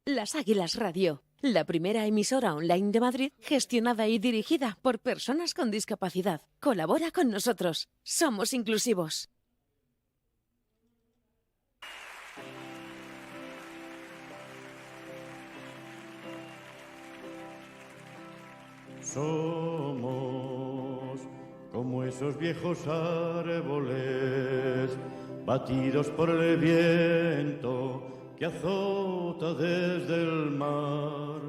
Las Águilas Radio, la primera emisora online de Madrid gestionada y dirigida por personas con discapacidad. Colabora con nosotros. Somos inclusivos. Somos como esos viejos árboles batidos por el viento que azota desde el mar.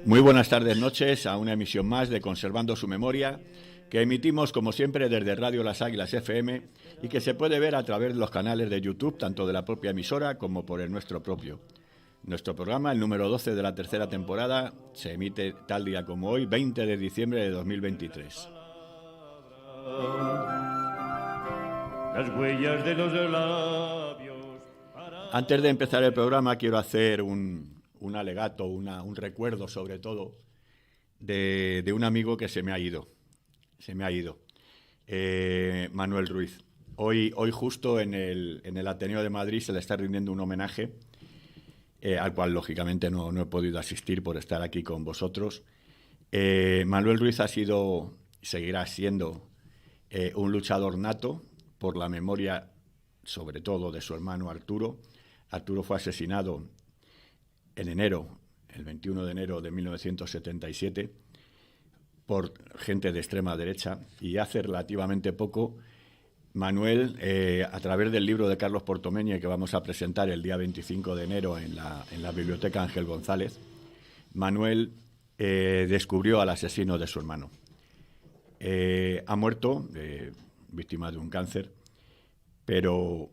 Muy buenas tardes, noches, a una emisión más de Conservando su Memoria, que emitimos como siempre desde Radio Las Águilas FM y que se puede ver a través de los canales de YouTube, tanto de la propia emisora como por el nuestro propio. Nuestro programa, el número 12 de la tercera temporada, se emite tal día como hoy, 20 de diciembre de 2023. Las huellas de los labios. Antes de empezar el programa quiero hacer un alegato, un recuerdo sobre todo de un amigo que se me ha ido. Manuel Ruiz. Hoy justo en el Ateneo de Madrid se le está rindiendo un homenaje al cual lógicamente no he podido asistir por estar aquí con vosotros. Manuel Ruiz ha sido, seguirá siendo un luchador nato por la memoria, sobre todo, de su hermano Arturo. Arturo fue asesinado en enero, el 21 de enero de 1977, por gente de extrema derecha, y hace relativamente poco Manuel, a través del libro de Carlos Portomeñe que vamos a presentar el día 25 de enero en la Biblioteca Ángel González, Manuel descubrió al asesino de su hermano. Ha muerto, víctima de un cáncer, pero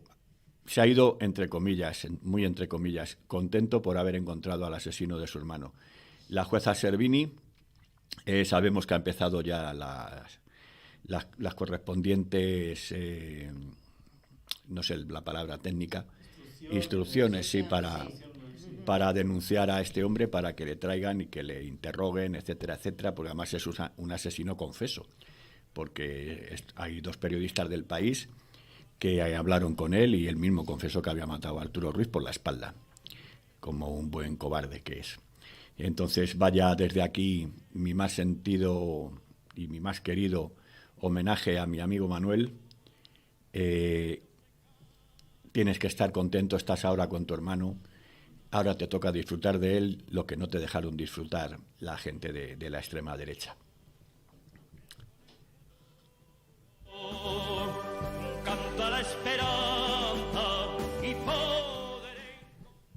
se ha ido, entre comillas, muy entre comillas, contento por haber encontrado al asesino de su hermano. La jueza Servini, sabemos que ha empezado ya las correspondientes, no sé la palabra técnica, instrucciones, sí, para denunciar a este hombre, para que le traigan y que le interroguen, etcétera, etcétera, porque además es un asesino confeso, porque hay dos periodistas del País que hablaron con él y él mismo confesó que había matado a Arturo Ruiz por la espalda, como un buen cobarde que es. Entonces, vaya desde aquí mi más sentido y mi más querido homenaje a mi amigo Manuel. Tienes que estar contento, estás ahora con tu hermano, ahora te toca disfrutar de él lo que no te dejaron disfrutar la gente de la extrema derecha.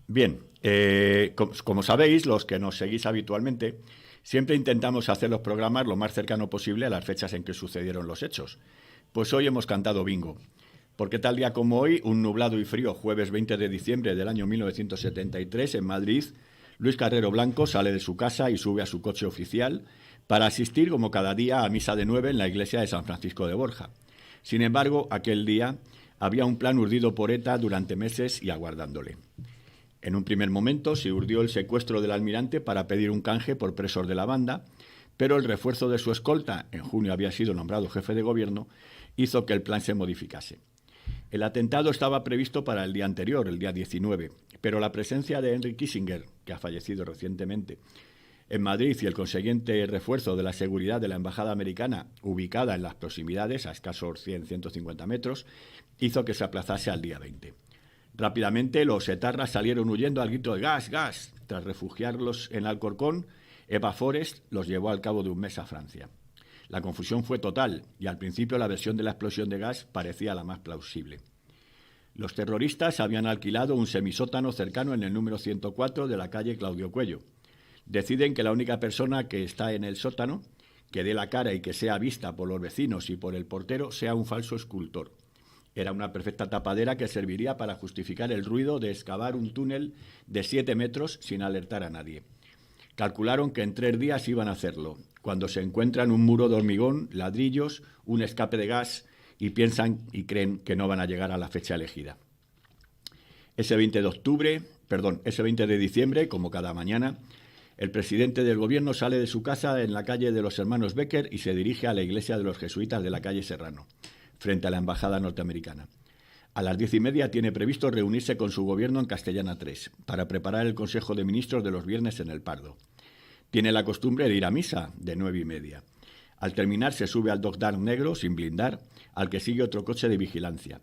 Bien, como sabéis, los que nos seguís habitualmente, siempre intentamos hacer los programas lo más cercano posible a las fechas en que sucedieron los hechos. Pues hoy hemos cantado bingo, porque tal día como hoy, un nublado y frío jueves 20 de diciembre del año 1973, en Madrid, Luis Carrero Blanco sale de su casa y sube a su coche oficial para asistir, como cada día, a misa de 9 en la iglesia de San Francisco de Borja. Sin embargo, aquel día había un plan urdido por ETA durante meses y aguardándole. En un primer momento se urdió el secuestro del almirante para pedir un canje por presos de la banda, pero el refuerzo de su escolta, en junio había sido nombrado jefe de gobierno, hizo que el plan se modificase. El atentado estaba previsto para el día anterior, el día 19, pero la presencia de Henry Kissinger, que ha fallecido recientemente, en Madrid y el consiguiente refuerzo de la seguridad de la embajada americana, ubicada en las proximidades, a escasos 100-150 metros, hizo que se aplazase al día 20. Rápidamente los etarras salieron huyendo al grito de ¡gas, gas! Tras refugiarlos en Alcorcón, Eva Forest los llevó al cabo de un mes a Francia. La confusión fue total y al principio la versión de la explosión de gas parecía la más plausible. Los terroristas habían alquilado un semisótano cercano en el número 104 de la calle Claudio Cuello. Deciden que la única persona que está en el sótano, que dé la cara y que sea vista por los vecinos y por el portero, sea un falso escultor. Era una perfecta tapadera que serviría para justificar el ruido de excavar un túnel de 7 metros sin alertar a nadie. Calcularon que en 3 días iban a hacerlo, cuando se encuentran un muro de hormigón, ladrillos, un escape de gas y piensan y creen que no van a llegar a la fecha elegida. Ese 20 de diciembre, como cada mañana, el presidente del gobierno sale de su casa en la calle de los hermanos Becker y se dirige a la iglesia de los jesuitas de la calle Serrano, frente a la embajada norteamericana. A las 10:30 tiene previsto reunirse con su gobierno en Castellana 3 para preparar el Consejo de Ministros de los viernes en El Pardo. Tiene la costumbre de ir a misa de 9:30. Al terminar se sube al Dodge Dart negro sin blindar, al que sigue otro coche de vigilancia.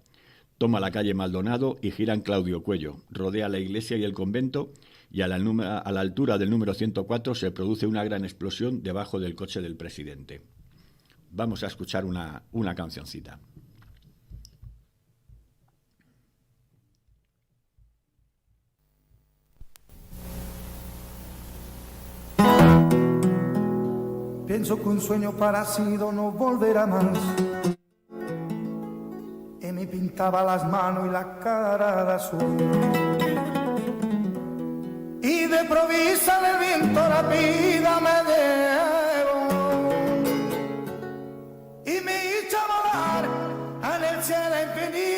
Toma la calle Maldonado y gira en Claudio Cuello, rodea la iglesia y el convento y a la altura del número 104 se produce una gran explosión debajo del coche del presidente. Vamos a escuchar una cancioncita. Pienso que un sueño parecido no volverá más. Y me pintaba las manos y la cara de azul. Y de provisa el viento la vida me llevó. Y me hizo volar en el cielo infinito.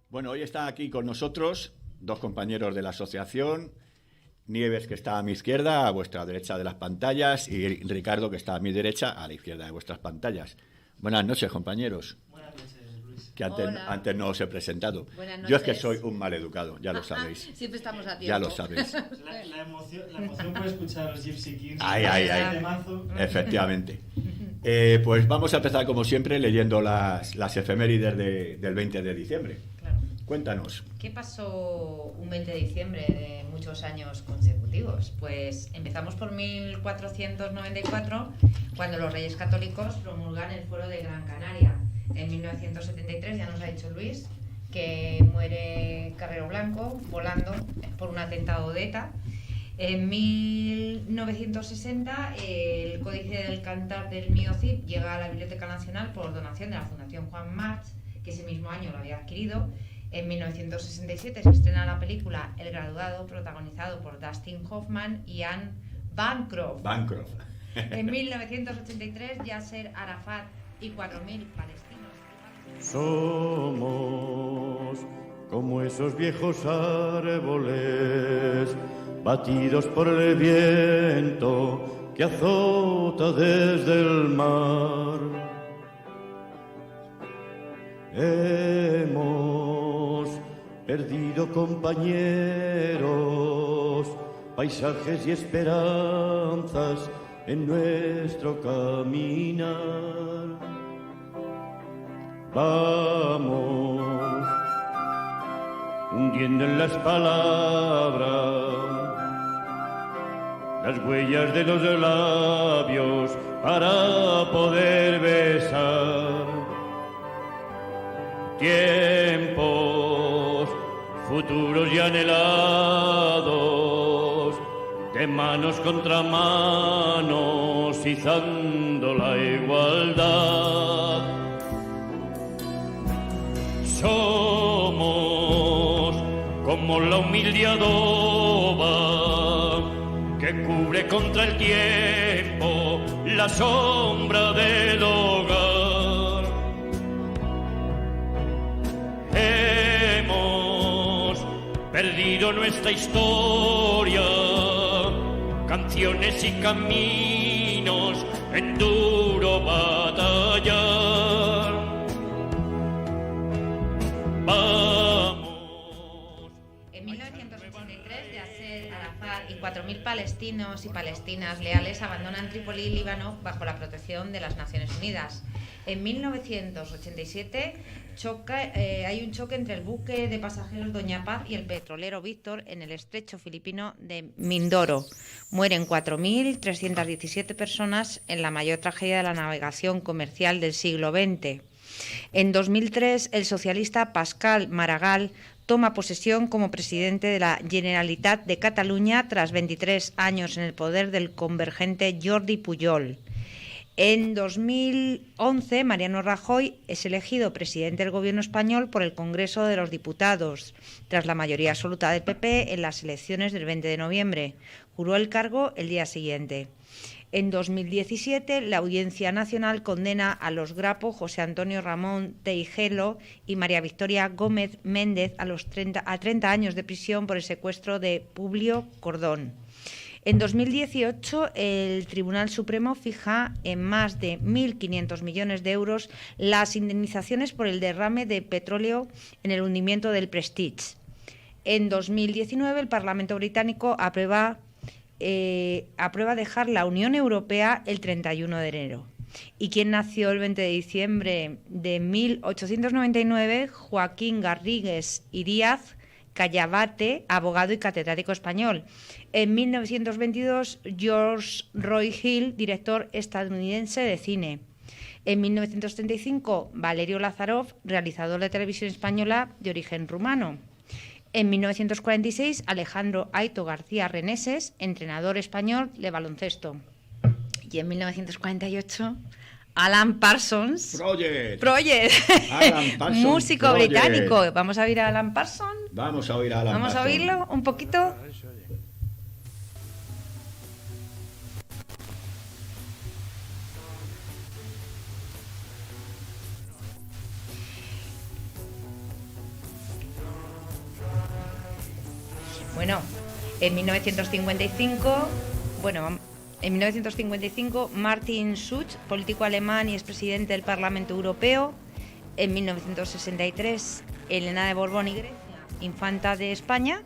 Bueno, hoy están aquí con nosotros dos compañeros de la asociación, Nieves, que está a mi izquierda, a vuestra derecha de las pantallas, y Ricardo, que está a mi derecha, a la izquierda de vuestras pantallas. Buenas noches, compañeros. Buenas noches, Luis. Que antes no os he presentado. Buenas Yo es que noches. soy un maleducado, ya lo sabéis. Siempre estamos a tiempo. Ya lo sabéis. La emoción por escuchar a los Gypsy Kings. Ay. Temazo. Efectivamente. Pues vamos a empezar, como siempre, leyendo las efemérides del 20 de diciembre. Claro. Cuéntanos. ¿Qué pasó un 20 de diciembre de muchos años consecutivos? Pues empezamos por 1494, cuando los Reyes Católicos promulgan el Fuero de Gran Canaria. En 1973, ya nos ha dicho Luis, que muere Carrero Blanco volando por un atentado de ETA. En 1960, el Códice del Cantar del Miocid llega a la Biblioteca Nacional por donación de la Fundación Juan March, que ese mismo año lo había adquirido. En 1967 se estrena la película El Graduado, protagonizado por Dustin Hoffman y Anne Bancroft. En 1983, Yasser Arafat y 4.000 palestinos. Somos como esos viejos árboles batidos por el viento que azota desde el mar. Hemos perdido compañeros, paisajes y esperanzas en nuestro caminar. Vamos hundiendo en las palabras las huellas de los labios para poder besar. Tiempos futuros y anhelados, de manos contra manos, izando la igualdad. Somos como la humilde adoba que cubre contra el tiempo la sombra del hogar. Hemos perdido nuestra historia, canciones y caminos en duro batallar. Vamos. En 1983, Yasser Arafat y 4.000 palestinos y palestinas leales abandonan Trípoli y Líbano bajo la protección de las Naciones Unidas. En 1987 hay un choque entre el buque de pasajeros Doña Paz y el petrolero Víctor en el estrecho filipino de Mindoro. Mueren 4.317 personas en la mayor tragedia de la navegación comercial del siglo XX. En 2003, el socialista Pascal Maragall toma posesión como presidente de la Generalitat de Cataluña tras 23 años en el poder del convergente Jordi Pujol. En 2011, Mariano Rajoy es elegido presidente del Gobierno español por el Congreso de los Diputados, tras la mayoría absoluta del PP en las elecciones del 20 de noviembre. Juró el cargo el día siguiente. En 2017, la Audiencia Nacional condena a los Grapo, José Antonio Ramón Teijelo y María Victoria Gómez Méndez a 30 años de prisión por el secuestro de Publio Cordón. En 2018, el Tribunal Supremo fija en más de 1.500 millones de euros las indemnizaciones por el derrame de petróleo en el hundimiento del Prestige. En 2019, el Parlamento británico aprueba dejar la Unión Europea el 31 de enero. ¿Y quién nació el 20 de diciembre de 1899? Joaquín Garrigues y Díaz Callabate, abogado y catedrático español. En 1922, George Roy Hill, director estadounidense de cine. En 1935, Valerio Lázarov, realizador de televisión española de origen rumano. En 1946, Alejandro Aito García Reneses, entrenador español de baloncesto. Y en 1948, Alan Parsons, Alan Parsons, músico Project. británico. ¿Vamos a oír a Alan Parsons? Vamos a oír a Alan ¿Vamos a Parsons. oírlo un poquito? Bueno, en 1955, Martin Schulz, político alemán y expresidente del Parlamento Europeo. En 1963, Elena de Borbón y Grecia, infanta de España.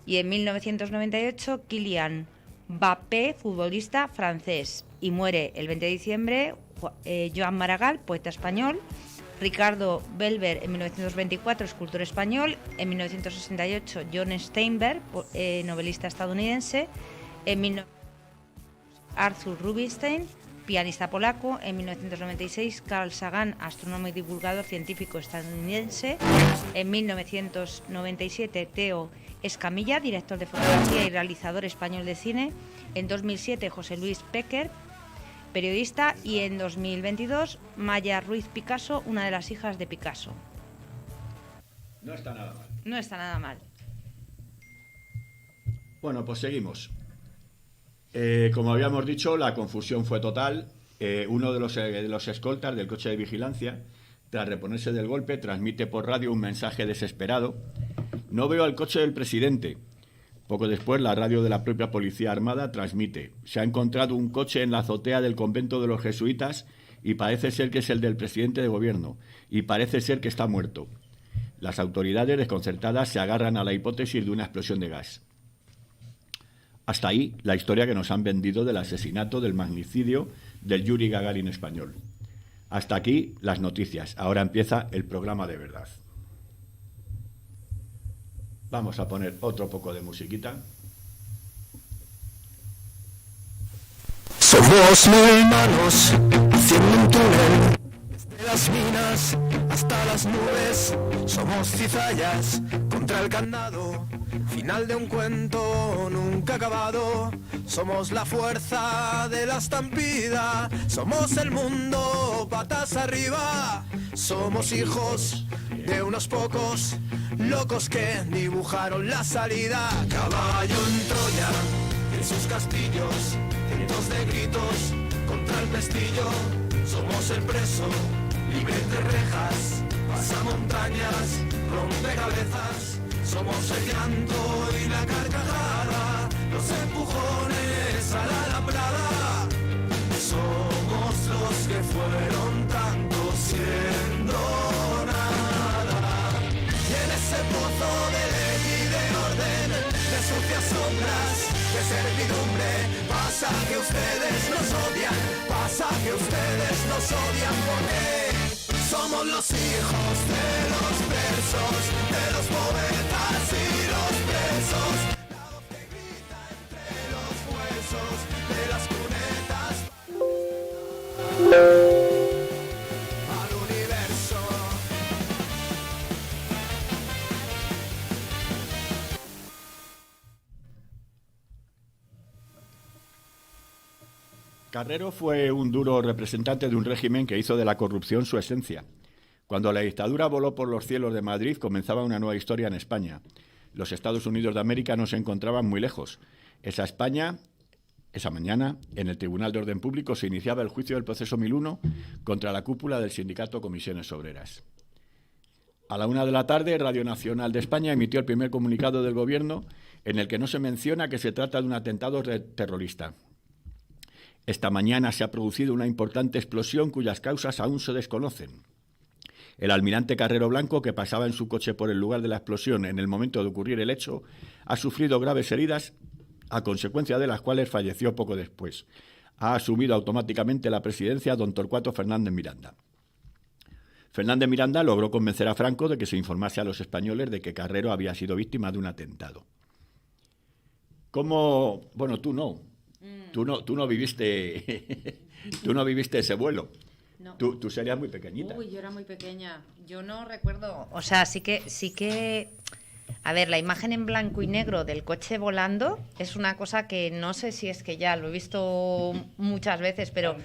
Y en 1998, Kylian Mbappé, futbolista francés. Y muere el 20 de diciembre Joan Maragall, poeta español. Ricardo Belver, en 1924, escultor español. En 1968, John Steinbeck, novelista estadounidense. En Arthur Rubinstein, pianista polaco. En 1996, Carl Sagan, astrónomo y divulgador científico estadounidense. En 1997, Teo Escamilla, director de fotografía y realizador español de cine. En 2007, José Luis Pecker, periodista. Y en 2022, Maya Ruiz Picasso, una de las hijas de Picasso. No está nada mal. No está nada mal. Bueno, pues seguimos. Como habíamos dicho, la confusión fue total. Uno de los escoltas del coche de vigilancia, tras reponerse del golpe, transmite por radio un mensaje desesperado. No veo al coche del presidente. Poco después, la radio de la propia Policía Armada transmite: se ha encontrado un coche en la azotea del convento de los jesuitas y parece ser que es el del presidente de gobierno y parece ser que está muerto. Las autoridades desconcertadas se agarran a la hipótesis de una explosión de gas. Hasta ahí la historia que nos han vendido del asesinato, del magnicidio del Yuri Gagarin español. Hasta aquí las noticias. Ahora empieza el programa de verdad. Vamos a poner otro poco de musiquita. Somos 1000 manos haciendo un túnel desde las minas hasta las nubes. Somos cizallas contra el candado, final de un cuento nunca acabado. Somos la fuerza de la estampida, somos el mundo patas arriba. Somos hijos de unos pocos locos que dibujaron la salida. Caballo en Troya, en sus castillos, cientos de gritos contra el pestillo. Somos el preso, libre entre rejas, pasa montañas, rompe cabezas. Somos el llanto y la carcajada, los empujones a la alambrada. Somos los que fueron tanto siendo nada. Y en ese pozo de ley y de orden, de sucias sombras, de servidumbre, pasa que ustedes nos odian, pasa que ustedes nos odian porque somos los hijos de los presos, de los poetas y los presos. La voz que grita entre los huesos de las cunetas al universo. Carrero fue un duro representante de un régimen que hizo de la corrupción su esencia. Cuando la dictadura voló por los cielos de Madrid, comenzaba una nueva historia en España. Los Estados Unidos de América no se encontraban muy lejos. Esa mañana, en el Tribunal de Orden Público se iniciaba el juicio del proceso 1001 contra la cúpula del sindicato Comisiones Obreras. A la 1 de la tarde, Radio Nacional de España emitió el primer comunicado del Gobierno en el que no se menciona que se trata de un atentado terrorista. Esta mañana se ha producido una importante explosión cuyas causas aún se desconocen. El almirante Carrero Blanco, que pasaba en su coche por el lugar de la explosión en el momento de ocurrir el hecho, ha sufrido graves heridas, a consecuencia de las cuales falleció poco después. Ha asumido automáticamente la presidencia don Torcuato Fernández Miranda. Fernández Miranda logró convencer a Franco de que se informase a los españoles de que Carrero había sido víctima de un atentado. ¿Cómo? Bueno, tú no viviste tú no viviste ese vuelo. No. Tú serías muy pequeñita. Uy, yo era muy pequeña. Yo no recuerdo. O sea, sí que. A ver, la imagen en blanco y negro del coche volando es una cosa que no sé si es que ya lo he visto muchas veces, pero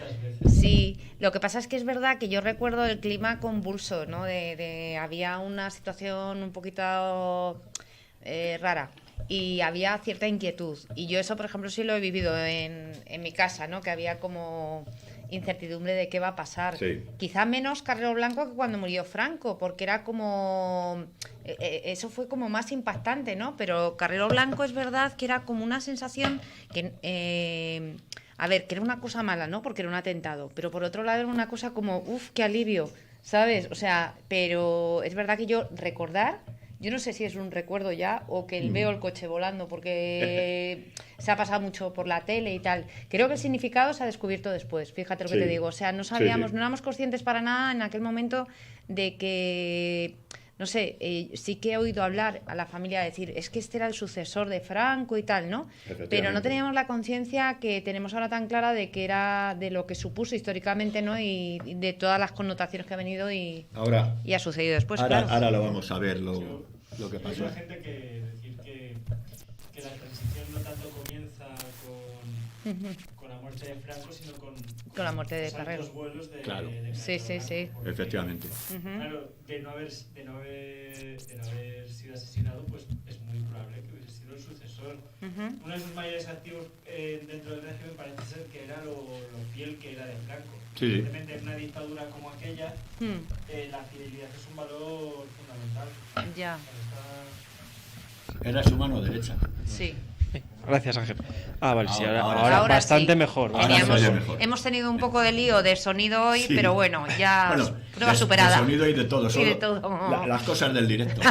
sí. Lo que pasa es que es verdad que yo recuerdo el clima convulso, ¿no? Había una situación un poquito rara. Y había cierta inquietud. Y yo eso, por ejemplo, sí lo he vivido en mi casa, ¿no? Que había como incertidumbre de qué va a pasar. Sí. Quizá menos Carrero Blanco que cuando murió Franco, porque era como... eso fue como más impactante, ¿no? Pero Carrero Blanco es verdad que era como una sensación que... a ver, que era una cosa mala, ¿no? Porque era un atentado. Pero por otro lado era una cosa como, uff, qué alivio, ¿sabes? O sea, pero es verdad que yo recordar... Yo no sé si es un recuerdo ya o que veo el coche volando porque se ha pasado mucho por la tele y tal. Creo que el significado se ha descubierto después, fíjate lo que te digo. O sea, no sabíamos, no éramos conscientes para nada en aquel momento de que, no sé, sí que he oído hablar a la familia decir, es que este era el sucesor de Franco y tal, ¿no? Pero no teníamos la conciencia que tenemos ahora tan clara de que era de lo que supuso históricamente, ¿no? Y de todas las connotaciones que ha venido y ha sucedido después, claro. Ahora lo vamos a ver, lo que pasó. Hay gente que decir que la transición no tanto comienza con la muerte de Franco, sino con la muerte de los Carrero. altos vuelos de Claro. de Sí. Porque, Efectivamente. Claro, de no haber sido asesinado, pues es muy probable que hubiese sido el sucesor. Uno de sus mayores activos dentro del régimen parece ser que era lo fiel que era de Franco. Sí. Evidentemente, en una dictadura como aquella, la fidelidad es un valor fundamental. Ya. Era su mano derecha. Sí. Gracias, Ángel. Vale, sí, Ahora ahora bastante sí. mejor. Hemos tenido un poco de lío de sonido hoy, Sí. pero bueno, ya prueba de superada. sonido y de todo. Y de todo. Las cosas del directo.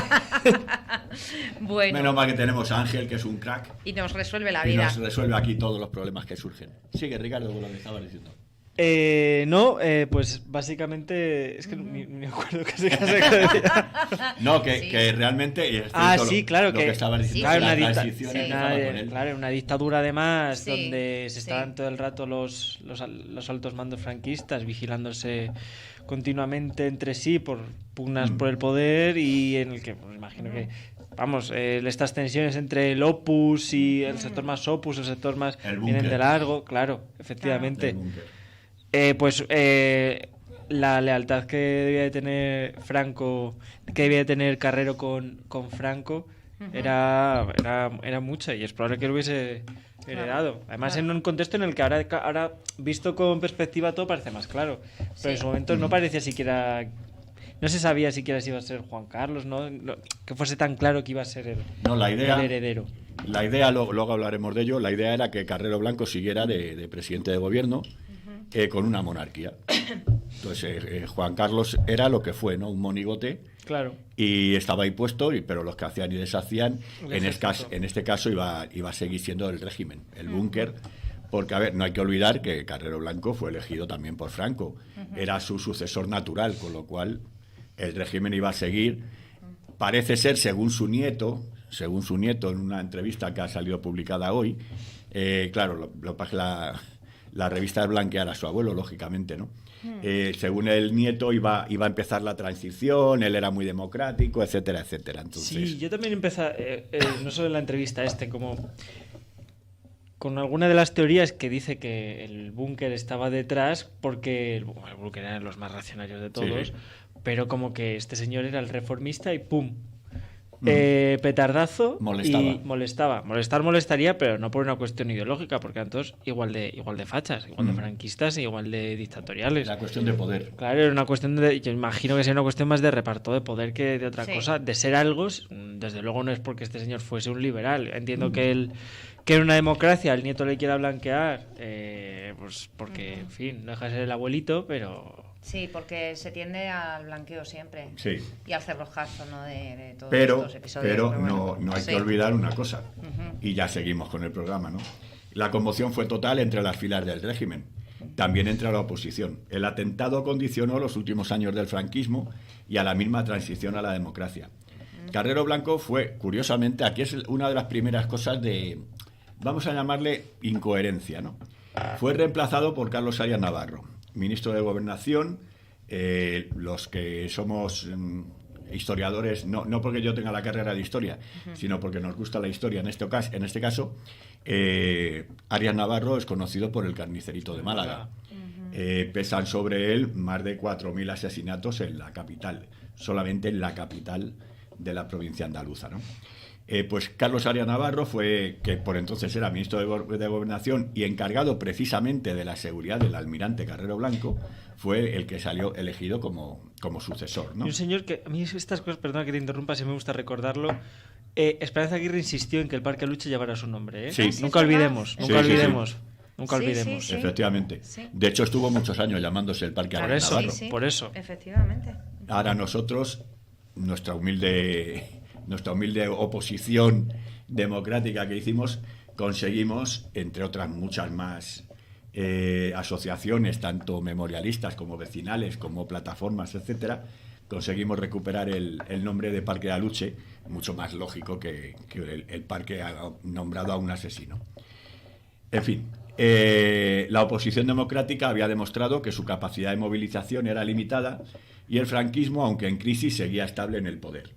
Bueno. Menos mal que tenemos a Ángel, que es un crack. Y nos resuelve la Y vida. nos resuelve aquí todos los problemas que surgen. Sigue, Ricardo, con lo que estabas diciendo. Pues básicamente es que no me acuerdo casi qué decía. No, Sí. que realmente... y es cierto Sí, claro lo que estabas diciendo, claro, la una transición empezaba con él. claro, una dictadura además Sí, donde se sí. estaban todo el rato los altos mandos franquistas vigilándose continuamente entre sí por pugnas por el poder y en el que pues, imagino que estas tensiones entre el Opus y el sector más Opus, el sector más El vienen búnker. de largo, claro, efectivamente. Del búnker. La lealtad que debía de tener Franco, que debía de tener Carrero con Franco, era mucha y es probable que lo hubiese heredado. Además, en un contexto en el que ahora visto con perspectiva todo parece más claro. Pero en su momento no parecía siquiera... No se sabía siquiera si iba a ser Juan Carlos, ¿no? Que fuese tan claro que iba a ser el heredero. La idea, luego hablaremos de ello, la idea era que Carrero Blanco siguiera de presidente de gobierno con una monarquía. Entonces, Juan Carlos era lo que fue, ¿no? Un monigote. Claro. Y estaba ahí puesto, pero los que hacían y deshacían, en ejército. este caso iba a seguir siendo el régimen, el búnker. Porque, a ver, no hay que olvidar que Carrero Blanco fue elegido también por Franco. Era su sucesor natural, con lo cual el régimen iba a seguir. Parece ser, según su nieto, en una entrevista que ha salido publicada hoy, claro, la revista es blanquear a su abuelo, lógicamente, ¿no? Según el nieto iba a empezar la transición, él era muy democrático, etcétera, etcétera. Entonces, Sí, yo también empecé, no solo en la entrevista como con alguna de las teorías que dice que el búnker estaba detrás porque el búnker eran los más reaccionarios de todos, Sí. pero como que este señor era el reformista y ¡pum! Petardazo. Molestaba. Y molestaría, pero no por una cuestión ideológica, porque eran todos igual de fachas, igual de franquistas e igual de dictatoriales. La cuestión de poder. Claro, era una cuestión yo imagino que sería una cuestión más de reparto de poder que de otra Sí. cosa. De ser algo, desde luego no es porque este señor fuese un liberal. Entiendo que que en una democracia el nieto le quiera blanquear, pues porque, en fin, no deja de ser el abuelito, pero... Sí, porque se tiende al blanqueo siempre. Sí. Y al cerrojazo, ¿no? De todos Pero estos episodios. no, bueno, no hay sí. que olvidar una cosa. Y ya seguimos con el programa, ¿no? La conmoción fue total entre las filas del régimen, también entre la oposición. El atentado condicionó los últimos años del franquismo y a la misma transición a la democracia. Carrero Blanco fue, curiosamente, aquí es una de las primeras cosas de, vamos a llamarle incoherencia, ¿no? Fue reemplazado por Carlos Arias Navarro, ministro de Gobernación. Los que somos historiadores, no porque yo tenga la carrera de historia, sino porque nos gusta la historia. En este caso, Arias Navarro es conocido por el carnicerito de Málaga. Pesan sobre él más de 4.000 asesinatos en la capital, solamente en la capital de la provincia andaluza, ¿no? Pues Carlos Arias Navarro fue, que por entonces era ministro de Gobernación y encargado precisamente de la seguridad del almirante Carrero Blanco, fue el que salió elegido como sucesor, ¿no? Y un señor que a mí estas cosas, perdona que te interrumpa, si me gusta recordarlo. Esperanza Aguirre insistió en que el Parque Aluche llevara su nombre, ¿eh? Sí. Sí, Nunca es verdad. olvidemos, Sí, nunca sí, olvidemos. sí. Nunca Sí, olvidemos. sí. Efectivamente. Sí. De hecho, estuvo muchos años llamándose el Parque Por Arias eso, Navarro. Sí, sí. por eso. Efectivamente. Ahora nosotros, nuestra humilde oposición democrática que hicimos, conseguimos, entre otras muchas más asociaciones, tanto memorialistas como vecinales, como plataformas, etcétera, conseguimos recuperar el nombre de Parque de Aluche, mucho más lógico que el parque nombrado a un asesino. En fin, la oposición democrática había demostrado que su capacidad de movilización era limitada y el franquismo, aunque en crisis, seguía estable en el poder.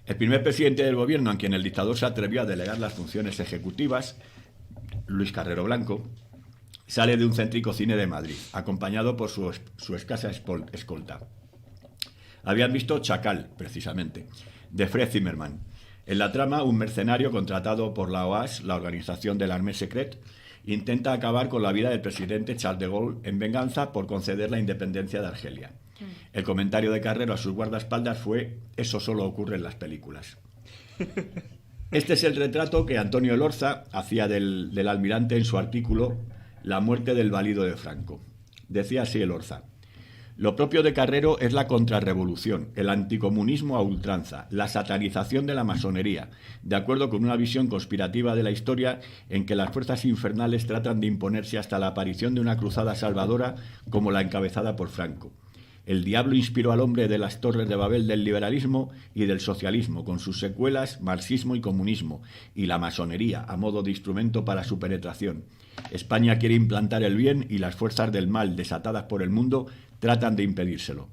El primer presidente del gobierno en quien el dictador se atrevió a delegar las funciones ejecutivas, Luis Carrero Blanco, sale de un céntrico cine de Madrid, acompañado por su escasa escolta. Habían visto Chacal, precisamente, de Fred Zimmermann. En la trama, un mercenario contratado por la OAS, la organización de l'Armée Secrète, intenta acabar con la vida del presidente Charles de Gaulle en venganza por conceder la independencia de Argelia. El comentario de Carrero a sus guardaespaldas fue: eso solo ocurre en las películas. Este es el retrato que Antonio Elorza hacía del almirante en su artículo La muerte del valido de Franco. Decía así Elorza: lo propio de Carrero es la contrarrevolución, el anticomunismo a ultranza, la satanización de la masonería, de acuerdo con una visión conspirativa de la historia en que las fuerzas infernales tratan de imponerse hasta la aparición de una cruzada salvadora como la encabezada por Franco. El diablo inspiró al hombre de las torres de Babel del liberalismo y del socialismo, con sus secuelas marxismo y comunismo, y la masonería a modo de instrumento para su penetración. España quiere implantar el bien y las fuerzas del mal desatadas por el mundo tratan de impedírselo.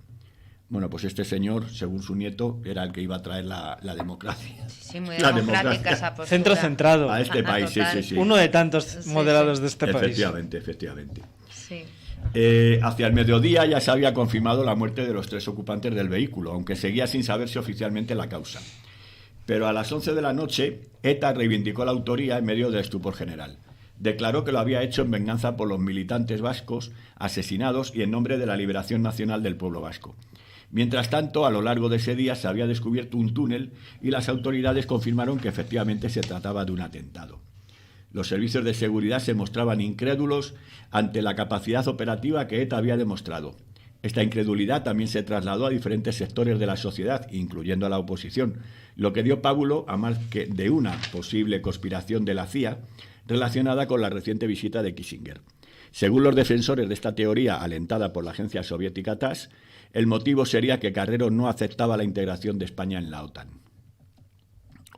Bueno, pues este señor, según su nieto, era el que iba a traer la democracia. Sí, muy La democrática democracia. esa postura. Centro centrado. A este país, sí, total. sí, sí. Uno de tantos Sí, modelados sí. de este país. Efectivamente. Sí. Hacia el mediodía ya se había confirmado la muerte de los 3 ocupantes del vehículo, aunque seguía sin saberse oficialmente la causa. Pero a las 11 de la noche, ETA reivindicó la autoría en medio del estupor general. Declaró que lo había hecho en venganza por los militantes vascos asesinados y en nombre de la liberación nacional del pueblo vasco. Mientras tanto, a lo largo de ese día se había descubierto un túnel y las autoridades confirmaron que efectivamente se trataba de un atentado. Los servicios de seguridad se mostraban incrédulos ante la capacidad operativa que ETA había demostrado. Esta incredulidad también se trasladó a diferentes sectores de la sociedad, incluyendo a la oposición, lo que dio pábulo a más que de una posible conspiración de la CIA relacionada con la reciente visita de Kissinger. Según los defensores de esta teoría, alentada por la agencia soviética TASS, el motivo sería que Carrero no aceptaba la integración de España en la OTAN.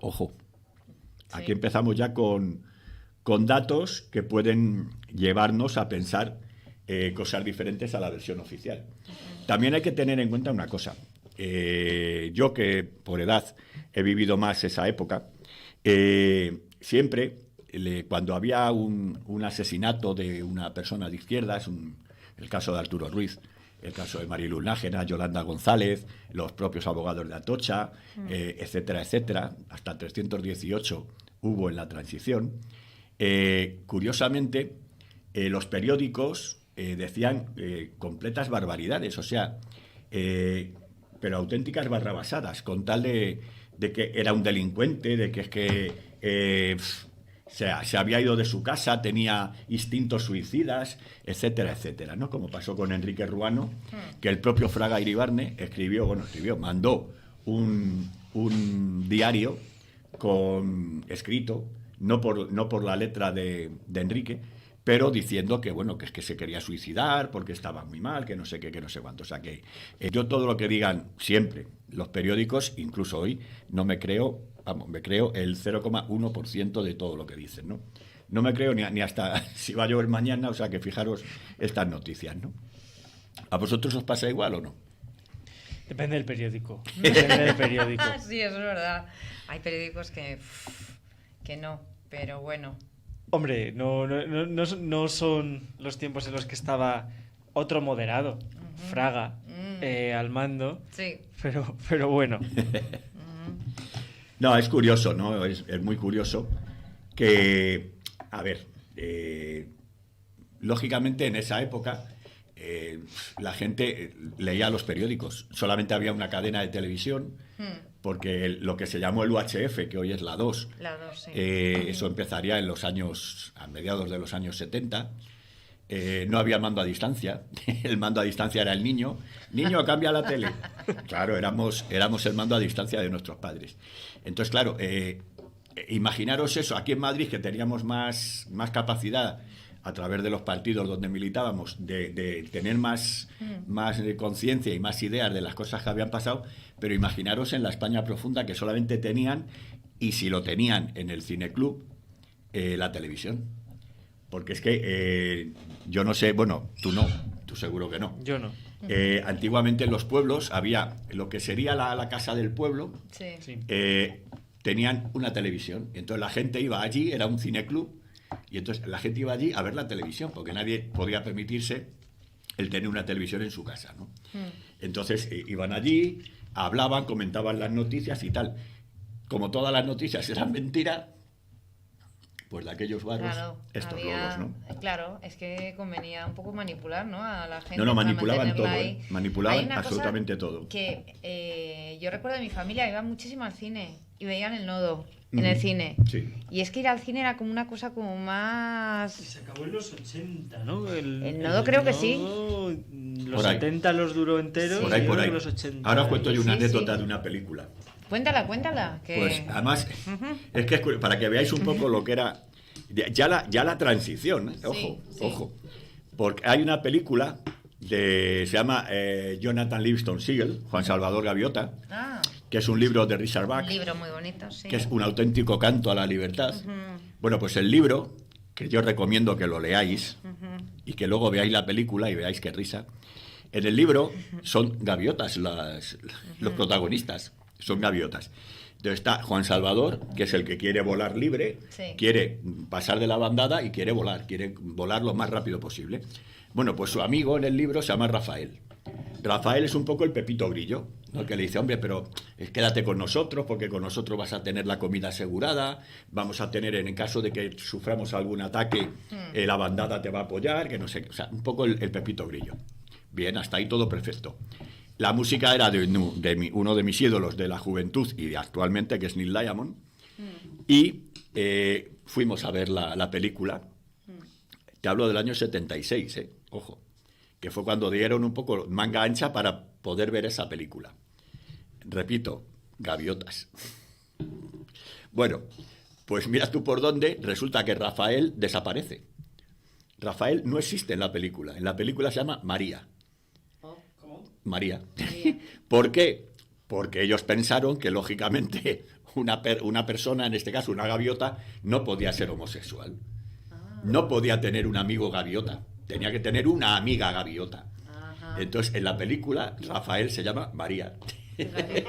Ojo, aquí empezamos ya con datos que pueden llevarnos a pensar cosas diferentes a la versión oficial. También hay que tener en cuenta una cosa. Yo, que por edad he vivido más esa época, siempre cuando había un asesinato de una persona de izquierdas, el caso de Arturo Ruiz, el caso de Marilu Nájera, Yolanda González, los propios abogados de Atocha, etcétera, etcétera, hasta 318 hubo en la transición. Curiosamente, los periódicos decían completas barbaridades, o sea, pero auténticas barrabasadas, con tal de que era un delincuente, de que es que se había ido de su casa, tenía instintos suicidas, etcétera, etcétera, ¿no? Como pasó con Enrique Ruano, que el propio Fraga Iribarne mandó un diario escrito, no por la letra de Enrique, pero diciendo que, bueno, que es que se quería suicidar porque estaba muy mal, que no sé qué, que no sé cuánto. O sea, que yo todo lo que digan siempre los periódicos, incluso hoy, me creo el 0,1% de todo lo que dicen, ¿no? No me creo ni hasta si va a llover mañana, o sea, que fijaros estas noticias, ¿no? ¿A vosotros os pasa igual o no? Depende del periódico. Depende del periódico. Sí, eso es verdad. Hay periódicos que no, pero bueno. Hombre, no son los tiempos en los que estaba otro moderado, Fraga, al mando, sí. pero bueno. No, es curioso, ¿no? Es muy curioso que, a ver, lógicamente en esa época la gente leía los periódicos. Solamente había una cadena de televisión, porque lo que se llamó el UHF, que hoy es la 2, sí. Eso empezaría a mediados de los años 70. No había mando a distancia. El mando a distancia era el niño. Niño, cambia la tele. Claro, éramos el mando a distancia de nuestros padres. Entonces, claro, imaginaros eso. Aquí en Madrid, que teníamos más capacidad a través de los partidos donde militábamos, de tener más conciencia y más ideas de las cosas que habían pasado, pero imaginaros en la España profunda, que solamente tenían, y si lo tenían en el cineclub, la televisión. Porque es que yo no sé, bueno, tú seguro que no. Yo no. Antiguamente en los pueblos había lo que sería la casa del pueblo, Sí. tenían una televisión, y entonces la gente iba allí, era un cineclub, y entonces la gente iba allí a ver la televisión, porque nadie podía permitirse el tener una televisión en su casa, ¿no? Entonces iban allí, hablaban, comentaban las noticias y tal. Como todas las noticias eran mentiras, pues de aquellos barrios, Claro, estos lolos, ¿no? Claro, es que convenía un poco manipular, ¿no? A la gente. No, para manipulaban todo, mantenerla ahí. manipulaban Hay una cosa absolutamente todo. Que yo recuerdo de mi familia, iban muchísimo al cine y veían El Nodo en el cine. Sí. Y es que ir al cine era como una cosa como más... Se acabó en los 80, ¿no? El Nodo creo que sí. Los 70 los duró enteros. Por ahí, y por ahí. Los 80. Ahora os cuento yo una Sí, anécdota sí. de una película. Cuéntala. Que... Pues además, es que para que veáis un poco lo que era ya la transición, ¿eh? Ojo, Sí. ojo. Porque hay una película se llama Jonathan Livingston Seagull, Juan Salvador Gaviota, que es un libro de Richard Bach. Un libro muy bonito, sí. Que es un auténtico canto a la libertad. Bueno, pues el libro, que yo recomiendo que lo leáis y que luego veáis la película y veáis qué risa. En el libro son gaviotas los protagonistas, son gaviotas. Entonces está Juan Salvador, que es el que quiere volar libre, quiere pasar de la bandada y quiere volar lo más rápido posible. Bueno, pues su amigo en el libro se llama Rafael. Rafael es un poco el Pepito Grillo, ¿no? El que le dice, hombre, pero quédate con nosotros, porque con nosotros vas a tener la comida asegurada, vamos a tener, en el caso de que suframos algún ataque, la bandada te va a apoyar, que no sé, o sea, un poco el Pepito Grillo. Bien, hasta ahí todo perfecto. La música era de uno de mis ídolos de la juventud y de actualmente, que es Neil Diamond, y fuimos a ver la película. Te hablo del año 76, ojo, que fue cuando dieron un poco manga ancha para poder ver esa película. Repito, gaviotas. Bueno, pues mira tú por dónde, resulta que Rafael desaparece. Rafael no existe en la película. En la película se llama María. ¿Cómo? María. ¿Por qué? Porque ellos pensaron que, lógicamente, una persona, en este caso una gaviota, no podía ser homosexual. No podía tener un amigo gaviota. Tenía que tener una amiga gaviota. Entonces, en la película, Rafael se llama María. Fíjate,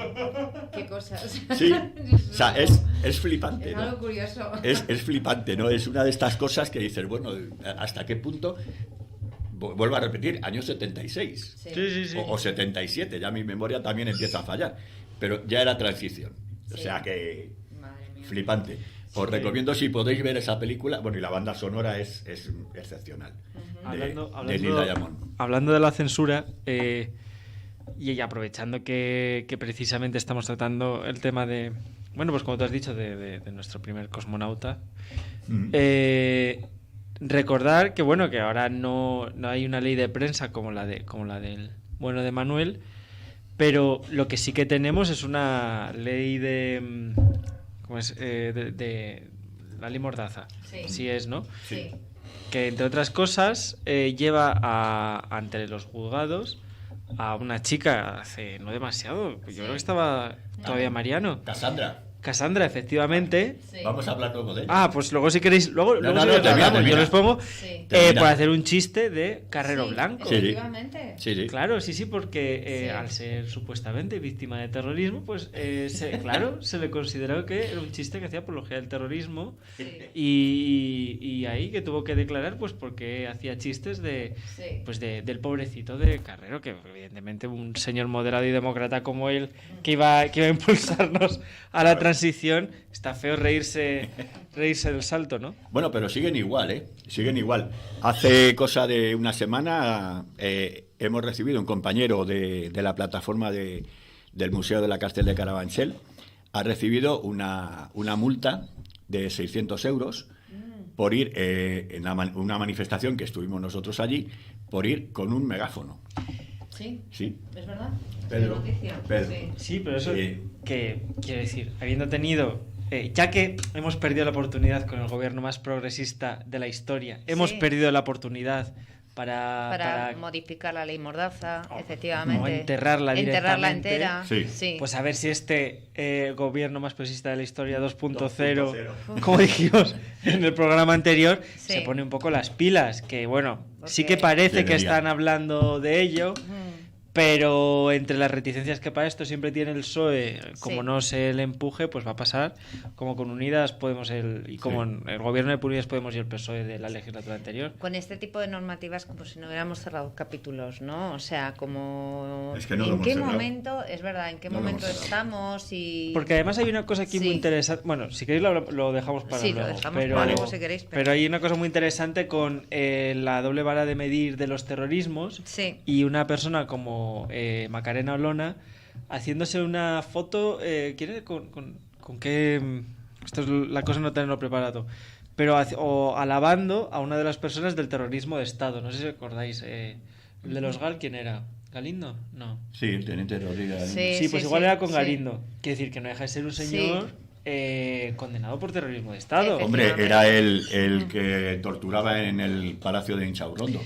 qué cosas. Sí, o sea, es flipante, Es ¿no? algo curioso. Es flipante, ¿no? Es una de estas cosas que dices, bueno, ¿hasta qué punto? Vuelvo a repetir, año 76. Sí. O 77, ya mi memoria también empieza a fallar. Pero ya era transición. O Sí. sea que Madre mía. flipante. Os recomiendo si podéis ver esa película. Bueno, y la banda sonora es excepcional. De Neil Diamond. Hablando de la censura, y aprovechando que precisamente estamos tratando el tema de, bueno, pues como tú has dicho, de nuestro primer cosmonauta, recordar que bueno, que ahora no hay una ley de prensa como la del bueno de Manuel, pero lo que sí que tenemos es una ley de ¿cómo es? De la ley Mordaza. Sí es, ¿no? Sí. Que entre otras cosas lleva ante los juzgados a una chica hace no demasiado, yo creo que estaba todavía Mariano. Cassandra, efectivamente. Sí. Vamos a hablar luego de ella. Ah, pues luego si queréis, luego si queréis termina. hablamos, yo les pongo Sí. por hacer un chiste de Carrero Blanco. Sí. Efectivamente. Sí. Claro, sí, porque Sí. al ser supuestamente víctima de terrorismo, pues se le consideró que era un chiste que hacía apología del terrorismo y ahí que tuvo que declarar pues porque hacía chistes del pobrecito de Carrero, que evidentemente un señor moderado y demócrata como él que iba a impulsarnos a la transición, está feo reírse del salto, ¿no? Bueno, pero siguen igual, ¿eh? Siguen igual. Hace cosa de una semana hemos recibido un compañero de la plataforma del Museo de la Cárcel de Carabanchel, ha recibido una multa de 600 euros por ir en una manifestación que estuvimos nosotros allí, por ir con un megáfono. Sí. Sí. ¿Es verdad? Pedro, Noticia. Pedro. Sí. Sí, pero eso que quiero decir, habiendo tenido, ya que hemos perdido la oportunidad con el gobierno más progresista de la historia, hemos perdido la oportunidad para modificar la ley Mordaza, efectivamente. o enterrarla directamente. entera. Sí. Pues a ver si este gobierno más progresista de la historia 2.0, como dijimos en el programa anterior, Sí. se pone un poco las pilas, que bueno, sí Porque- que parece que Debería. están hablando de ello. Pero entre las reticencias que para esto siempre tiene el PSOE, como Sí. no se le empuje, pues va a pasar como con Unidas Podemos y como el gobierno de Unidas Podemos y el PSOE de la legislatura anterior. Con este tipo de normativas como si no hubiéramos cerrado capítulos, ¿no? O sea, como Es que no lo en hemos qué cerrado. momento, es verdad, en qué No lo momento hemos cerrado. estamos y Porque además hay una cosa aquí muy Sí. interesante. Bueno, si queréis lo dejamos para Sí, lo luego. dejamos pero, para luego si queréis, pero- hay una cosa muy interesante con la doble vara de medir de los terrorismos Sí. y una persona como Macarena Olona haciéndose una foto. ¿Quiere? ¿Con qué? Esto es la cosa no tenerlo preparado. Pero o alabando a una de las personas del terrorismo de Estado. No sé si acordáis. El de los GAL, ¿quién era? ¿Galindo? No. Sí, el teniente Rodríguez. Sí, pues igual era con sí. Galindo. Quiere decir que no deja de ser un señor condenado por terrorismo de Estado. Hombre, era el que torturaba en el Palacio de Inchaurrondo.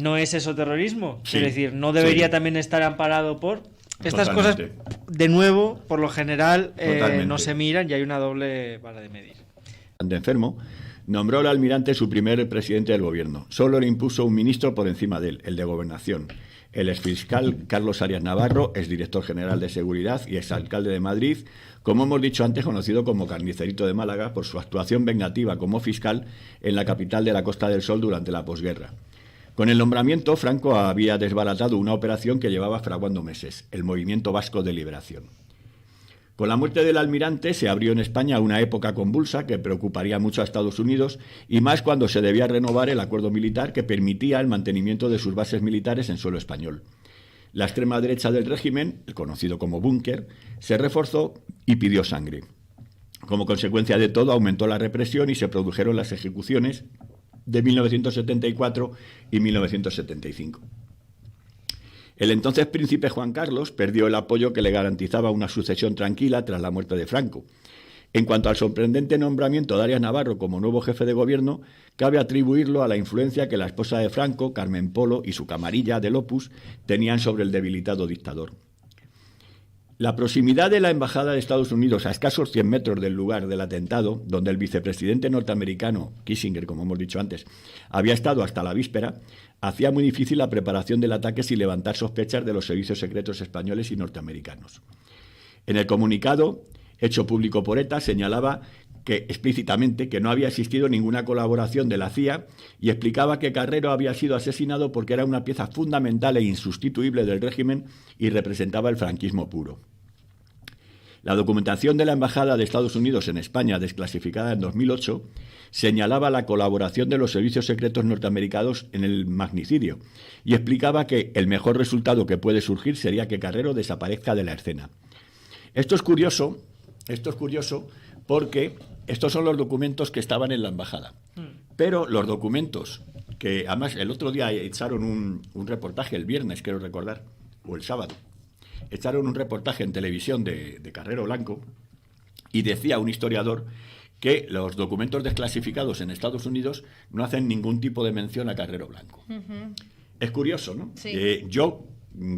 ¿No es eso terrorismo? Sí, Quiero decir, ¿no debería sí. también estar amparado por...? Estas Totalmente. cosas, de nuevo, por lo general, Totalmente. no se miran y hay una doble vara de medir. De enfermo, nombró al almirante su primer presidente del gobierno. Solo le impuso un ministro por encima de él, el de Gobernación. El exfiscal Carlos Arias Navarro, exdirector general de Seguridad y exalcalde de Madrid, como hemos dicho antes, conocido como Carnicerito de Málaga por su actuación vengativa como fiscal en la capital de la Costa del Sol durante la posguerra. Con el nombramiento, Franco había desbaratado una operación que llevaba fraguando meses, el Movimiento Vasco de Liberación. Con la muerte del almirante se abrió en España una época convulsa que preocuparía mucho a Estados Unidos y más cuando se debía renovar el acuerdo militar que permitía el mantenimiento de sus bases militares en suelo español. La extrema derecha del régimen, el conocido como búnker, se reforzó y pidió sangre. Como consecuencia de todo, aumentó la represión y se produjeron las ejecuciones de 1974 y 1975. El entonces príncipe Juan Carlos perdió el apoyo que le garantizaba una sucesión tranquila tras la muerte de Franco. En cuanto al sorprendente nombramiento de Arias Navarro como nuevo jefe de gobierno, cabe atribuirlo a la influencia que la esposa de Franco, Carmen Polo, y su camarilla del Opus tenían sobre el debilitado dictador. La proximidad de la embajada de Estados Unidos a escasos 100 metros del lugar del atentado, donde el vicepresidente norteamericano, Kissinger, como hemos dicho antes, había estado hasta la víspera, hacía muy difícil la preparación del ataque sin levantar sospechas de los servicios secretos españoles y norteamericanos. En el comunicado hecho público por ETA señalaba explícitamente que no había existido ninguna colaboración de la CIA y explicaba que Carrero había sido asesinado porque era una pieza fundamental e insustituible del régimen y representaba el franquismo puro. La documentación de la Embajada de Estados Unidos en España, desclasificada en 2008, señalaba la colaboración de los servicios secretos norteamericanos en el magnicidio y explicaba que el mejor resultado que puede surgir sería que Carrero desaparezca de la escena. Esto es curioso porque estos son los documentos que estaban en la embajada. Pero los documentos que, además, el otro día echaron un reportaje, el viernes, quiero recordar, o el sábado, echaron un reportaje en televisión de Carrero Blanco y decía un historiador que los documentos desclasificados en Estados Unidos no hacen ningún tipo de mención a Carrero Blanco. Es curioso, ¿no? Sí. Yo,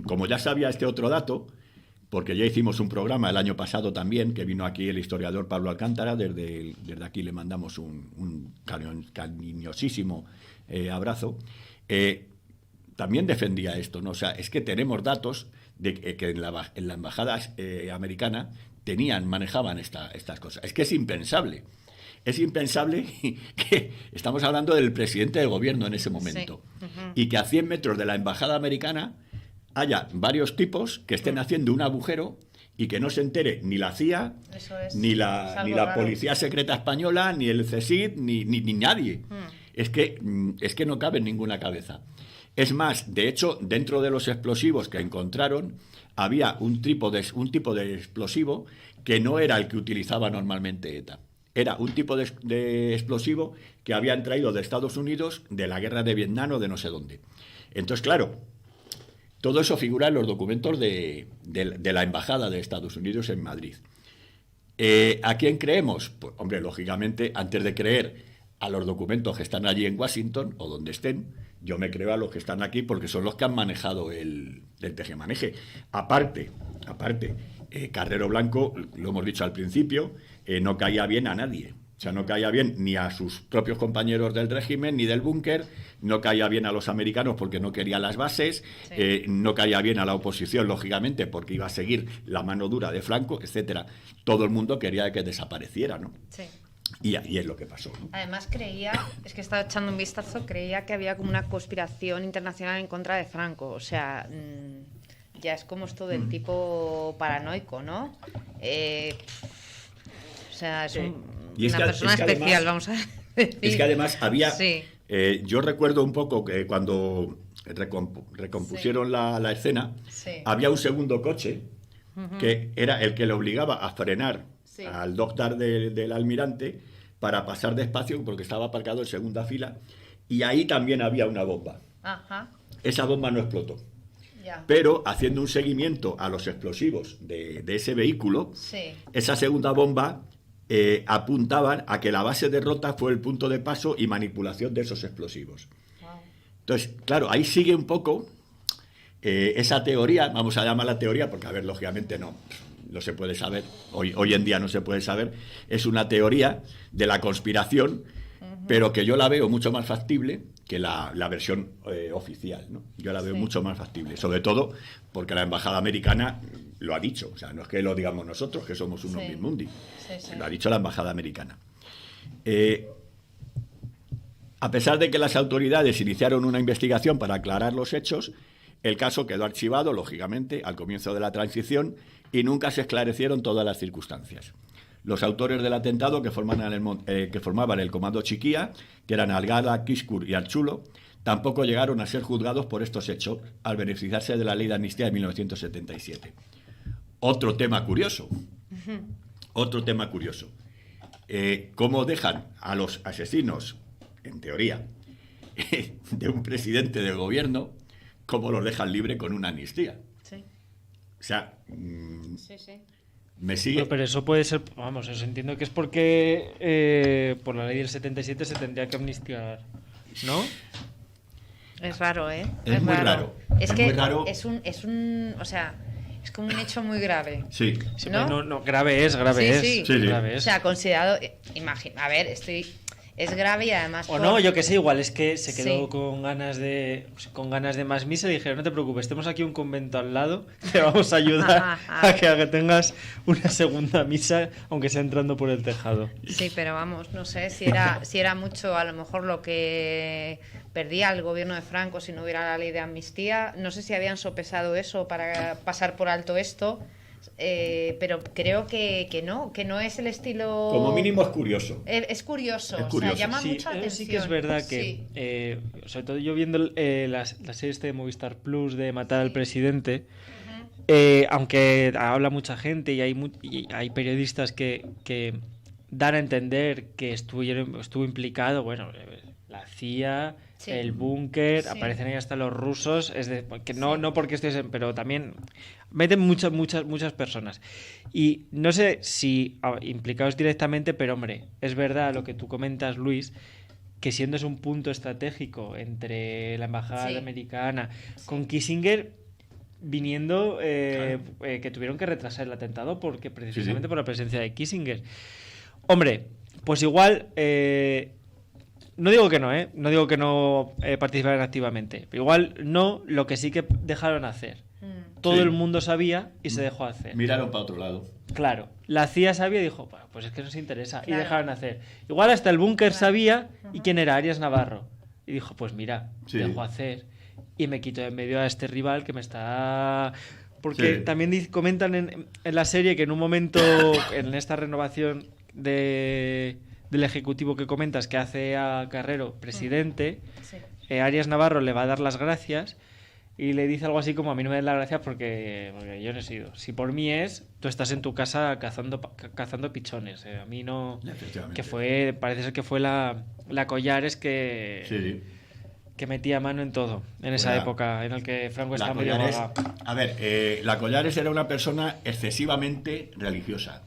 como ya sabía este otro dato, porque ya hicimos un programa el año pasado también, que vino aquí el historiador Pablo Alcántara, desde aquí le mandamos un cariñosísimo abrazo, también defendía esto, ¿no? O sea, es que tenemos datos de que en la embajada americana manejaban estas cosas. Es que es impensable. Es impensable que estamos hablando del presidente del gobierno en ese momento. Sí. Y que a 100 metros de la embajada americana haya varios tipos que estén haciendo un agujero y que no se entere ni la CIA, ni la Policía Secreta Española, ni el CSIC, ni nadie. Es que no cabe en ninguna cabeza. Es más, de hecho, dentro de los explosivos que encontraron, había un tipo de explosivo que no era el que utilizaba normalmente ETA. Era un tipo de explosivo que habían traído de Estados Unidos, de la guerra de Vietnam o de no sé dónde. Entonces, claro, todo eso figura en los documentos de la Embajada de Estados Unidos en Madrid. ¿A quién creemos? Pues, hombre, lógicamente, antes de creer a los documentos que están allí en Washington o donde estén, yo me creo a los que están aquí porque son los que han manejado el tejemaneje. Aparte, Carrero Blanco, lo hemos dicho al principio, no caía bien a nadie. O sea, no caía bien ni a sus propios compañeros del régimen ni del búnker, no caía bien a los americanos porque no quería las bases, Sí. no caía bien a la oposición, lógicamente, porque iba a seguir la mano dura de Franco, etcétera. Todo el mundo quería que desapareciera, ¿no? Sí. Y es lo que pasó, ¿no? Además creía, es que estaba echando un vistazo, creía que había como una conspiración internacional en contra de Franco. O sea, ya es como esto del tipo paranoico, ¿no? O sea, es Y es una que- persona es que especial, además- vamos a decir. Es que además había... Sí. yo recuerdo un poco que cuando recompusieron la escena, Sí. había un segundo coche que era el que le obligaba a frenar Sí. al doctor del almirante para pasar despacio porque estaba aparcado en segunda fila y ahí también había una bomba. Ajá, Esa bomba no explotó. ya. Pero haciendo un seguimiento a los explosivos de ese vehículo, Sí. esa segunda bomba apuntaban a que la base de Rota fue el punto de paso y manipulación de esos explosivos. Wow. Entonces, claro, ahí sigue un poco esa teoría, vamos a llamarla teoría, porque, a ver, lógicamente no se puede saber, hoy en día no se puede saber, es una teoría de la conspiración, pero que yo la veo mucho más factible que la versión oficial, ¿no? Yo la veo Sí. mucho más factible, sobre todo porque la embajada americana lo ha dicho, o sea, no es que lo digamos nosotros, que somos unos Sí. Mundi, Sí, sí. lo ha dicho la embajada americana. A pesar de que las autoridades iniciaron una investigación para aclarar los hechos, el caso quedó archivado, lógicamente, al comienzo de la transición y nunca se esclarecieron todas las circunstancias. Los autores del atentado que formaban el Comando Chiquía, que eran Algara, Kiskur y Archulo, tampoco llegaron a ser juzgados por estos hechos al beneficiarse de la ley de amnistía de 1977. Otro tema curioso. ¿Cómo dejan a los asesinos, en teoría, de un presidente del gobierno, cómo los dejan libre con una amnistía? Sí, O sea, sí, sí. me sigue... Bueno, pero eso puede ser, vamos, eso entiendo que es porque por la ley del 77 se tendría que amnistiar, ¿no? Es raro, ¿eh? Es muy raro. Es Es que muy raro. es un, o sea, es como un hecho muy grave. Sí. Sí, ¿No? pero no, grave es, Sí, sí. Sí, sí. grave O es. sea, considerado, a ver, es grave y además... O no, yo que sé, igual es que se quedó Sí. con ganas de más misa y dijeron, no te preocupes, tenemos aquí un convento al lado, te vamos a ayudar a que tengas una segunda misa, aunque sea entrando por el tejado. Sí, pero vamos, no sé si era mucho a lo mejor lo que perdía el gobierno de Franco si no hubiera la ley de amnistía. No sé si habían sopesado eso para pasar por alto esto, pero creo que no es el estilo... Como mínimo es curioso. Es curioso, Es o curioso. sea, llama Sí, mucha atención. sí que es verdad que, Sí. sobre todo yo viendo la serie de Movistar Plus de Matar al Presidente, aunque habla mucha gente y hay periodistas que dan a entender que estuvo implicado, bueno, la CIA, Sí. el búnker, Sí. aparecen ahí hasta los rusos, que no porque estuviesen, pero también meten muchas personas. Y no sé si implicados directamente, pero hombre, es verdad lo que tú comentas, Luis, que siendo es un punto estratégico entre la embajada Sí. americana con Kissinger viniendo, que tuvieron que retrasar el atentado porque precisamente por la presencia de Kissinger. Hombre, pues igual, no digo que no, no digo que no participaran activamente, pero igual no, lo que sí que dejaron hacer. Todo Sí. el mundo sabía y se dejó hacer. Miraron para otro lado. Claro, la CIA sabía y dijo, "Bueno, pues es que nos interesa", y Claro. dejaron hacer. Igual hasta el búnker sabía, ¿y quién era? Arias Navarro. Y dijo, pues mira, Sí. dejo hacer y me quito de en medio a este rival que me está... Porque Sí. también comentan en la serie que en un momento, en esta renovación del ejecutivo que comentas, que hace a Carrero presidente, Sí. Arias Navarro le va a dar las gracias y le dice algo así como, a mí no me den las gracias porque yo no he sido. Si por mí es, tú estás en tu casa cazando pichones. A mí no... Efectivamente. Parece ser que fue la Collares que, Sí. que metía mano en todo, en esa Bueno, época en la que Franco La estaba medio Collares, vaga. a ver, la Collares era una persona excesivamente religiosa.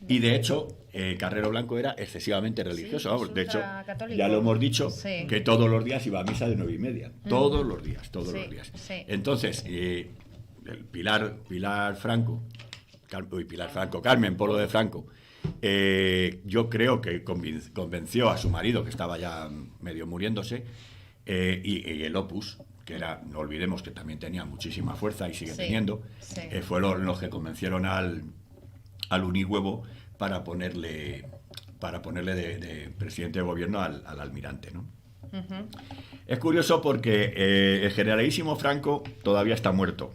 Y de hecho, Carrero Blanco era excesivamente religioso. Sí, vamos, de hecho, ultracatólico. ya lo hemos dicho, Sí. que todos los días iba a misa de 9:30. Todos los días, todos Sí, los días. sí. Entonces, Pilar Franco, Carmen Polo de Franco, yo creo que convenció a su marido, que estaba ya medio muriéndose, y el Opus, que era, no olvidemos que también tenía muchísima fuerza y sigue Sí, teniendo, sí. fueron los que convencieron al Unihuevo para ponerle de presidente de gobierno al almirante, ¿no? Es curioso porque el generalísimo Franco todavía está muerto.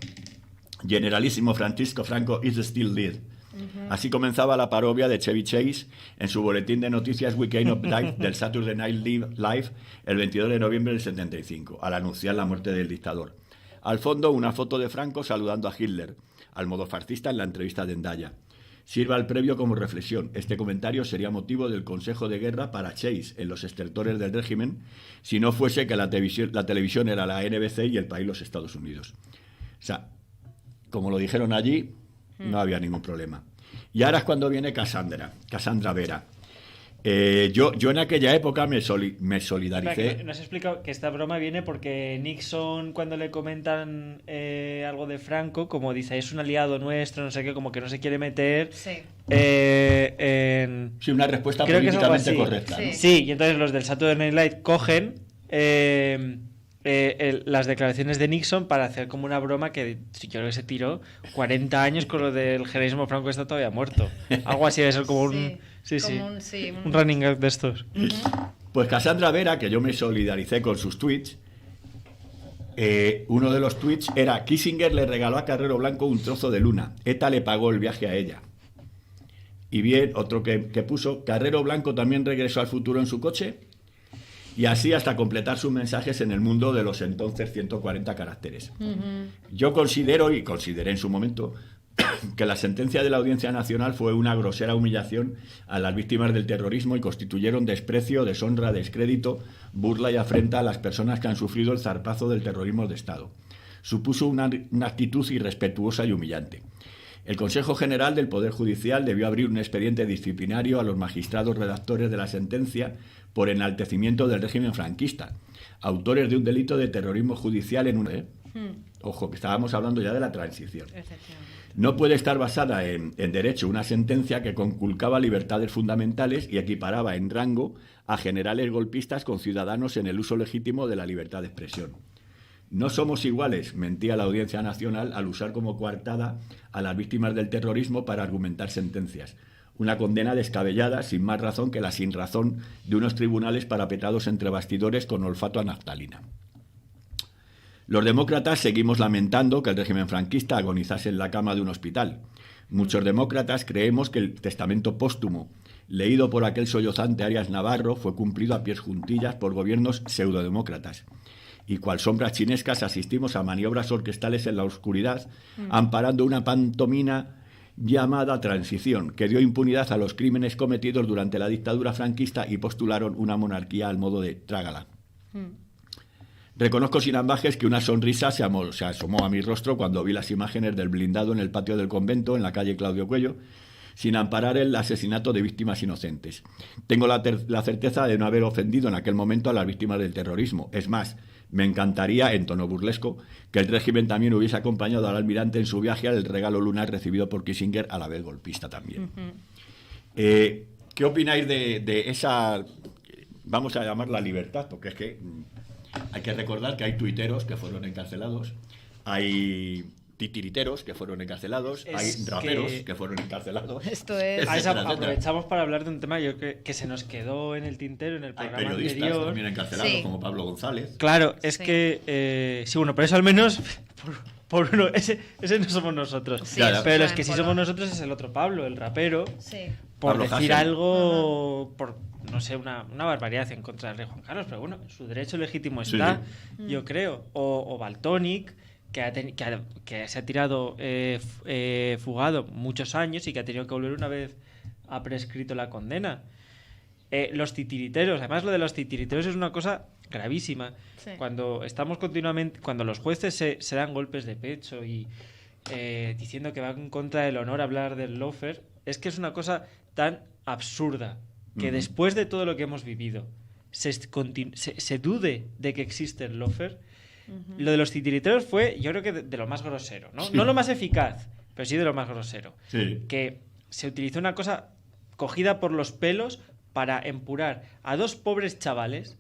Generalísimo Francisco Franco is still dead. Así comenzaba la parodia de Chevy Chase en su boletín de noticias Weekend Update del Saturday Night Live el 22 de noviembre del 75, al anunciar la muerte del dictador. Al fondo, una foto de Franco saludando a Hitler, al modo fascista en la entrevista de Endaya. Sirva el previo como reflexión. Este comentario sería motivo del consejo de guerra para Chase en los estertores del régimen, si no fuese que la televisión era la NBC y el país los Estados Unidos. O sea, como lo dijeron allí, no había ningún problema. Y ahora es cuando viene Cassandra Vera. Yo en aquella época me solidaricé. Espera, que nos has explicado que esta broma viene porque Nixon, cuando le comentan algo de Franco, como dice, es un aliado nuestro, no sé qué, como que no se quiere meter Sí. Sí, una respuesta Creo que es algo políticamente así. correcta, ¿no? Sí, y entonces los del Saturday Night Live cogen las declaraciones de Nixon para hacer como una broma que yo creo que se tiró 40 años con lo del generalismo Franco está todavía muerto. Algo así debe ser como un... Sí, como sí. un- Un running gag de estos. Pues Cassandra Vera, que yo me solidaricé con sus tweets, uno de los tweets era: Kissinger le regaló a Carrero Blanco un trozo de luna, ETA le pagó el viaje a ella. Y bien, otro que puso: Carrero Blanco también regresó al futuro en su coche. Y así hasta completar sus mensajes en el mundo de los entonces 140 caracteres. Yo considero, y consideré en su momento, que la sentencia de la Audiencia Nacional fue una grosera humillación a las víctimas del terrorismo y constituyeron desprecio, deshonra, descrédito, burla y afrenta a las personas que han sufrido el zarpazo del terrorismo de Estado. Supuso una actitud irrespetuosa y humillante. El Consejo General del Poder Judicial debió abrir un expediente disciplinario a los magistrados redactores de la sentencia por enaltecimiento del régimen franquista, autores de un delito de terrorismo judicial en un... Ojo, que estábamos hablando ya de la transición. Efectivamente. No puede estar basada en derecho una sentencia que conculcaba libertades fundamentales y equiparaba en rango a generales golpistas con ciudadanos en el uso legítimo de la libertad de expresión. No somos iguales, mentía la Audiencia Nacional al usar como coartada a las víctimas del terrorismo para argumentar sentencias. Una condena descabellada, sin más razón que la sinrazón de unos tribunales parapetados entre bastidores con olfato a naftalina. Los demócratas seguimos lamentando que el régimen franquista agonizase en la cama de un hospital. Muchos demócratas creemos que el testamento póstumo, leído por aquel sollozante Arias Navarro, fue cumplido a pies juntillas por gobiernos pseudodemócratas. Y cual sombras chinescas asistimos a maniobras orquestales en la oscuridad, amparando una pantomima llamada transición, que dio impunidad a los crímenes cometidos durante la dictadura franquista y postularon una monarquía al modo de trágala. Reconozco sin ambajes que una sonrisa se asomó a mi rostro cuando vi las imágenes del blindado en el patio del convento en la calle Claudio Cuello, sin amparar el asesinato de víctimas inocentes. Tengo la certeza de no haber ofendido en aquel momento a las víctimas del terrorismo. Es más, me encantaría, en tono burlesco, que el régimen también hubiese acompañado al almirante en su viaje al regalo lunar recibido por Kissinger, a la vez golpista también. ¿Qué opináis de esa, vamos a llamarla libertad? Porque es que hay que recordar que hay tuiteros que fueron encarcelados, hay titiriteros que fueron encarcelados, hay raperos que fueron encarcelados. Esto es... etcétera, Aprovechamos para hablar de un tema yo creo que se nos quedó en el tintero en el Hay programa periodistas anterior. también encarcelados, Sí. como Pablo González. Claro, es Sí. que... sí, bueno, por eso al menos... Por uno, ese no somos nosotros. Sí, Ya, ya. Pero los en que sí color. somos nosotros es el otro Pablo, el rapero. Sí. Por Pablo decir Hasél. algo, por no sé, una barbaridad en contra del rey Juan Carlos, pero bueno, su derecho legítimo está, yo creo. O Valtònyc, que se ha tirado fugado muchos años y que ha tenido que volver una vez ha prescrito la condena. Los titiriteros, además lo de los titiriteros es una cosa gravísima. Sí. Cuando estamos continuamente, cuando los jueces se dan golpes de pecho y diciendo que va en contra del honor hablar del lawfare, es que es una cosa tan absurda que después de todo lo que hemos vivido se dude de que existe el lawfare. Lo de los titiriteros fue, yo creo que de lo más grosero, ¿no? Sí. No lo más eficaz, pero sí de lo más grosero. Sí. Que se utilizó una cosa cogida por los pelos para empurar a dos pobres chavales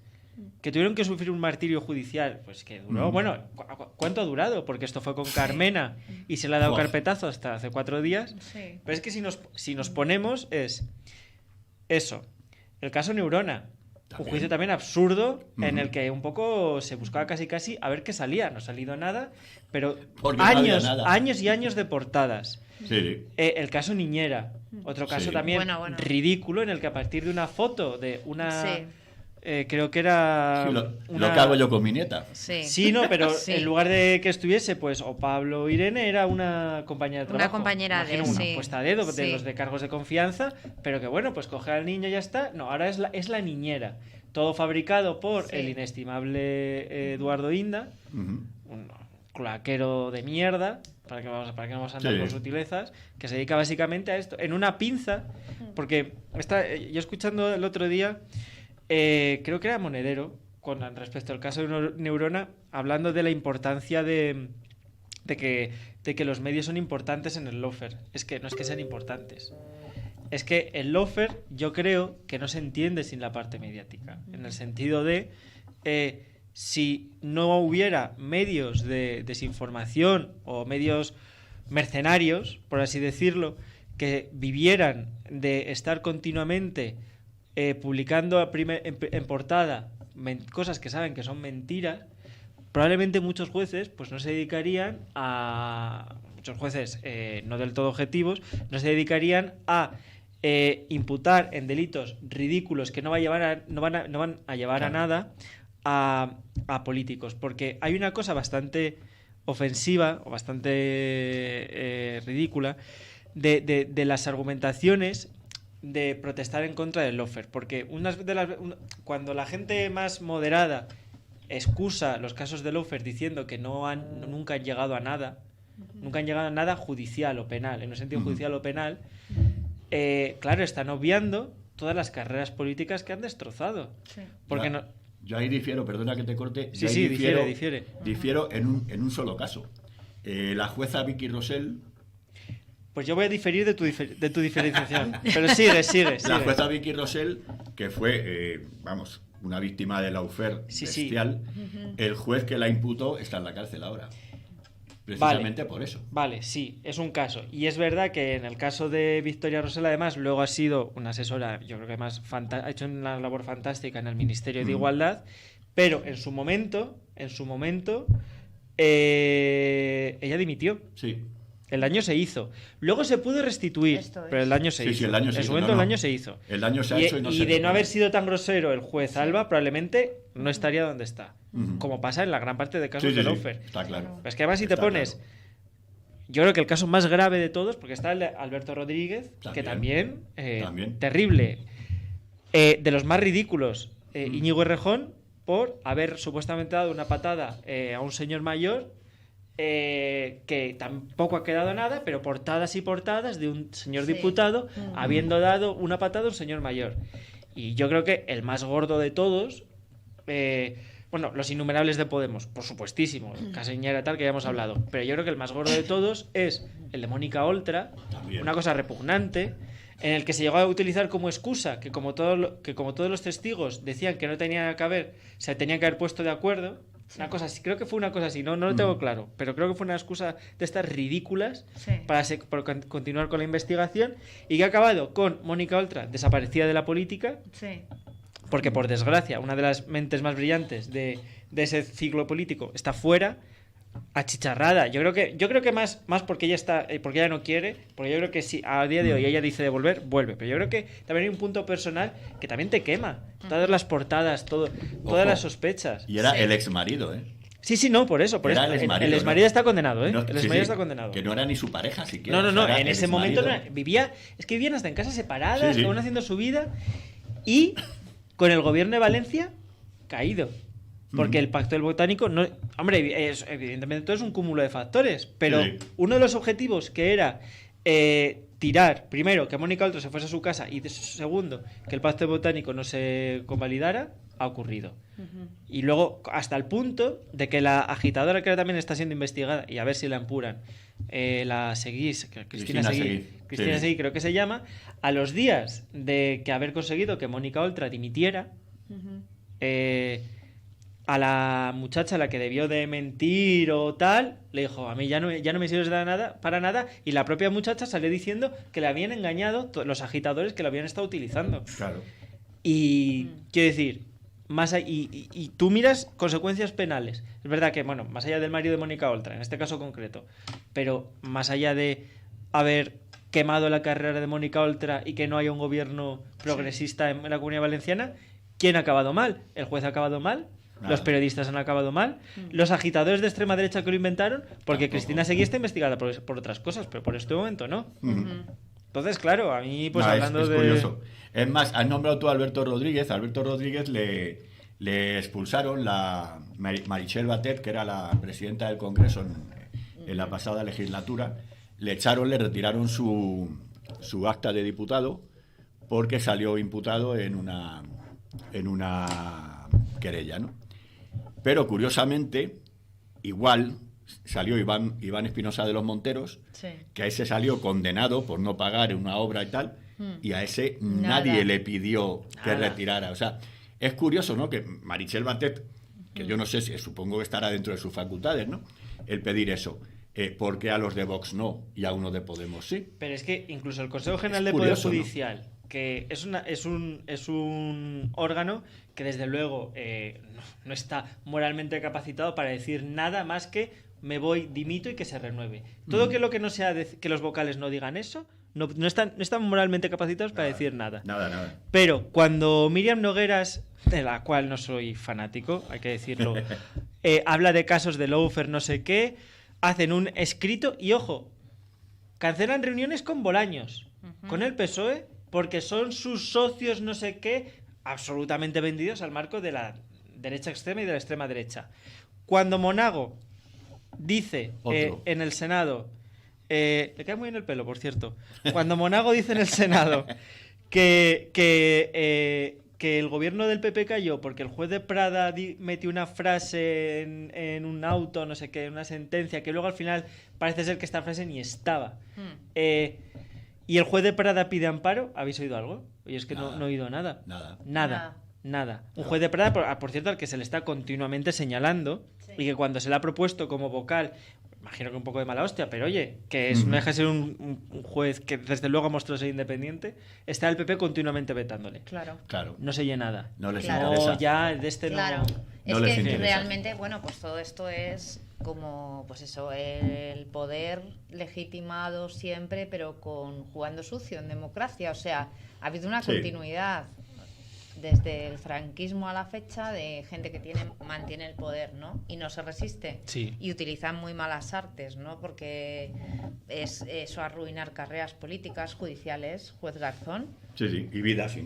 que tuvieron que sufrir un martirio judicial, pues que duró, bueno, ¿cuánto ha durado? Porque esto fue con Carmena y se le ha dado Uf. carpetazo hasta hace 4 días. Sí. Pero es que si nos ponemos es eso, el caso Neurona, un juicio también absurdo en el que un poco se buscaba casi a ver qué salía. No ha salido nada, pero Porque no había años, nada. años y años de portadas. Sí. El caso Niñera, otro caso Sí. también Bueno. ridículo en el que a partir de una foto de una... Sí. creo que era... Sí, lo una- que hago yo con mi nieta. Sí. Sí, no, pero Sí. en lugar de que estuviese, pues, o Pablo o Irene, era una compañera de Una trabajo. compañera de, Imagino, sí. una puesta a dedo de Sí. los de cargos de confianza, pero que bueno, pues coge al niño y ya está. No, ahora es la niñera. Todo fabricado por Sí. el inestimable Eduardo Inda, Ujú. un claquero de mierda, para que no vamos a andar Sí. con sutilezas, que se dedica básicamente a esto, en una pinza, porque yo escuchando el otro día, creo que era Monedero, respecto al caso de Neurona, hablando de la importancia de que los medios son importantes en el lawfare. Es que no es que sean importantes. Es que el lawfare yo creo que no se entiende sin la parte mediática, en el sentido de si no hubiera medios de desinformación o medios mercenarios, por así decirlo, que vivieran de estar continuamente publicando en portada cosas que saben que son mentiras, probablemente muchos jueces pues no se dedicarían muchos jueces no del todo objetivos, no se dedicarían a imputar en delitos ridículos que no van a llevar a nada a políticos, porque hay una cosa bastante ofensiva o bastante ridícula de las argumentaciones de protestar en contra del lawfare, porque cuando la gente más moderada excusa los casos de lawfare diciendo que nunca han llegado a nada judicial o penal, en un sentido judicial o penal, claro, están obviando todas las carreras políticas que han destrozado. Sí. Porque Yo ahí difiero, perdona que te corte. Sí, yo ahí sí, difiero, difiere. Difiero en un solo caso. La jueza Vicky Rosell. Pues yo voy a diferir de tu diferenciación. Pero sigue. La jueza Vicky Rosell, que fue, una víctima de lawfare bestial, el juez que la imputó está en la cárcel ahora. Precisamente por eso. Vale, sí, es un caso. Y es verdad que en el caso de Victoria Rosell, además, luego ha sido una asesora, yo creo que además ha hecho una labor fantástica en el Ministerio de Igualdad, pero en su momento, ella dimitió. Sí. El daño se hizo. Luego se pudo restituir, pero el daño se hizo. Sí, el daño se en hizo. su momento el daño se hizo. El daño se ha hecho y no se de no recupera. haber sido tan grosero el juez Alba, probablemente no estaría donde está. Como pasa en la gran parte de casos de lawfare. Está claro. Pero es que además si te Está pones... claro. Yo creo que el caso más grave de todos, porque está el de Alberto Rodríguez, que también. Terrible. De los más ridículos, Íñigo Errejón, por haber supuestamente dado una patada a un señor mayor, que tampoco ha quedado nada, pero portadas y portadas de un señor diputado habiendo dado una patada a un señor mayor. Y yo creo que el más gordo de todos... bueno, los innumerables de Podemos, por supuestísimo, Caseñera tal, que ya hemos hablado. Pero yo creo que el más gordo de todos es el de Mónica Oltra, una cosa repugnante, en el que se llegó a utilizar como excusa que como todos los testigos decían que no tenía que haber, se tenían que haber puesto de acuerdo. Una cosa así, creo que fue una cosa así, no lo tengo claro, pero creo que fue una excusa de estas ridículas para continuar con la investigación, y que ha acabado con Mónica Oltra desaparecida de la política. Sí. Porque, por desgracia, una de las mentes más brillantes de ese ciclo político está fuera, achicharrada. Yo creo que más porque ella está, porque ella no quiere, porque yo creo que si a día de hoy ella dice de volver, vuelve. Pero yo creo que también hay un punto personal que también te quema. Todas las portadas, todas las sospechas. Y era el exmarido, ¿eh? Sí, no, por eso. Era el exmarido está condenado, ¿eh? No, el exmarido está condenado. Que no era ni su pareja siquiera. No, era en el ese momento exmarido. vivían hasta en casas separadas, cada uno haciendo su vida, y con el gobierno de Valencia caído. Porque el Pacto del Botánico, no, hombre, evidentemente todo es un cúmulo de factores, pero uno de los objetivos que era tirar, primero, que Mónica Oltra se fuese a su casa, y segundo, que el Pacto del Botánico no se convalidara, ha ocurrido. Y luego, hasta el punto de que la agitadora, que ahora también está siendo investigada, y a ver si la empuran, la Seguís, Cristina Seguí, creo que se llama, a los días de que haber conseguido que Mónica Oltra dimitiera, a la muchacha a la que debió de mentir o tal, le dijo, a mí ya no me sirves de nada, para nada, y la propia muchacha salió diciendo que le habían engañado los agitadores que lo habían estado utilizando. Claro. Y quiero decir, y tú miras consecuencias penales. Es verdad que, bueno, más allá del marido de Mónica Oltra, en este caso concreto, pero más allá de haber quemado la carrera de Mónica Oltra y que no haya un gobierno progresista en la Comunidad Valenciana, ¿quién ha acabado mal? ¿El juez ha acabado mal? Los periodistas han acabado mal, los agitadores de extrema derecha que lo inventaron, porque tampoco. Cristina Seguí está investigada por otras cosas, pero por este momento no. Entonces, claro, a mí, pues hablando es de... curioso. Es más, has nombrado tú a Alberto Rodríguez. Alberto Rodríguez le expulsaron la Meritxell Batet, que era la presidenta del Congreso en la pasada legislatura. Le echaron, le retiraron su acta de diputado porque salió imputado en una querella, ¿no? Pero curiosamente, igual salió Iván Espinosa de los Monteros, que a ese salió condenado por no pagar una obra y tal, y a ese nadie le pidió que retirara. O sea, es curioso, ¿no? Que Meritxell Batet, que yo no sé si, supongo que estará dentro de sus facultades, ¿no? El pedir eso. ¿Por qué a los de Vox no y a uno de Podemos sí? Pero es que incluso el Consejo General de Poder Judicial, ¿no? Que es un órgano que desde luego no está moralmente capacitado para decir nada más que me voy, dimito y que se renueve. Todo lo que no sea que los vocales no digan eso, no están moralmente capacitados para decir nada. Nada. Pero cuando Míriam Nogueras, de la cual no soy fanático, hay que decirlo, habla de casos de lawfare no sé qué, hacen un escrito y, ojo, cancelan reuniones con Bolaños, con el PSOE, porque son sus socios no sé qué, absolutamente vendidos al marco de la derecha extrema y de la extrema derecha. Cuando Monago dice en el Senado, le cae muy bien el pelo, por cierto, cuando Monago dice en el Senado que que el gobierno del PP cayó porque el juez de Prada metió una frase en un auto, no sé qué, una sentencia, que luego al final parece ser que esta frase ni estaba. Y el juez de Prada pide amparo. ¿Habéis oído algo? Oye, es que no he oído nada. Nada. Un juez de Prada, por cierto, al que se le está continuamente señalando, y que cuando se le ha propuesto como vocal, imagino que un poco de mala hostia, pero oye, que no deja de ser un juez que desde luego ha mostrado ser independiente, está el PP continuamente vetándole. Claro. No se oye nada. No les interesa. Ya de este Claro. No Es les que interesa. realmente, bueno, pues todo esto es como, pues eso, el poder legitimado siempre, pero jugando sucio en democracia. O sea, ha habido una continuidad desde el franquismo a la fecha de gente que mantiene el poder, ¿no? Y no se resiste. Sí. Y utilizan muy malas artes, ¿no? Porque es eso, arruinar carreras políticas, judiciales, juez Garzón. Sí, y vidas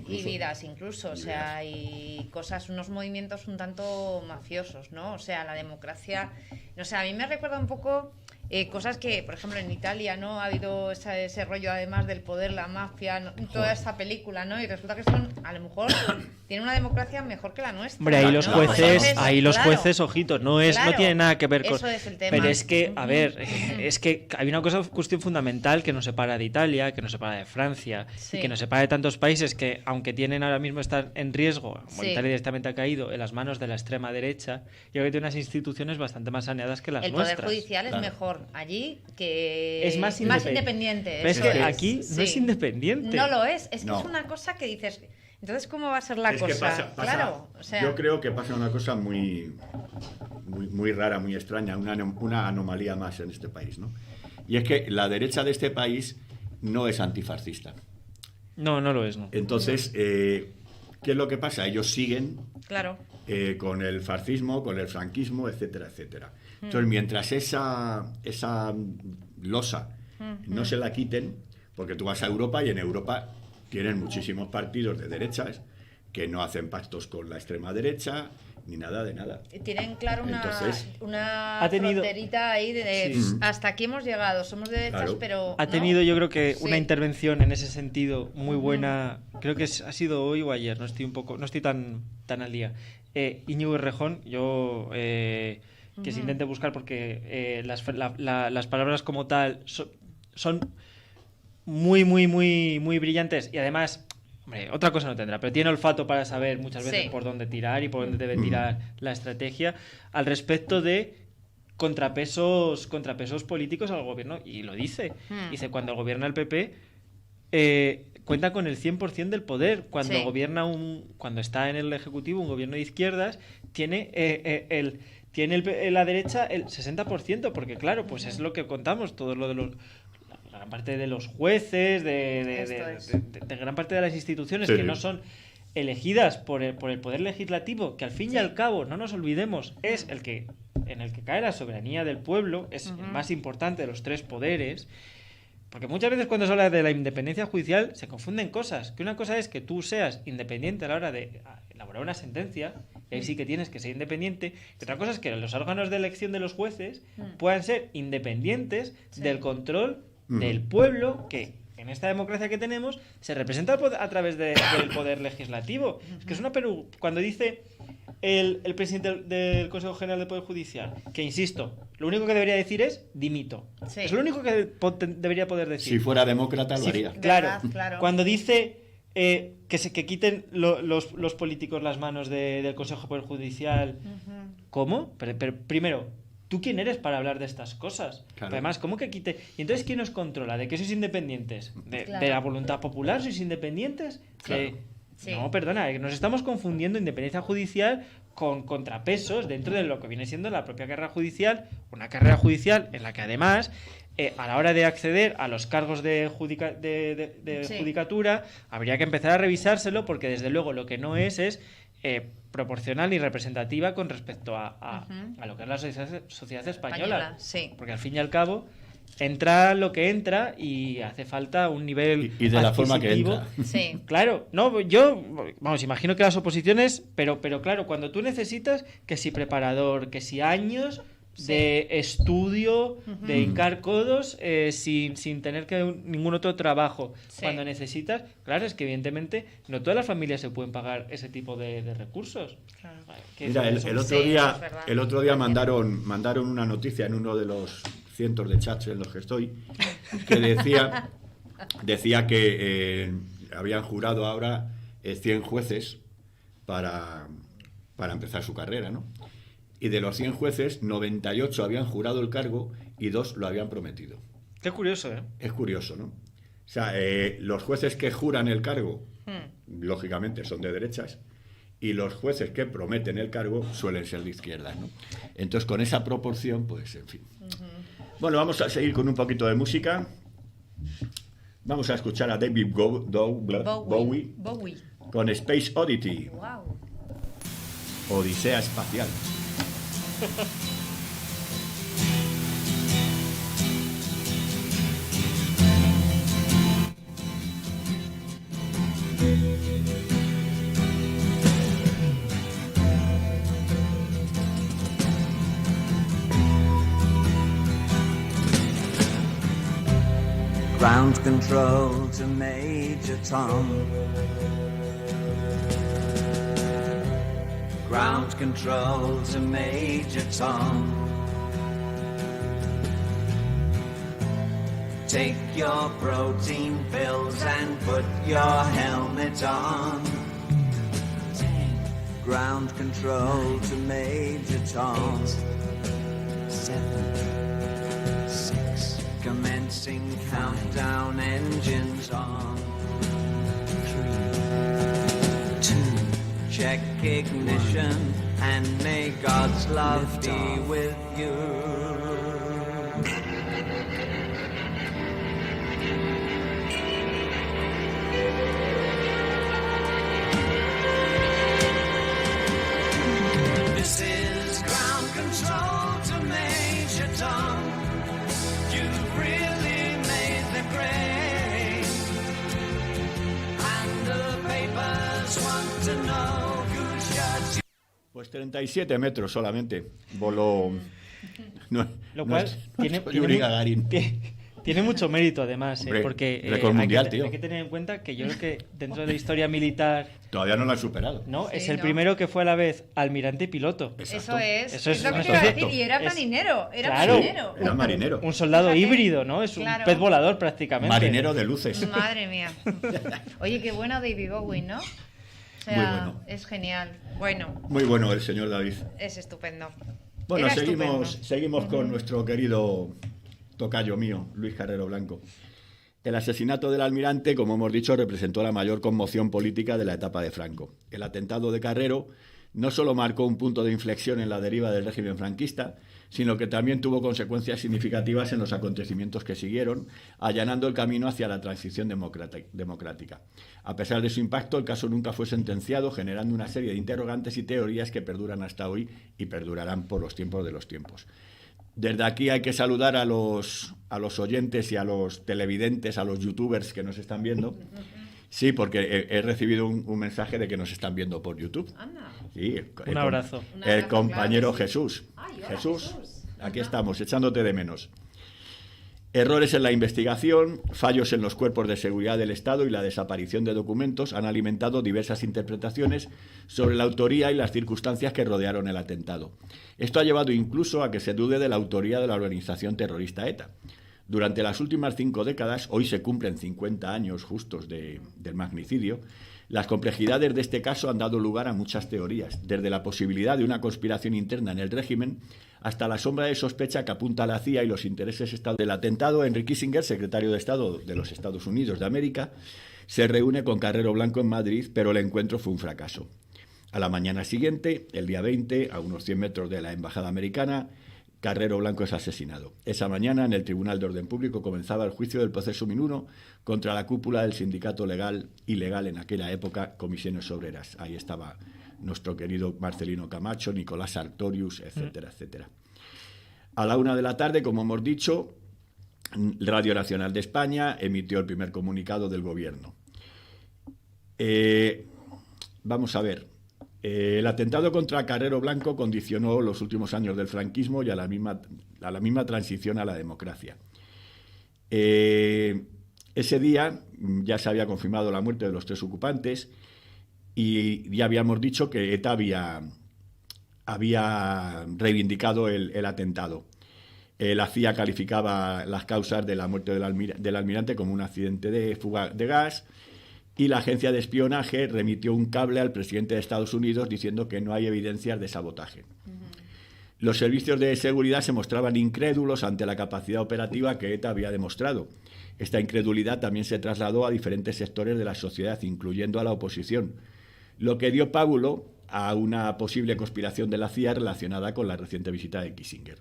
incluso. O sea, hay cosas, unos movimientos un tanto mafiosos, ¿no? O sea, la democracia, no sé, a mí me recuerda un poco cosas que, por ejemplo, en Italia, ¿no? Ha habido ese rollo, además del poder, la mafia, ¿no? Toda esta película, ¿no? Y resulta que a lo mejor, tienen una democracia mejor que la nuestra. Hombre, ahí los jueces, Entonces, jueces, ojito, no tiene nada que ver con... Eso es el tema. Pero es que, a ver, es que hay una cuestión fundamental que nos separa de Italia, que nos separa de Francia, Sí. y que nos separa de tantos países que, aunque tienen ahora mismo están en riesgo, como Sí. Italia directamente ha caído en las manos de la extrema derecha, yo creo que tiene unas instituciones bastante más saneadas que las El nuestras. Poder Judicial es mejor allí que... Es más independiente. Pero es eso que aquí no Sí. es independiente. No lo es. Es que No. es una cosa que dices... Entonces, ¿cómo va a ser la Es cosa? que pasa, claro, o sea... yo creo que pasa una cosa muy rara, muy extraña, una anomalía más en este país, ¿no? Y es que la derecha de este país no es antifascista. No lo es, no. Entonces, ¿qué es lo que pasa? Ellos siguen Claro. con el fascismo, con el franquismo, etcétera, etcétera. Entonces, mientras esa losa no se la quiten, porque tú vas a Europa y en Europa tienen muchísimos partidos de derechas que no hacen pactos con la extrema derecha ni nada de nada. Tienen, claro, Entonces, una ha tenido- fronterita ahí de Sí. hasta aquí hemos llegado, somos derechas, Claro. pero... Ha ¿no? tenido, yo creo que una Sí. intervención en ese sentido muy buena. Creo que ha sido hoy o ayer. No estoy tan al día. Íñigo Errejón, yo que se intente buscar porque las palabras como tal son muy brillantes y además. Hombre, otra cosa no tendrá, pero tiene olfato para saber muchas veces Sí. por dónde tirar y por dónde debe tirar la estrategia al respecto de contrapesos políticos al gobierno. Y lo dice. Dice, cuando gobierna el PP, cuenta con el 100% del poder. Cuando Sí. cuando está en el Ejecutivo un gobierno de izquierdas, tiene la derecha el 60%, porque claro, pues es lo que contamos, todo lo de la gran parte de los jueces, de gran parte de las instituciones Sí. que no son elegidas por el poder legislativo, que al fin y al cabo, no nos olvidemos, es en el que cae la soberanía del pueblo, es el más importante de los tres poderes. Porque muchas veces cuando se habla de la independencia judicial se confunden cosas. Que una cosa es que tú seas independiente a la hora de elaborar una sentencia, y ahí sí que tienes que ser independiente. Y otra cosa es que los órganos de elección de los jueces puedan ser independientes del control del pueblo, que en esta democracia que tenemos se representa a través del poder legislativo. Es que es una cuando dice el presidente del Consejo General del Poder Judicial, que insisto, lo único que debería decir es dimito. Sí. Es lo único que debería poder decir. Si fuera demócrata, lo haría. Claro, ¿Verdad? Claro. cuando dice que quiten los políticos las manos del Consejo Poder Judicial, ¿cómo? Pero primero, ¿tú quién eres para hablar de estas cosas? Claro. Además, ¿cómo que quite? ¿Y entonces quién os controla? ¿De qué sois independientes? Claro. ¿De la voluntad popular sois independientes? Claro. Sí. No, perdona, nos estamos confundiendo independencia judicial con contrapesos dentro de lo que viene siendo la propia carrera judicial, una carrera judicial en la que además a la hora de acceder a los cargos de Sí. judicatura habría que empezar a revisárselo, porque desde luego lo que no es proporcional y representativa con respecto a lo que es la sociedad española. Sí. Porque al fin y al cabo entra lo que entra y hace falta un nivel Y de la forma que adquisitivo. entra. Sí. Claro, no, imagino que las oposiciones, pero claro, cuando tú necesitas que si preparador, que si años de estudio, de hincar codos, sin tener que ningún otro trabajo. Sí. Cuando necesitas, claro, es que evidentemente no todas las familias se pueden pagar ese tipo de recursos. Claro. Que Mira, eso- el Sí, otro es verdad. día mandaron una noticia en uno de los cientos de chats en los que estoy, que decía que habían jurado ahora 100 jueces para empezar su carrera, ¿no? Y de los 100 jueces, 98 habían jurado el cargo y 2 lo habían prometido. Qué curioso, ¿eh? Es curioso, ¿no? O sea, los jueces que juran el cargo, lógicamente, son de derechas, y los jueces que prometen el cargo suelen ser de izquierdas, ¿no? Entonces, con esa proporción, pues, en fin. Bueno, vamos a seguir con un poquito de música. Vamos a escuchar a David Bowie con Space Oddity, Wow. Odisea Espacial. Ground control to Major Tom. Ground control to Major Tom. Take your protein pills and put your helmet on. Ground control to Major Tom. 7, 6. Commencing countdown, engines on. 3, 2. Check ignition and may God's love be with you. This is ground control to Major Tom. You've really made the grade, and the papers want to know who shot you. Pues 37 metros solamente voló. No, Lo no cual es- tiene, no es Yuri Gagarin. tiene mucho mérito, además, Hombre, porque récord mundial, tío. hay que tener en cuenta que yo creo que dentro de la historia militar, Todavía no lo han superado. ¿no? Sí, es el ¿no? primero que fue a la vez almirante y piloto. Eso es. Eso es lo que un te iba a decir. concepto. Y era Es- marinero. Era claro. marinero. Era marinero. Un soldado Fíjate. híbrido, ¿no? Es un Claro. pez volador prácticamente. Marinero de luces. Madre mía. Oye, qué bueno David Bowie, ¿no? O sea, Muy bueno. es genial. Bueno, Muy bueno el señor David. es estupendo. Bueno, Era seguimos con nuestro querido tocayo mío, Luis Carrero Blanco. El asesinato del almirante, como hemos dicho, representó la mayor conmoción política de la etapa de Franco. El atentado de Carrero no solo marcó un punto de inflexión en la deriva del régimen franquista, sino que también tuvo consecuencias significativas en los acontecimientos que siguieron, allanando el camino hacia la transición democrática. A pesar de su impacto, el caso nunca fue sentenciado, generando una serie de interrogantes y teorías que perduran hasta hoy y perdurarán por los tiempos de los tiempos. Desde aquí hay que saludar a los oyentes y a los televidentes, a los youtubers que nos están viendo. Sí, porque he recibido un mensaje de que nos están viendo por YouTube. Anda. Sí, Un abrazo. Un El abrazo, compañero claro que sí. Jesús. Ay, hola, Jesús, Jesús. aquí estamos, echándote de menos. Errores en la investigación, fallos en los cuerpos de seguridad del Estado y la desaparición de documentos han alimentado diversas interpretaciones sobre la autoría y las circunstancias que rodearon el atentado. Esto ha llevado incluso a que se dude de la autoría de la organización terrorista ETA. Durante las últimas 5 décadas, hoy se cumplen 50 años justos del magnicidio, las complejidades de este caso han dado lugar a muchas teorías, desde la posibilidad de una conspiración interna en el régimen hasta la sombra de sospecha que apunta a la CIA y los intereses estadounidenses. Del atentado, Henry Kissinger, secretario de Estado de los Estados Unidos de América, se reúne con Carrero Blanco en Madrid, pero el encuentro fue un fracaso. A la mañana siguiente, el día 20, a unos 100 metros de la embajada americana, Carrero Blanco es asesinado. Esa mañana, en el Tribunal de Orden Público, comenzaba el juicio del proceso minuno contra la cúpula del sindicato ilegal en aquella época, Comisiones Obreras. Ahí estaba nuestro querido Marcelino Camacho, Nicolás Sartorius, etcétera, etcétera. A la 1 de la tarde, como hemos dicho, Radio Nacional de España emitió el primer comunicado del gobierno. Vamos a ver. El atentado contra Carrero Blanco condicionó los últimos años del franquismo y a la misma transición a la democracia. Ese día ya se había confirmado la muerte de los 3 ocupantes y ya habíamos dicho que ETA había reivindicado el atentado. La CIA calificaba las causas de la muerte del almirante como un accidente de fuga de gas y la agencia de espionaje remitió un cable al presidente de Estados Unidos diciendo que no hay evidencias de sabotaje. Los servicios de seguridad se mostraban incrédulos ante la capacidad operativa que ETA había demostrado. Esta incredulidad también se trasladó a diferentes sectores de la sociedad, incluyendo a la oposición, lo que dio pábulo a una posible conspiración de la CIA relacionada con la reciente visita de Kissinger.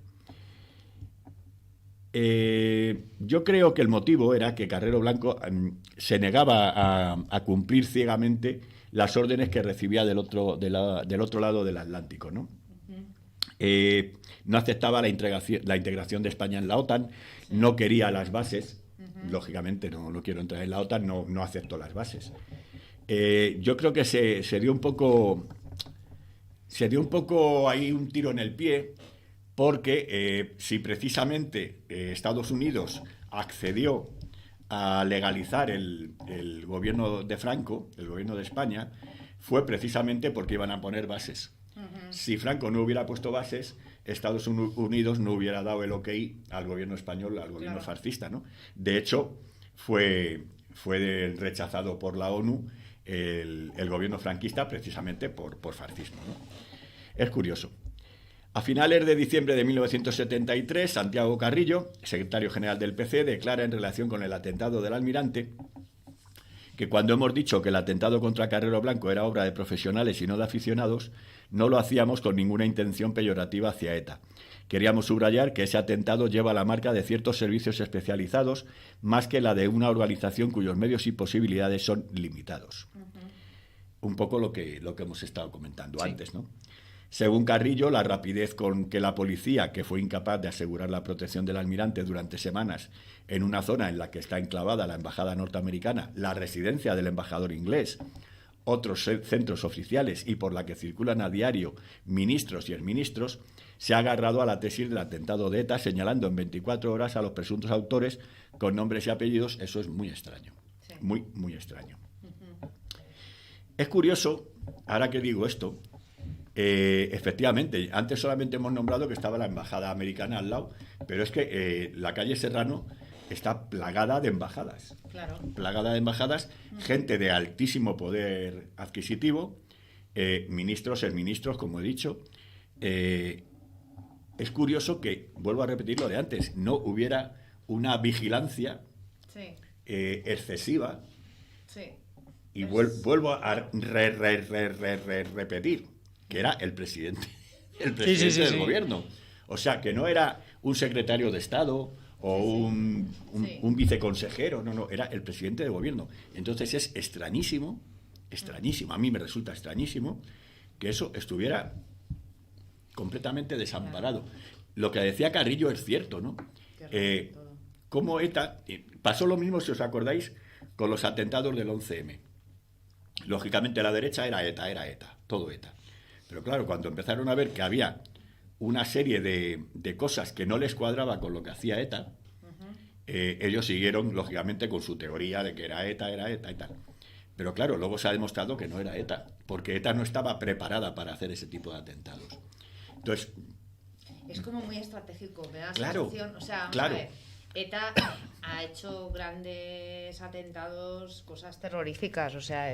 Yo creo que el motivo era que Carrero Blanco se negaba a cumplir ciegamente las órdenes que recibía del otro lado del Atlántico, ¿no? No aceptaba la integración de España en la OTAN, no quería las bases, lógicamente no quiero entrar en la OTAN, no aceptó las bases. Yo creo que se dio un poco ahí un tiro en el pie, porque si precisamente Estados Unidos accedió a legalizar el gobierno de Franco, el gobierno de España, fue precisamente porque iban a poner bases. Si Franco no hubiera puesto bases, Estados Unidos no hubiera dado el ok al gobierno español, al gobierno fascista, ¿no? De hecho, fue rechazado por la ONU el gobierno franquista precisamente por fascismo, ¿no? Es curioso. A finales de diciembre de 1973, Santiago Carrillo, secretario general del PC, declara en relación con el atentado del almirante que cuando hemos dicho que el atentado contra Carrero Blanco era obra de profesionales y no de aficionados, no lo hacíamos con ninguna intención peyorativa hacia ETA. Queríamos subrayar que ese atentado lleva la marca de ciertos servicios especializados más que la de una organización cuyos medios y posibilidades son limitados. Un poco lo que hemos estado comentando antes, ¿no? Según Carrillo, la rapidez con que la policía, que fue incapaz de asegurar la protección del almirante durante semanas en una zona en la que está enclavada la embajada norteamericana, la residencia del embajador inglés, otros centros oficiales y por la que circulan a diario ministros y exministros, se ha agarrado a la tesis del atentado de ETA, señalando en 24 horas a los presuntos autores con nombres y apellidos. Eso es muy extraño, muy, muy extraño. Es curioso, ahora que digo esto, efectivamente, antes solamente hemos nombrado que estaba la embajada americana al lado, pero es que la calle Serrano está plagada de embajadas. Claro. Plagada de embajadas, gente de altísimo poder adquisitivo, ministros, exministros, como he dicho. Es curioso que, vuelvo a repetir lo de antes, no hubiera una vigilancia excesiva. Sí. Y vuelvo a repetir que era el presidente del gobierno. O sea, que no era un secretario de Estado o un viceconsejero, no, era el presidente del gobierno. Entonces es extrañísimo, a mí me resulta extrañísimo que eso estuviera completamente desamparado. Lo que decía Carrillo es cierto, ¿no? Como ETA, pasó lo mismo, si os acordáis, con los atentados del 11M. Lógicamente la derecha era ETA, todo ETA. Pero claro, cuando empezaron a ver que había una serie de cosas que no les cuadraba con lo que hacía ETA, ellos siguieron, lógicamente, con su teoría de que era ETA y tal. Pero claro, luego se ha demostrado que no era ETA, porque ETA no estaba preparada para hacer ese tipo de atentados. Entonces... Es como muy estratégico, me da la claro, sensación. O sea, claro. A ver, ETA ha hecho grandes atentados, cosas terroríficas, o sea,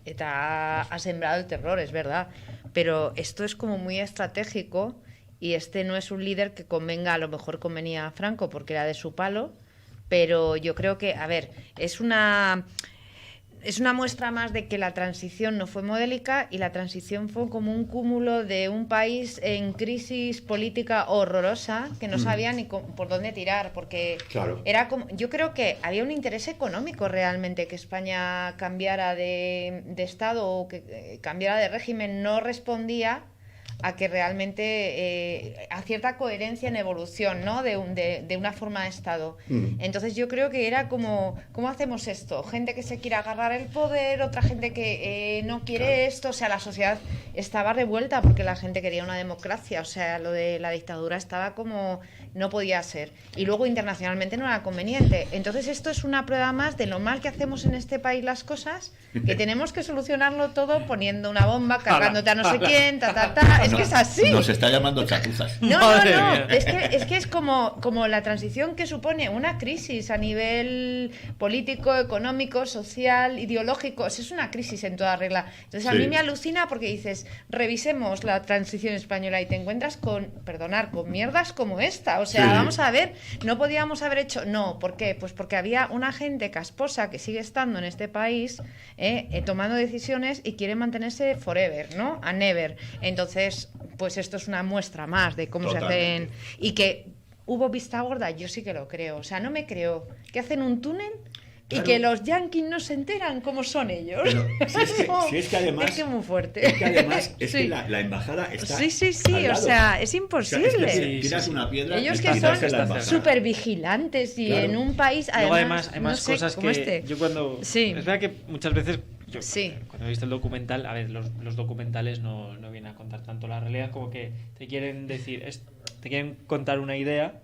ETA ha sembrado el terror, es verdad, pero esto es como muy estratégico y este no es un líder que convenga, a lo mejor convenía a Franco porque era de su palo, pero yo creo que, a ver, es una muestra más de que la transición no fue modélica y la transición fue como un cúmulo de un país en crisis política horrorosa que no sabía ni por dónde tirar, porque era como, yo creo que había un interés económico realmente que España cambiara de Estado o que cambiara de régimen, no respondía a que realmente a cierta coherencia en evolución, ¿no? De una forma de Estado. Entonces yo creo que era como, ¿cómo hacemos esto? Gente que se quiere agarrar el poder, otra gente que no quiere esto, o sea, la sociedad estaba revuelta porque la gente quería una democracia, o sea, lo de la dictadura estaba como, no podía ser. Y luego internacionalmente no era conveniente. Entonces esto es una prueba más de lo mal que hacemos en este país las cosas, que tenemos que solucionarlo todo poniendo una bomba, cargándote a no sé quién, es que es así. Nos está llamando chapuzas. No, es que es como la transición que supone una crisis a nivel político, económico, social, ideológico. Es una crisis en toda regla. Entonces a mí me alucina porque dices, revisemos la transición española y te encuentras con mierdas como esta. O sea, vamos a ver, no podíamos haber hecho... No, ¿por qué? Pues porque había una gente casposa que sigue estando en este país tomando decisiones y quiere mantenerse forever, ¿no? A never. Entonces, pues esto es una muestra más de cómo se hacen... Y que hubo vista gorda, yo sí que lo creo. O sea, no me creo que hacen un túnel y que los yanquis no se enteran cómo son ellos. Pero si es que además... Es que es muy fuerte. Es que además que la embajada está Sí, o sea, es imposible. O sea, es que tiras una piedra... Ellos que son súper vigilantes y en un país... Además, hay no más sé, cosas como que... Yo cuando... Es verdad que muchas veces... Cuando he visto el documental, a ver, los documentales no vienen a contar tanto la realidad, como que te quieren decir, te quieren contar una idea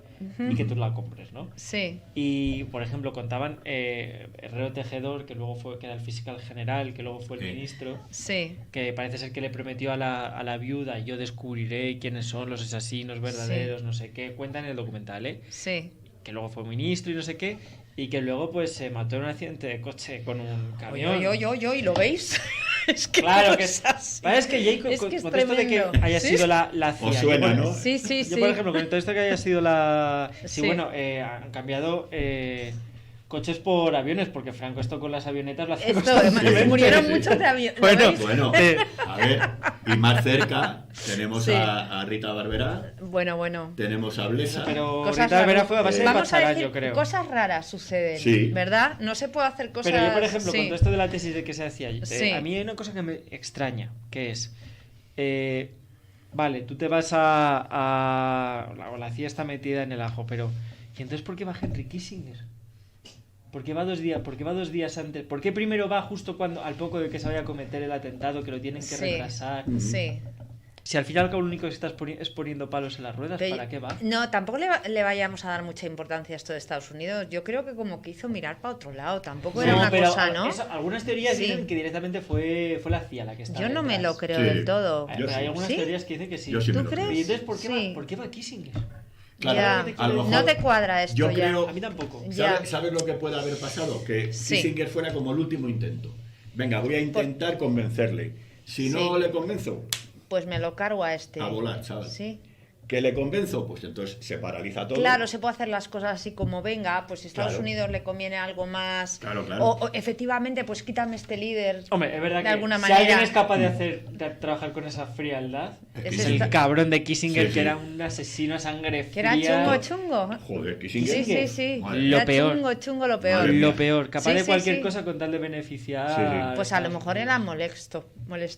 y que tú la compres, ¿no? Sí. Y, por ejemplo, contaban Herrero Tejedor, que luego era el fiscal general, que luego fue el ministro, que parece ser que le prometió a la viuda, yo descubriré quiénes son los asesinos verdaderos, no sé qué, cuentan en el documental, Sí. Que luego fue ministro y no sé qué, y que luego pues se mató en un accidente de coche con un camión. ¿Y lo veis? Es que claro que es así. Es que Jay, es con que es esto de que haya sido la CIA. Os suena, ¿no? Sí. Yo, por ejemplo, con todo esto que haya sido la... Sí. Bueno, han cambiado coches por aviones, porque Franco esto con las avionetas lo hace constantemente. Murieron muchos de aviones. Bueno, a ver, y más cerca tenemos a Rita Barberá. Bueno. Tenemos a Blesa. Pero Rita Barberá fue a base de Pacharán, yo creo. Cosas raras suceden, ¿verdad? No se puede hacer cosas... Pero yo, por ejemplo, con todo esto de la tesis de que se hacía, a mí hay una cosa que me extraña, que es... vale, tú te vas a la CIA está metida en el ajo, pero ¿y entonces por qué va Henry Kissinger? ¿Por qué va 2 días antes? ¿Por qué primero va justo al poco de que se vaya a cometer el atentado, que lo tienen que retrasar? Sí. Si al final lo único que estás es poniendo palos en las ruedas, ¿para qué va? No, tampoco le vayamos a dar mucha importancia a esto de Estados Unidos. Yo creo que como que hizo mirar para otro lado. Tampoco era una cosa, ¿no? Algunas teorías dicen que directamente fue la CIA la que estaba Yo no detrás. me lo creo del todo. Hay algunas teorías que dicen que sí. ¿Tú crees? ¿Y entonces por qué va Kissinger? Claro, a lo mejor, no te cuadra esto. Yo creo, a mí tampoco. ¿Sabes lo que puede haber pasado? Que Kissinger fuera como el último intento. Venga, voy a intentar convencerle. Si no le convenzo, pues me lo cargo a este. A volar, ¿sabes? Sí. ¿Que le convenzo? Pues entonces se paraliza todo. Claro, se puede hacer las cosas así como venga, pues si Estados Unidos le conviene algo más. Claro. O efectivamente, pues quítame este líder. Hombre, es verdad de alguna que manera. Si alguien es capaz de trabajar con esa frialdad, es el cabrón de Kissinger, que era un asesino a sangre fría. Que era chungo. Joder, Kissinger. Sí. Lo era peor. Chungo, lo peor. Lo peor, capaz de cualquier cosa con tal de beneficiar. Pues a lo mejor era molesto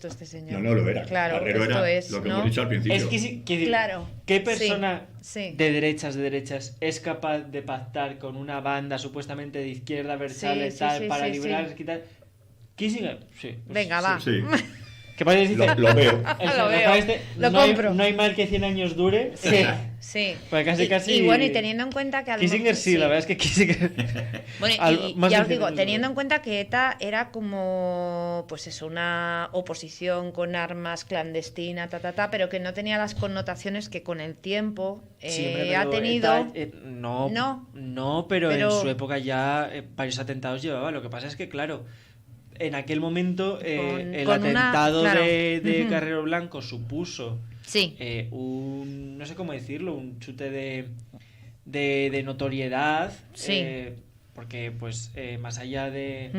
este señor. No lo era. Claro, Carrero esto era es lo que ¿no? hemos dicho al principio. Es que claro. ¿Qué persona de derechas es capaz de pactar con una banda supuestamente de izquierda versal para liberar quitar? Kissinger, venga, va. Sí. ¿Qué parece decir? Lo veo. Lo compro. No hay mal que 100 años dure. Sí. Pues casi. Y bueno, y teniendo en cuenta que Kissinger la verdad es que Kissinger. Bueno, ya os digo, teniendo en cuenta que ETA era como, pues eso, una oposición con armas clandestina, pero que no tenía las connotaciones que con el tiempo ha tenido. ETA, no, pero en su época ya varios atentados llevaba. Lo que pasa es que, claro, en aquel momento el atentado de Carrero Blanco supuso un, no sé cómo decirlo, un chute de notoriedad, porque pues más allá de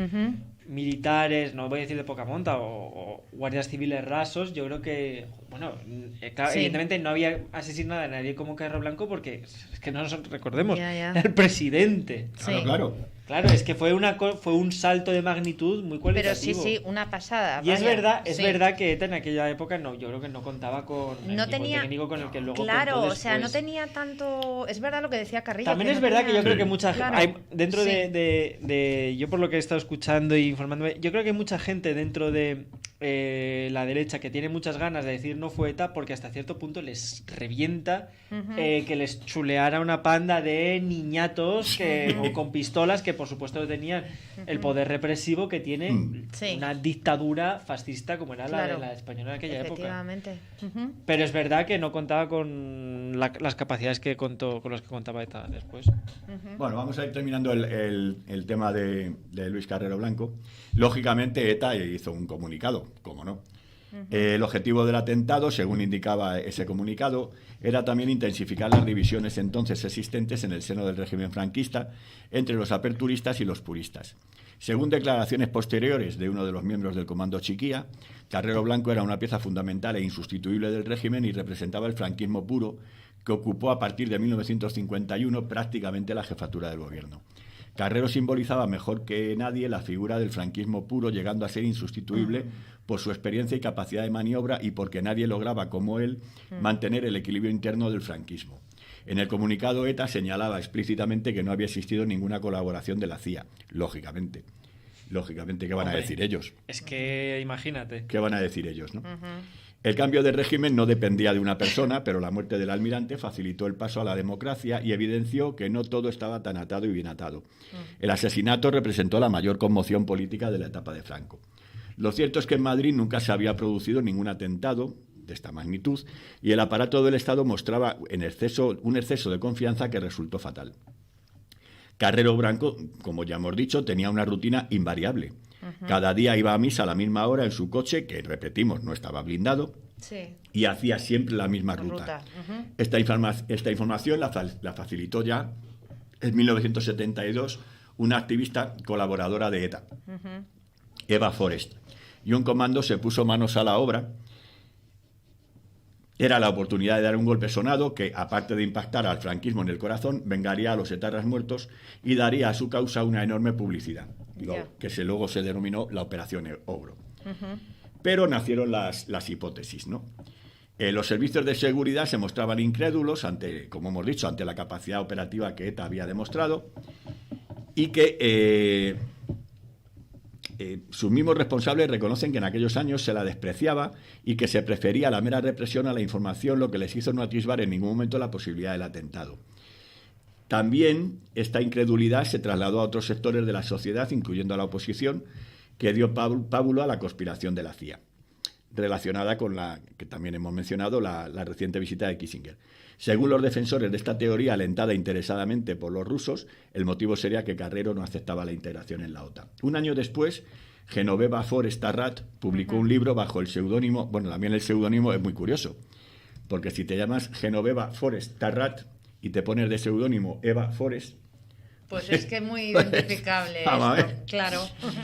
militares, no voy a decir de poca monta, o guardias civiles rasos, yo creo que, bueno, evidentemente no había asesinado a nadie como Carrero Blanco, porque es que no nos recordemos, el presidente. Claro. Claro, es que fue un salto de magnitud muy Pero cualitativo. sí, una pasada. Y es vaya. verdad que ETA en aquella época yo creo que no contaba con el No equipo tenía, técnico con el que luego claro, contó o sea, no después. tenía tanto. Es verdad lo que decía Carrillo. También que es no verdad tenía- que yo creo Sí. que mucha Claro. hay dentro Sí. de yo por lo que he estado escuchando y informándome, yo creo que hay mucha gente dentro de la derecha que tiene muchas ganas de decir no fue ETA porque hasta cierto punto les revienta que les chuleara una panda de niñatos o con pistolas que por supuesto tenían el poder represivo que tiene Sí. una dictadura fascista como era la de Claro. la española en aquella época. Efectivamente. Ujú. Pero es verdad que no contaba con las capacidades con las que contaba ETA después. Bueno, vamos a ir terminando el tema de Luis Carrero Blanco. Lógicamente, ETA hizo un comunicado, ¿cómo no? El objetivo del atentado, según indicaba ese comunicado, era también intensificar las divisiones entonces existentes en el seno del régimen franquista entre los aperturistas y los puristas. Según declaraciones posteriores de uno de los miembros del Comando Chiquía, Carrero Blanco era una pieza fundamental e insustituible del régimen y representaba el franquismo puro, que ocupó a partir de 1951 prácticamente la jefatura del gobierno. Carrero simbolizaba mejor que nadie la figura del franquismo puro, llegando a ser insustituible por su experiencia y capacidad de maniobra y porque nadie lograba, como él, mantener el equilibrio interno del franquismo. En el comunicado ETA señalaba explícitamente que no había existido ninguna colaboración de la CIA, lógicamente. Lógicamente, ¿qué van a Hombre, decir ellos? Es que imagínate. ¿Qué van a decir ellos, no? El cambio de régimen no dependía de una persona, pero la muerte del almirante facilitó el paso a la democracia y evidenció que no todo estaba tan atado y bien atado. El asesinato representó la mayor conmoción política de la etapa de Franco. Lo cierto es que en Madrid nunca se había producido ningún atentado de esta magnitud y el aparato del Estado mostraba un exceso de confianza que resultó fatal. Carrero Blanco, como ya hemos dicho, tenía una rutina invariable. Cada día iba a misa a la misma hora en su coche, que repetimos, no estaba blindado, Sí. y hacía siempre la misma ruta. Esta información la facilitó ya en 1972 una activista colaboradora de ETA, Eva Forest, y un comando se puso manos a la obra. Era la oportunidad de dar un golpe sonado que, aparte de impactar al franquismo en el corazón, vengaría a los etarras muertos y daría a su causa una enorme publicidad, que luego se denominó la Operación Ogro. Pero nacieron las hipótesis, ¿no? Los servicios de seguridad se mostraban incrédulos ante, como hemos dicho, ante la capacidad operativa que ETA había demostrado y que sus mismos responsables reconocen que en aquellos años se la despreciaba y que se prefería la mera represión a la información, lo que les hizo no atisbar en ningún momento la posibilidad del atentado. También esta incredulidad se trasladó a otros sectores de la sociedad, incluyendo a la oposición, que dio pábulo a la conspiración de la CIA, relacionada con la que también hemos mencionado, la reciente visita de Kissinger. Según los defensores de esta teoría, alentada interesadamente por los rusos, el motivo sería que Carrero no aceptaba la integración en la OTAN. Un año después, Genoveva Forest Tarrat publicó un libro bajo el seudónimo, bueno, también el seudónimo es muy curioso, porque si te llamas Genoveva Forest Tarrat y te pones de seudónimo Eva Forest, Pues es que es muy identificable Vamos a esto, ver. claro.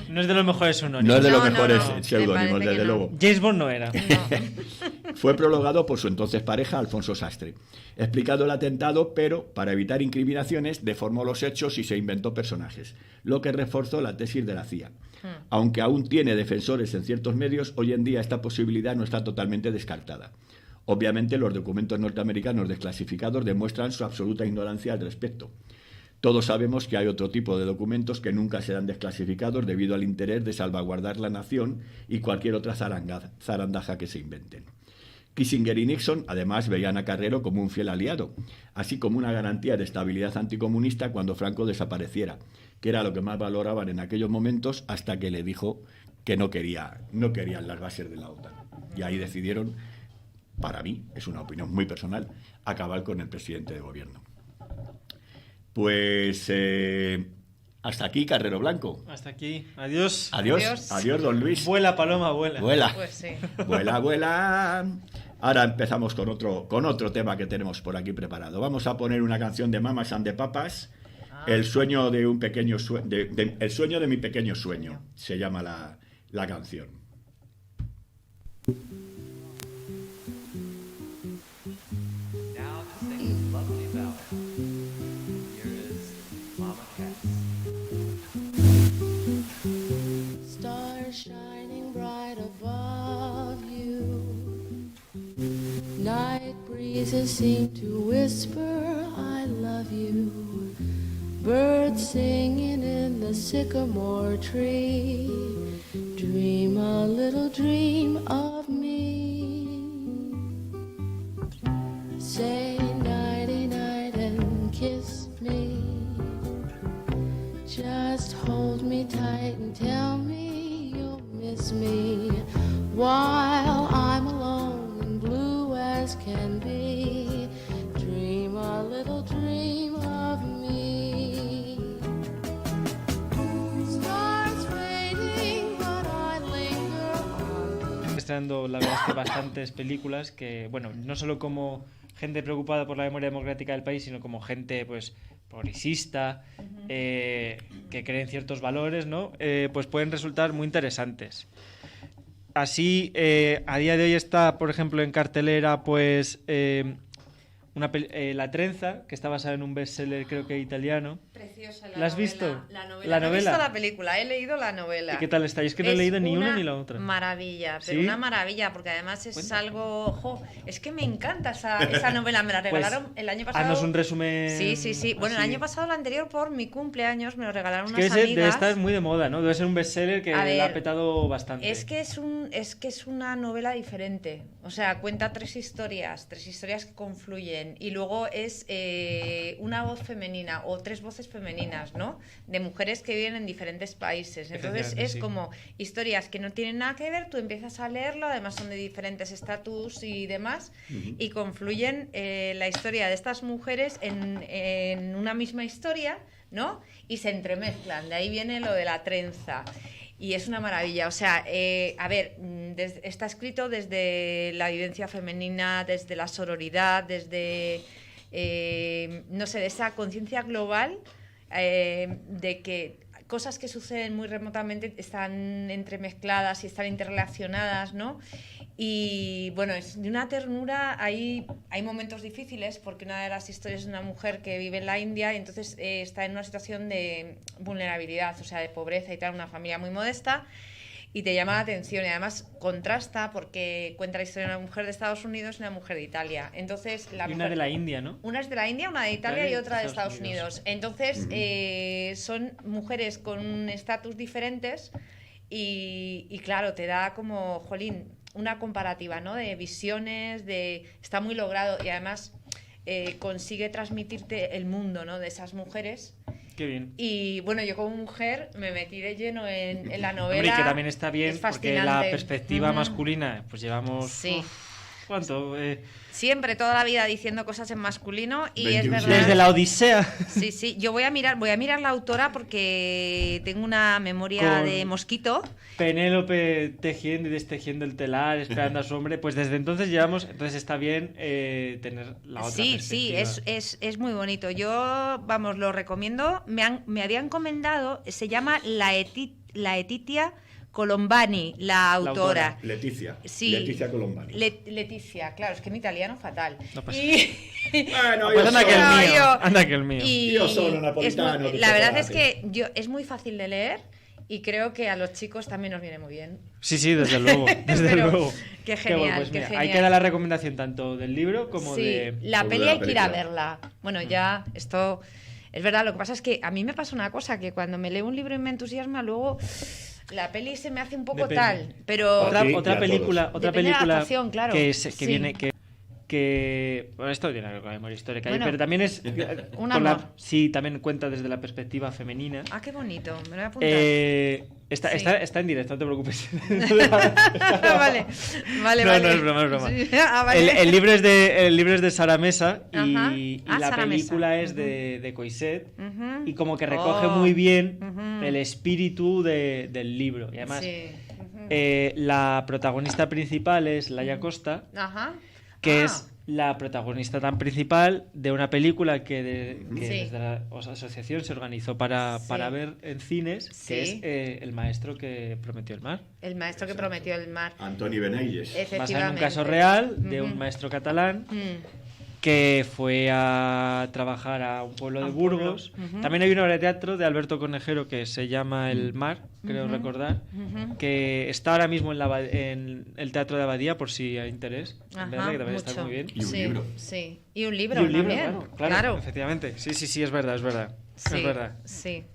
No es de los mejores seudónimos. no es de los No, mejores me seudónimos, parece desde que no. luego. James Bond no era. Fue prologado por su entonces pareja, Alfonso Sastre. Explicado el atentado, pero para evitar incriminaciones, deformó los hechos y se inventó personajes, lo que reforzó la tesis de la CIA. Aunque aún tiene defensores en ciertos medios, hoy en día esta posibilidad no está totalmente descartada. Obviamente, los documentos norteamericanos desclasificados demuestran su absoluta ignorancia al respecto. Todos sabemos que hay otro tipo de documentos que nunca serán desclasificados debido al interés de salvaguardar la nación y cualquier otra zarandaja que se inventen. Kissinger y Nixon, además, veían a Carrero como un fiel aliado, así como una garantía de estabilidad anticomunista cuando Franco desapareciera, que era lo que más valoraban en aquellos momentos hasta que le dijo que no querían las bases de la OTAN. Y ahí decidieron, para mí, es una opinión muy personal, acabar con el presidente de gobierno. Pues hasta aquí, Carrero Blanco. Hasta aquí. Adiós. Adiós, adiós, don Luis. Vuela, paloma, vuela. Vuela. Pues sí. Vuela, vuela. Ahora empezamos con otro tema que tenemos por aquí preparado. Vamos a poner una canción de Mamas and the Papas, El sueño de un pequeño El sueño de mi pequeño sueño, se llama la canción. Now to sing this lovely ballad. Here is Mama Cass. Night breezes seem to whisper, I love you. Birds singing in the sycamore tree. Dream a little dream of me. Say nighty night and kiss me. Just hold me tight and tell me you'll miss me while I'm alone and blue as can be. Dream a little dream of me. Stars fading, but I linger on. Estrenando, la verdad es que bastantes películas que, bueno, no solo como gente preocupada por la memoria democrática del país, sino como gente, pues, progresista, que cree en ciertos valores, ¿no? Pues pueden resultar muy interesantes. Así, a día de hoy está, por ejemplo, en cartelera, pues, La trenza, que está basada en un bestseller, creo que italiano. Preciosa ¿La has visto? La novela. ¿La No he novela? visto la película, he leído la novela. ¿Y qué tal está? Y es que no he leído ni una ni la otra. Maravilla, pero ¿Sí? una maravilla, porque además es Cuenta. algo... Jo, es que me encanta esa novela, me la regalaron el año pasado. Haznos un resumen. Sí. Bueno, el así. año pasado, el anterior, por mi cumpleaños, me lo regalaron Es que unas debe amigas. estar muy de moda, ¿no? Debe ser un bestseller que A ver, la ha petado bastante. Es que es una novela diferente. O sea, cuenta tres historias que confluyen. Y luego es una voz femenina o tres voces femeninas, ¿no? De mujeres que viven en diferentes países. Entonces es sí. como historias que no tienen nada que ver, tú empiezas a leerlo, además son de diferentes estatus y demás, y confluyen la historia de estas mujeres en una misma historia, ¿no? Y se entremezclan. De ahí viene lo de la trenza. Y es una maravilla, o sea, a ver, está escrito desde la vivencia femenina, desde la sororidad, desde, no sé, de esa conciencia global de que cosas que suceden muy remotamente están entremezcladas y están interrelacionadas, ¿no? Y bueno, es de una ternura, hay momentos difíciles porque una de las historias es una mujer que vive en la India y entonces está en una situación de vulnerabilidad, o sea, de pobreza y tal, una familia muy modesta, y te llama la atención y además contrasta porque cuenta la historia de una mujer de Estados Unidos y una mujer de Italia. Entonces, Y una de la India, ¿no? una es de la India, una de Italia y otra de Estados Unidos. Entonces, son mujeres con un estatus diferentes y claro, te da como, jolín, una comparativa, ¿no? De visiones, está muy logrado y además consigue transmitirte el mundo, ¿no? De esas mujeres. Qué bien. Y bueno, yo como mujer me metí de lleno en la novela. Hombre, y que también está bien Es porque la fascinante. perspectiva masculina, pues llevamos... Sí. ¿Cuánto? Siempre, toda la vida diciendo cosas en masculino y 21 es verdad. Desde la Odisea. Sí, yo voy a mirar la autora porque tengo una memoria Con- de mosquito. Penélope tejiendo y destejiendo el telar, esperando a su hombre. Pues desde entonces llevamos... Entonces está bien tener la otra Sí, perspectiva. es muy bonito. Yo, vamos, lo recomiendo. Me habían comentado, se llama Laetitia Colombani, la autora. Leticia. Sí. Leticia Colombani. Leticia, claro, es que mi italiano fatal. No pasa Bueno, Pues yo anda soy- que el No, mío. yo- Anda que el mío. Y Yo solo napolitano, de la verdad es chocolate. que es muy fácil de leer y creo que a los chicos también nos viene muy bien. Sí, desde luego. Desde Pero luego. qué bueno, genial, pues qué mira, genial. Hay que dar la recomendación tanto del libro como Sí, de... la Sobre peli la hay que ir a película. verla. Bueno, ya esto es verdad, lo que pasa es que a mí me pasa una cosa, que cuando me leo un libro y me entusiasma, luego la peli se me hace un poco Depende. tal, pero Sí, ya Otra película, todos. otra Depende de la película adaptación, claro. que Sí. viene que bueno, esto tiene que ver con la memoria histórica, Bueno, pero también es un con amor. sí, también cuenta desde la perspectiva femenina. ah, qué bonito, me lo voy a apuntar. Está en directo, no te preocupes. vale. No, es broma. Sí. Ah, vale. El libro es de Sara Mesa Ajá. y Ah, la Sara Mesa. película es de Coixet Ujú. y como que recoge Oh. muy bien Ujú. el espíritu del libro. Y además, Sí. la protagonista principal es Laia Costa, Ajá. que Ah. es la protagonista tan principal de una película que Sí. desde la asociación se organizó para ver en cines, que Sí. es El maestro que prometió el mar. El maestro que prometió el mar. Antoni Beneiges. Efectivamente. Basada en un caso real de Ujú. un maestro catalán Mm. que fue a trabajar a un pueblo de Burgos. También hay una obra de teatro de Alberto Conejero que se llama El Mar, creo recordar, que está ahora mismo en el Teatro de Abadía, por si hay interés. En verdad, que también está muy bien. Y un libro. Sí, y un libro también. Claro, efectivamente. Sí, es verdad. Sí, es verdad. Sí.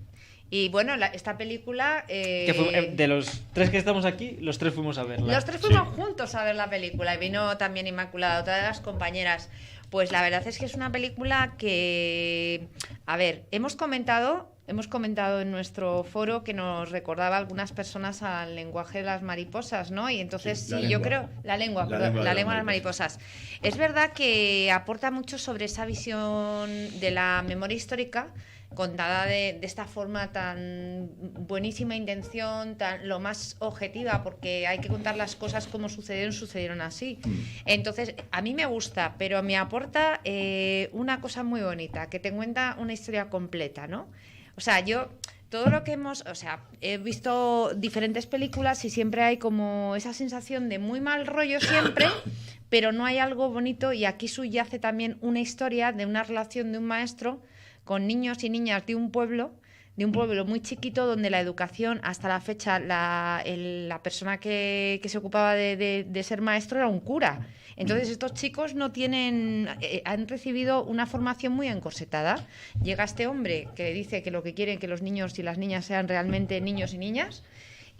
Y bueno, esta película... de los 3 que estamos aquí, los 3 fuimos a verla. Los 3 fuimos juntos a ver la película y vino también Inmaculada, otra de las compañeras. Pues la verdad es que es una película que... A ver, hemos comentado en nuestro foro que nos recordaba a algunas personas al lenguaje de las mariposas, ¿no? Y entonces yo creo... La lengua de las mariposas. Es verdad que aporta mucho sobre esa visión de la memoria histórica contada de esta forma tan buenísima intención, lo más objetiva, porque hay que contar las cosas como sucedieron así. Entonces, a mí me gusta, pero me aporta una cosa muy bonita, que te cuenta una historia completa, ¿no? O sea, todo lo que he visto diferentes películas y siempre hay como esa sensación de muy mal rollo siempre, pero no hay algo bonito, y aquí subyace también una historia de una relación de un maestro con niños y niñas de un pueblo muy chiquito, donde la educación, hasta la fecha, la persona que se ocupaba de ser maestro era un cura. Entonces estos chicos han recibido una formación muy encorsetada. Llega este hombre que dice que lo que quieren que los niños y las niñas sean realmente niños y niñas,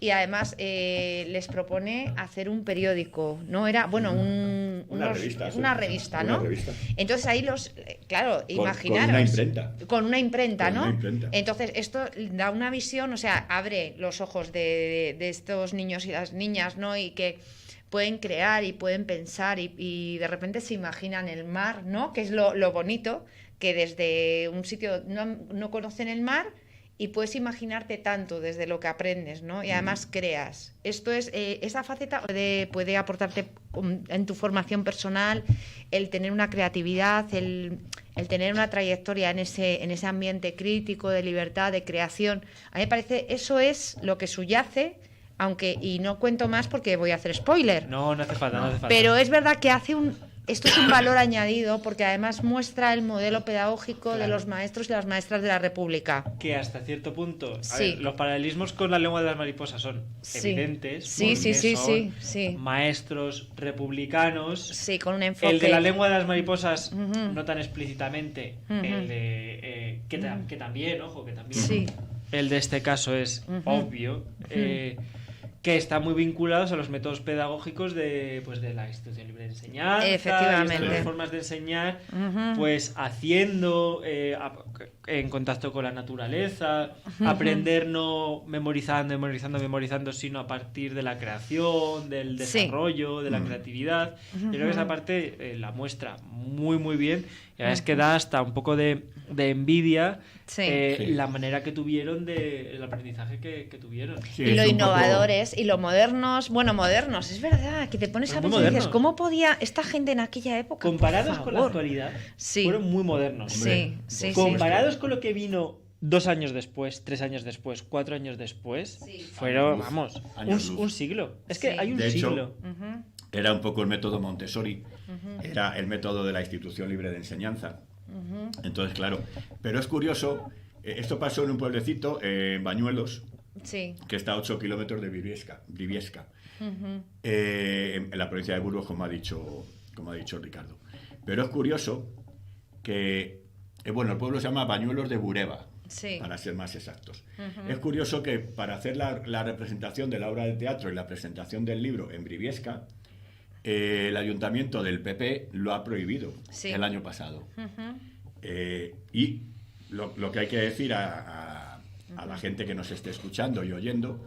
y además les propone hacer un periódico, ¿no? Era, bueno, una revista, ¿no? Entonces ahí imaginaros. Con una imprenta, ¿no? Entonces esto da una visión, o sea, abre los ojos de estos niños y las niñas, ¿no? Y que pueden crear y pueden pensar y de repente se imaginan el mar, ¿no? Que es lo bonito, que desde un sitio no conocen el mar, y puedes imaginarte tanto desde lo que aprendes, ¿no? Y además creas. Esto es, esa faceta puede aportarte en tu formación personal, el tener una creatividad, el tener una trayectoria en ese ambiente crítico, de libertad, de creación. A mí me parece, eso es lo que subyace, y no cuento más porque voy a hacer spoiler. No hace falta. Pero es verdad que esto es un valor añadido, porque además muestra el modelo pedagógico de los maestros y las maestras de la República. Que hasta cierto punto, los paralelismos con la lengua de las mariposas son evidentes. Sí. Maestros republicanos. Sí, con un enfoque. El de la lengua de las mariposas, no tan explícitamente. El de que también, ojo, que también. Sí. El de este caso es obvio. Que están muy vinculados a los métodos pedagógicos de la institución libre de enseñanza, efectivamente, las formas de enseñar, pues haciendo en contacto con la naturaleza, aprender no memorizando, sino a partir de la creación, del desarrollo, de la creatividad. Yo creo que esa parte la muestra muy muy bien, y es que da hasta un poco de envidia la manera que tuvieron el aprendizaje que tuvieron. Y lo innovadores y lo modernos, es verdad, que te pones a pensar y dices, ¿cómo podía esta gente en aquella época? Comparados con la actualidad, fueron muy modernos. Comparados con lo que vino 2 años después, 3 años después, 4 años después, fueron, un siglo. Es que hay un siglo. Era un poco el método Montessori, era el método de la institución libre de enseñanza. Entonces, claro, pero es curioso, esto pasó en un pueblecito, en Bañuelos, que está a 8 kilómetros de Briviesca, en la provincia de Burgos, como ha dicho Ricardo. Pero es curioso que, el pueblo se llama Bañuelos de Bureba, para ser más exactos. Es curioso que para hacer la representación de la obra de teatro y la presentación del libro en Briviesca, el ayuntamiento del PP lo ha prohibido el año pasado. Y lo que hay que decir a la gente que nos esté escuchando y oyendo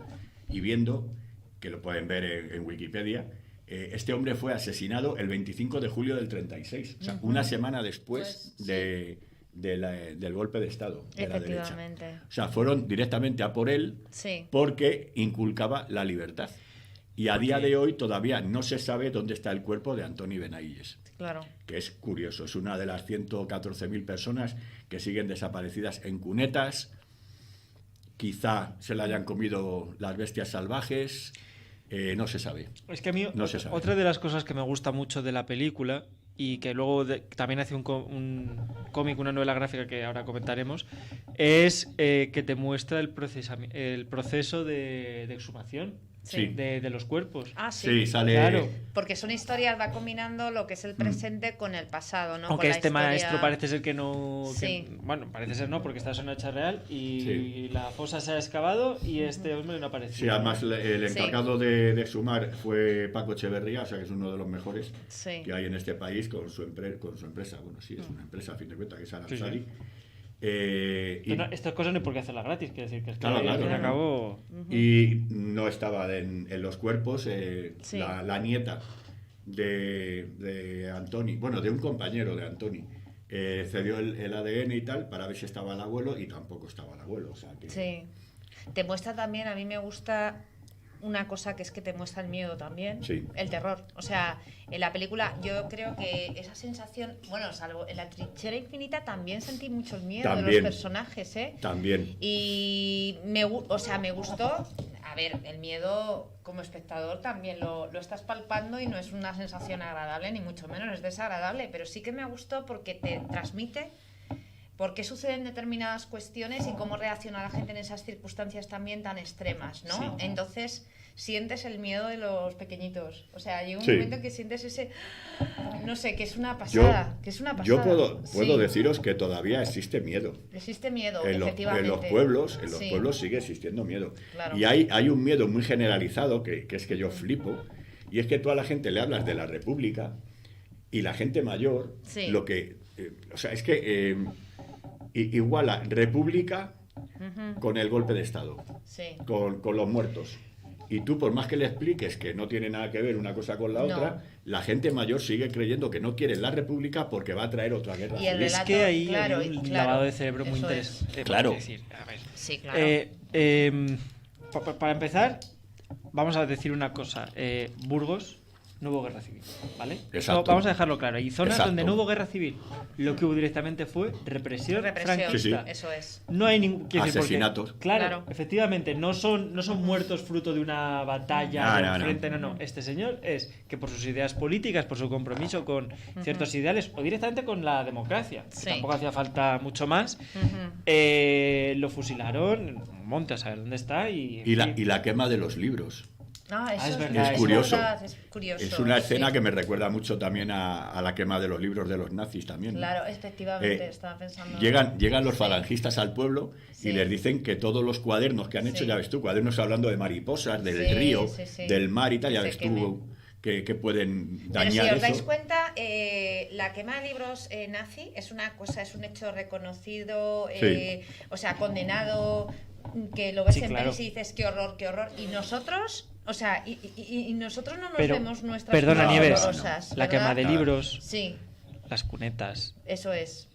y viendo, que lo pueden ver en Wikipedia, este hombre fue asesinado el 25 de julio del 36, o sea, una semana después del golpe de Estado de la derecha. O sea, fueron directamente a por él porque inculcaba la libertad. Y a día de hoy todavía no se sabe dónde está el cuerpo de Antoni Benailles. Claro. Que es curioso, es una de las 114.000 personas que siguen desaparecidas en cunetas. Quizá se la hayan comido las bestias salvajes, no se sabe. Es que a mí no se sabe. Otra de las cosas que me gusta mucho de la película y que luego también hace un cómic, una novela gráfica que ahora comentaremos, es que te muestra el proceso de exhumación. Sí. De los cuerpos. Ah, sí. Sí, sale... Claro. Porque son historias, va combinando lo que es el presente con el pasado, ¿no? Aunque con la este historia... maestro parece ser que no... Sí. Bueno, parece ser no, porque está en una hecha real y Sí. la fosa se ha excavado y este hombre no aparece. Sí, además el encargado de exhumar fue Paco Echeverría, o sea que es uno de los mejores que hay en este país con su empresa. Bueno, sí, es una empresa a fin de cuentas, que es Aranzadi. Sí. Estas cosas no hay por qué hacerlas gratis, quiero decir que es que Claro. acabó... Y no estaba en los cuerpos la nieta de Antoni, bueno, de un compañero de Antoni, cedió el ADN y tal para ver si estaba el abuelo y tampoco estaba el abuelo. O sea que... Sí. Te muestra también, a mí me gusta una cosa que es que te muestra el miedo también, el terror. O sea, en la película yo creo que esa sensación, bueno, salvo en La trinchera infinita también sentí mucho el miedo de los personajes, ¿eh? También. Y me gustó. A ver, el miedo como espectador también lo estás palpando y no es una sensación agradable, ni mucho menos, es desagradable, pero sí que me gustó porque te transmite por qué suceden determinadas cuestiones y cómo reacciona la gente en esas circunstancias también tan extremas, ¿no? Sí. Entonces sientes el miedo de los pequeñitos. O sea, llega un Sí. momento que sientes ese... No sé, que es una pasada. Yo puedo deciros que todavía existe miedo. Existe miedo, En efectivamente. los pueblos sigue existiendo miedo. Claro. Y hay un miedo muy generalizado que es que yo flipo, y es que tú a la gente le hablas de la República y la gente mayor, lo que... o sea, es que iguala República con el golpe de Estado, con los muertos. Y tú, por más que le expliques que no tiene nada que ver una cosa con la otra, la gente mayor sigue creyendo que no quiere la República porque va a traer otra guerra. Y el relato, es que ahí claro, hay un lavado de cerebro muy interesante. Claro. Decir, a ver. Sí, claro. Para empezar, vamos a decir una cosa. Burgos, no hubo guerra civil, ¿vale? Exacto. No, vamos a dejarlo claro. Hay zonas Exacto. donde no hubo guerra civil. Lo que hubo directamente fue represión franquista. Eso es. No hay ningún... Asesinatos. Claro, efectivamente, no son muertos fruto de una batalla frente, no. Este señor es que por sus ideas políticas, por su compromiso con ciertos ideales o directamente con la democracia, que tampoco hacía falta mucho más, lo fusilaron, monte a saber dónde está y la quema de los libros. Es verdad, es curioso. Es curioso. Es una escena que me recuerda mucho también a la quema de los libros de los nazis también. Claro, efectivamente, estaba pensando. Llegan los falangistas al pueblo y les dicen que todos los cuadernos que han hecho, ya ves tú, cuadernos hablando de mariposas, del río, del mar y tal, ya ves tú que pueden dañar eso. Pero si os dais cuenta, la quema de libros nazi es una cosa, es un hecho reconocido, o sea, condenado, que lo ves en pelis y dices qué horror. Y nosotros... O sea, y nosotros no nos vemos nuestras perdona, Nieves, dolorosas, la quema de libros, sí, las cunetas, eso es.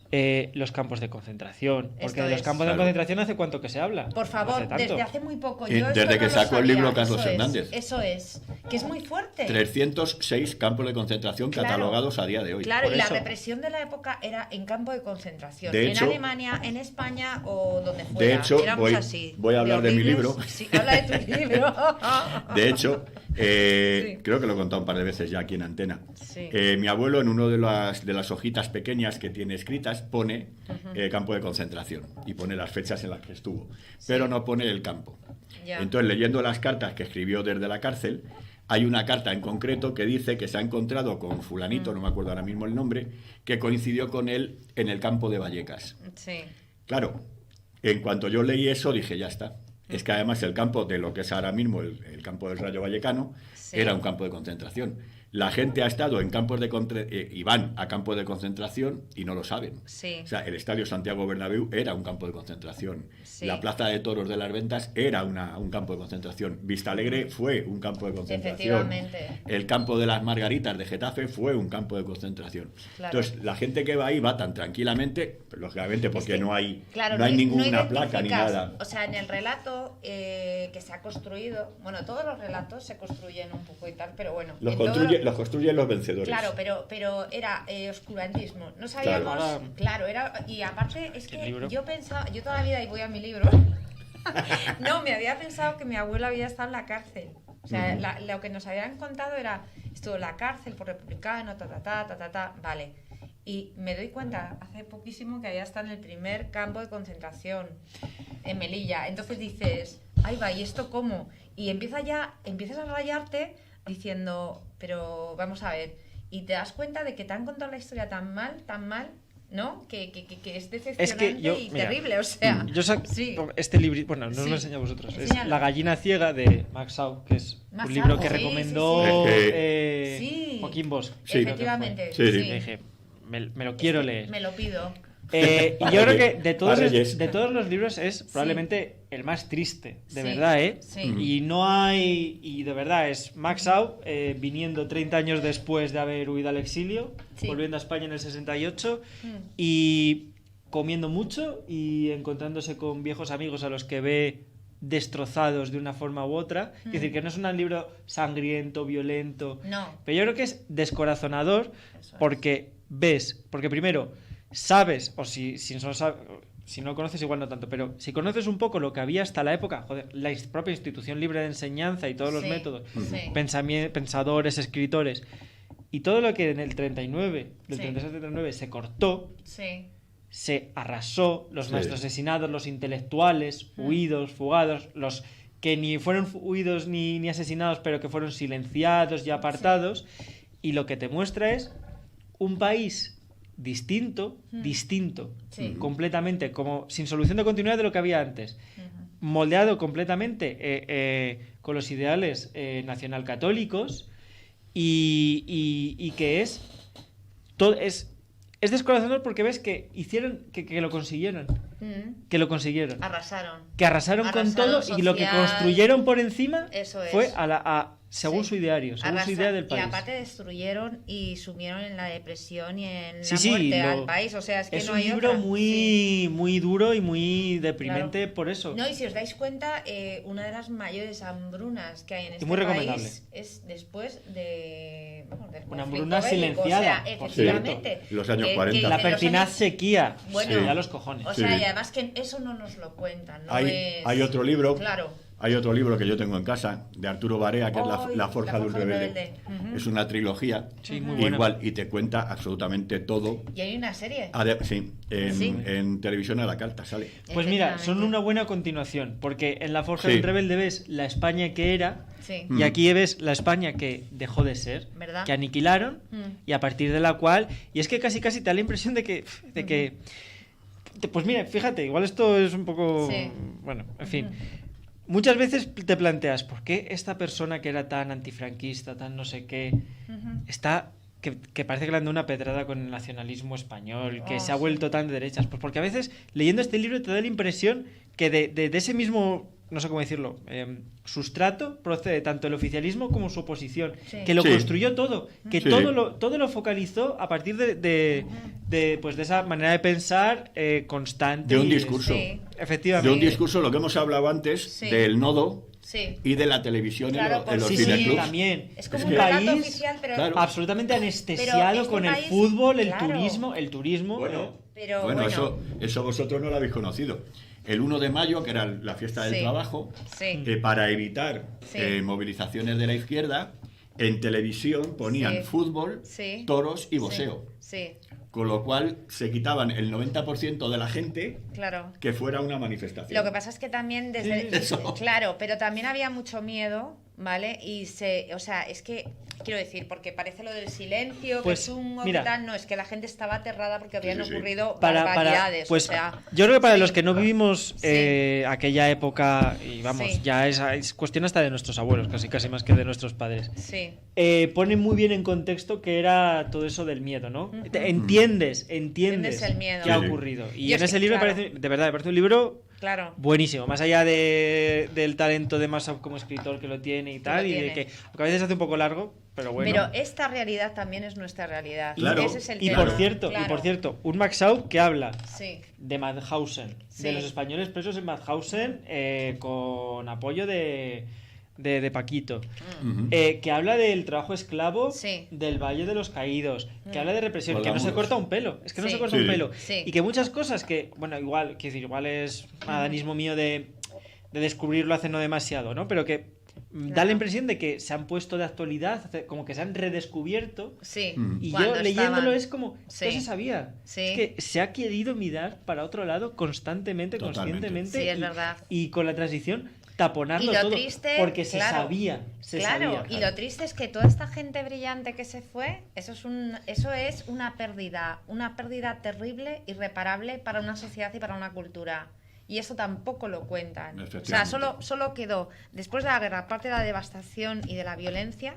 Los campos de concentración, porque de los campos de concentración ¿hace cuánto que se habla? Por favor, desde hace muy poco. Desde que sacó el libro Carlos Hernández. Eso es, que es muy fuerte. 306 campos de concentración catalogados a día de hoy. Claro, y la represión de la época era en campo de concentración. En Alemania, en España o donde fuera. De hecho, voy a hablar de mi libro. Sí, habla de tu libro. De hecho, creo que lo he contado un par de veces ya aquí en Antena. Mi abuelo, en una de las hojitas pequeñas que tiene escritas, pone campo de concentración y pone las fechas en las que estuvo, pero no pone el campo. Entonces, leyendo las cartas que escribió desde la cárcel, hay una carta en concreto que dice que se ha encontrado con fulanito, no me acuerdo ahora mismo el nombre, que coincidió con él en el campo de Vallecas. Claro, en cuanto yo leí eso dije, ya está. Es que además el campo de lo que es ahora mismo el campo del Rayo Vallecano era un campo de concentración. La gente ha estado en campos de y van a campos de concentración y no lo saben. O sea, el Estadio Santiago Bernabéu era un campo de concentración. La Plaza de Toros de las Ventas era un campo de concentración. Vistalegre fue un campo de concentración. El campo de las Margaritas de Getafe fue un campo de concentración. Entonces, la gente que va ahí va tan tranquilamente, lógicamente porque no hay ninguna placa ni nada. O sea, en el relato que se ha construido, bueno, todos los relatos se construyen un poco y tal, pero bueno. Los construyen los vencedores. Claro, pero era oscurantismo. No sabíamos. Claro, era. Y aparte, es que yo pensaba. Yo toda la vida, y voy a mi libro. No, me había pensado que mi abuelo había estado en la cárcel. O sea, lo que nos habían contado era, estuvo en la cárcel por republicano, vale. Y me doy cuenta hace poquísimo que había estado en el primer campo de concentración, en Melilla. Entonces dices, ahí va, ¿y esto cómo? Y empiezas a rayarte diciendo, pero vamos a ver, y te das cuenta de que te han contado la historia tan mal, ¿no? Que es decepcionante y terrible, o sea. Yo este libro, bueno, no os lo enseño a vosotros. Enséñalo. Es La gallina ciega de Max Sau, que es un libro que recomendó Joaquín Bosch. Sí, efectivamente. Sí. Me dije, me lo quiero leer. Me lo pido. Y yo creo que de todos los libros es probablemente el más triste, de verdad, ¿eh? Sí. Y no hay... Y de verdad es Max Sau viniendo 30 años después de haber huido al exilio, volviendo a España en el 68 y comiendo mucho y encontrándose con viejos amigos a los que ve destrozados de una forma u otra. Es decir, que no es un libro sangriento, violento, no. Pero yo creo que es descorazonador porque primero sabes, o si no lo conoces igual no tanto, pero si conoces un poco lo que había hasta la época, la propia institución libre de enseñanza y todos los métodos, pensadores, escritores, y todo lo que en el 39, del 36 al 39 se cortó, se arrasó, los maestros asesinados, los intelectuales, huidos, fugados, los que ni fueron huidos ni asesinados, pero que fueron silenciados y apartados, y lo que te muestra es un país distinto, completamente, como sin solución de continuidad de lo que había antes, moldeado completamente con los ideales nacionalcatólicos y que es descorazonador porque ves que hicieron que lo consiguieron. Que lo consiguieron. Arrasaron con todo social, y lo que construyeron por encima fue según su ideario, según su idea del país. Y aparte destruyeron y sumieron en la depresión y en la muerte al país. O sea, es que no hay otra. Es un libro muy duro y muy deprimente por eso. No, y si os dais cuenta, una de las mayores hambrunas que hay en este país es después de... una hambruna silenciada, o sea, efectivamente. Los años 40. La pertinaz sequía. Bueno, ya los cojones. O sea, y además que eso no nos lo cuentan. No hay otro libro. Claro. Hay otro libro que yo tengo en casa, de Arturo Barea, que es La Forja de un Rebelde. Es una trilogía, igual, y te cuenta absolutamente todo. ¿Y hay una serie? En televisión a la carta sale. Pues mira, son una buena continuación, porque en La Forja de un Rebelde ves la España que era, y aquí ves la España que dejó de ser, ¿verdad? Que aniquilaron, y a partir de la cual... Y es que casi te da la impresión de que pues mira, fíjate, igual esto es un poco... Bueno, en fin... Muchas veces te planteas, ¿por qué esta persona que era tan antifranquista, tan no sé qué, está... Que parece que le han dado una pedrada con el nacionalismo español, que se ha vuelto tan de derechas? Pues porque a veces, leyendo este libro, te da la impresión que de ese mismo, no sé cómo decirlo, sustrato, procede tanto el oficialismo como su oposición, que lo construyó todo, que todo lo focalizó a partir de esa manera de pensar constante. De un discurso. Efectivamente. De un discurso, lo que hemos hablado antes, del nodo. Y de la televisión en los cineclubs. También. Es como un país oficial, pero absolutamente anestesiado con el fútbol, el turismo. Bueno, eso vosotros no lo habéis conocido. El 1 de mayo, que era la fiesta del trabajo, para evitar movilizaciones de la izquierda, en televisión ponían fútbol, toros y boxeo. Con lo cual se quitaban el 90% de la gente que fuera una manifestación. Lo que pasa es que también claro, pero también había mucho miedo, ¿vale? O sea, es que quiero decir, porque parece lo del silencio, pues, que es un mira, tal, no, es que la gente estaba aterrada porque habían ocurrido barbaridades. Pues, o sea, yo creo que para los que no vivimos aquella época, y vamos, ya es cuestión hasta de nuestros abuelos, casi más que de nuestros padres. Pone muy bien en contexto que era todo eso del miedo, ¿no? Entiendes el miedo. qué ha ocurrido. Y en ese libro me parece un libro buenísimo, más allá del talento de Massab como escritor que lo tiene y tal, y de que a veces hace un poco largo, pero bueno. Pero esta realidad también es nuestra realidad. Claro. Ese es el y tema. por cierto, un Max Sau que habla de Mauthausen, de los españoles presos en Mauthausen, con apoyo de Paquito, que habla del trabajo esclavo del Valle de los Caídos, que habla de represión, que no se corta un pelo, es que no se corta un pelo, y que muchas cosas que, bueno, igual es adanismo mío de descubrirlo hace no demasiado, ¿no? Pero que da la impresión de que se han puesto de actualidad, como que se han redescubierto. Sí. Y cuando yo leyéndolo estaban- es como, Sí. no se sabía. Sí. Es que se ha querido mirar para otro lado constantemente, Totalmente. conscientemente. Sí, es y, verdad. y con la transición taponarlo Y lo todo. triste, porque se claro, sabía. Claro, y lo triste es que toda esta gente brillante que se fue, eso es una pérdida terrible, irreparable para una sociedad y para una cultura. Y eso tampoco lo cuentan. O sea, solo quedó, después de la guerra, aparte de la devastación y de la violencia,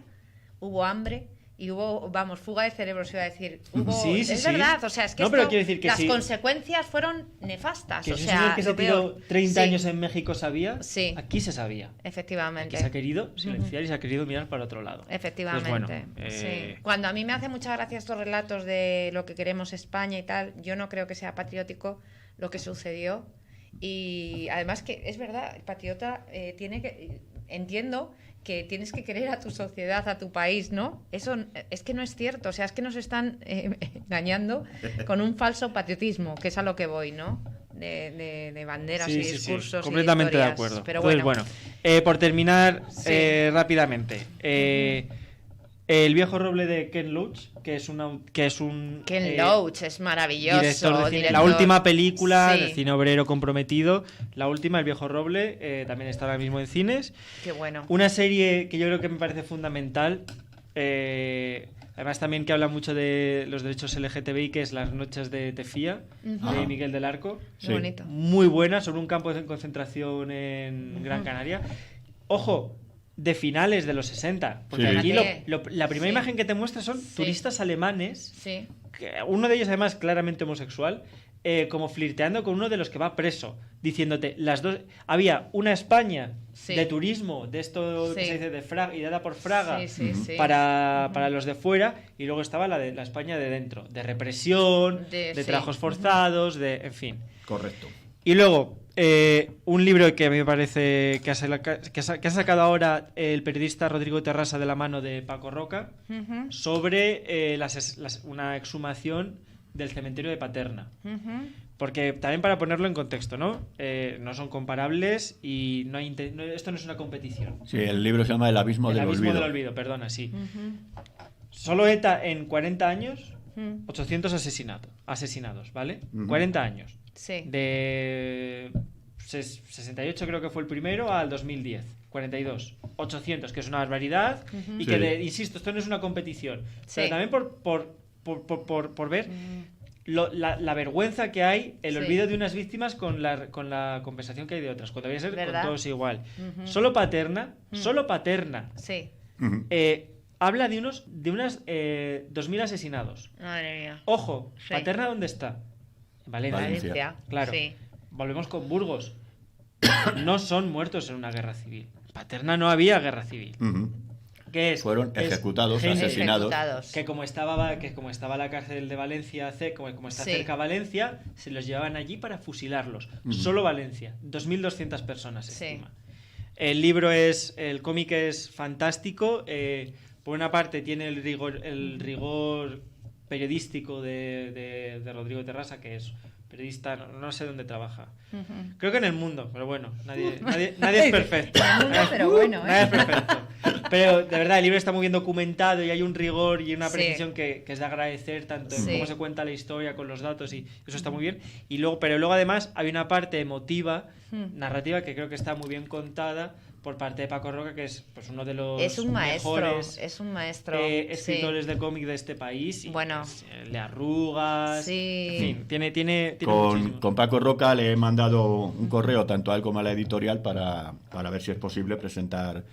hubo hambre y hubo, fuga de cerebros, iba a decir. Sí, es verdad, o sea, es que No, pero quiero decir que las sí. consecuencias fueron nefastas. Que o ese sea, señor que se lo tiró peor. 30 Sí, años en México sabía, Sí. aquí se sabía. efectivamente. Aquí se ha querido silenciar y se ha querido mirar para otro lado. Efectivamente. Pues bueno, Sí. Cuando a mí me hace mucha gracia estos relatos de lo que queremos España y tal, yo no creo que sea patriótico lo que sucedió. Y además que es verdad, el patriota tiene que... Entiendo que tienes que querer a tu sociedad, a tu país, ¿no? Eso es que no es cierto. O sea, es que nos están engañando con un falso patriotismo, que es a lo que voy, ¿no? De banderas y discursos. Completamente y de historias. acuerdo. Pero Entonces, bueno, por terminar rápidamente, el viejo roble de Ken Loach, que es un Ken Loach es maravilloso. director de cine. director. La última película Sí. de cine obrero comprometido, la última, El viejo roble, también está ahora mismo en cines. Qué bueno. Una serie que yo creo que me parece fundamental, además también que habla mucho de los derechos LGTBI, que es Las noches de Tefía, de Miguel del Arco. Qué bonito. Muy buena, sobre un campo de concentración en Gran Canaria. Ojo, de finales de los 60. Porque Sí. aquí Fíjate. la primera Sí. imagen que te muestra son turistas alemanes, Sí. uno de ellos además claramente homosexual, como flirteando con uno de los que va preso, diciéndote, las dos... Había una España Sí. de turismo, de esto que Sí. se dice de Fraga, ideada por Fraga, Sí, sí, sí. para los de fuera, y luego estaba la España de dentro, de represión, de Sí. trabajos forzados, en fin. Correcto. Y luego, un libro que a mí me parece que ha sacado ahora el periodista Rodrigo Terrasa de la mano de Paco Roca, Ujú, sobre una exhumación del cementerio de Paterna. ujú. Porque también para ponerlo en contexto, ¿no? No son comparables y esto no es una competición. Sí, el libro se llama El abismo El del abismo olvido. del olvido, perdona, sí. Solo ETA en 40 años, 800 asesinados, ¿vale? Ujú. 40 años. Sí. De 68 creo que fue el primero al 2010. 42. 800, que es una barbaridad. Y Sí. que, insisto, esto no es una competición. Sí. Pero también por ver la vergüenza que hay, el Sí. olvido de unas víctimas con la compensación que hay de otras. Cuando debería ser ¿Verdad? con todos igual. Ujú. Solo Paterna, Sí. Ujú. habla de unas 2.000 asesinados. Madre mía. Ojo, Sí. ¿Paterna dónde está? En Valencia. Valencia. Claro. Sí. Volvemos con Burgos. No son muertos en una guerra civil. En Paterna no había guerra civil. Ujú. ¿Qué es? Fueron Es ejecutados, gente asesinados. que como estaba la cárcel de Valencia, como está Sí. cerca Valencia, se los llevaban allí para fusilarlos. Ujú. Solo Valencia. 2.200 personas se Sí. estima. El cómic es fantástico. Por una parte tiene el rigor periodístico de Rodrigo Terrasa, que es periodista, no sé dónde trabaja. Creo que en El Mundo, pero bueno, nadie es perfecto. En El Mundo, pero bueno, Nadie es perfecto. Pero de verdad, el libro está muy bien documentado y hay un rigor y una Sí. precisión que es de agradecer, tanto en Sí. cómo se cuenta la historia con los datos, y eso está muy bien. Pero luego además hay una parte emotiva, narrativa, que creo que está muy bien contada por parte de Paco Roca, que es pues uno de los Es un maestro. mejores Es un maestro. escritores de cómic de este país. Y, Bueno. pues, Le Arrugas. Sí. En fin, tiene muchísimo. Con Paco Roca le he mandado un correo tanto a él como a la editorial para ver si es posible presentar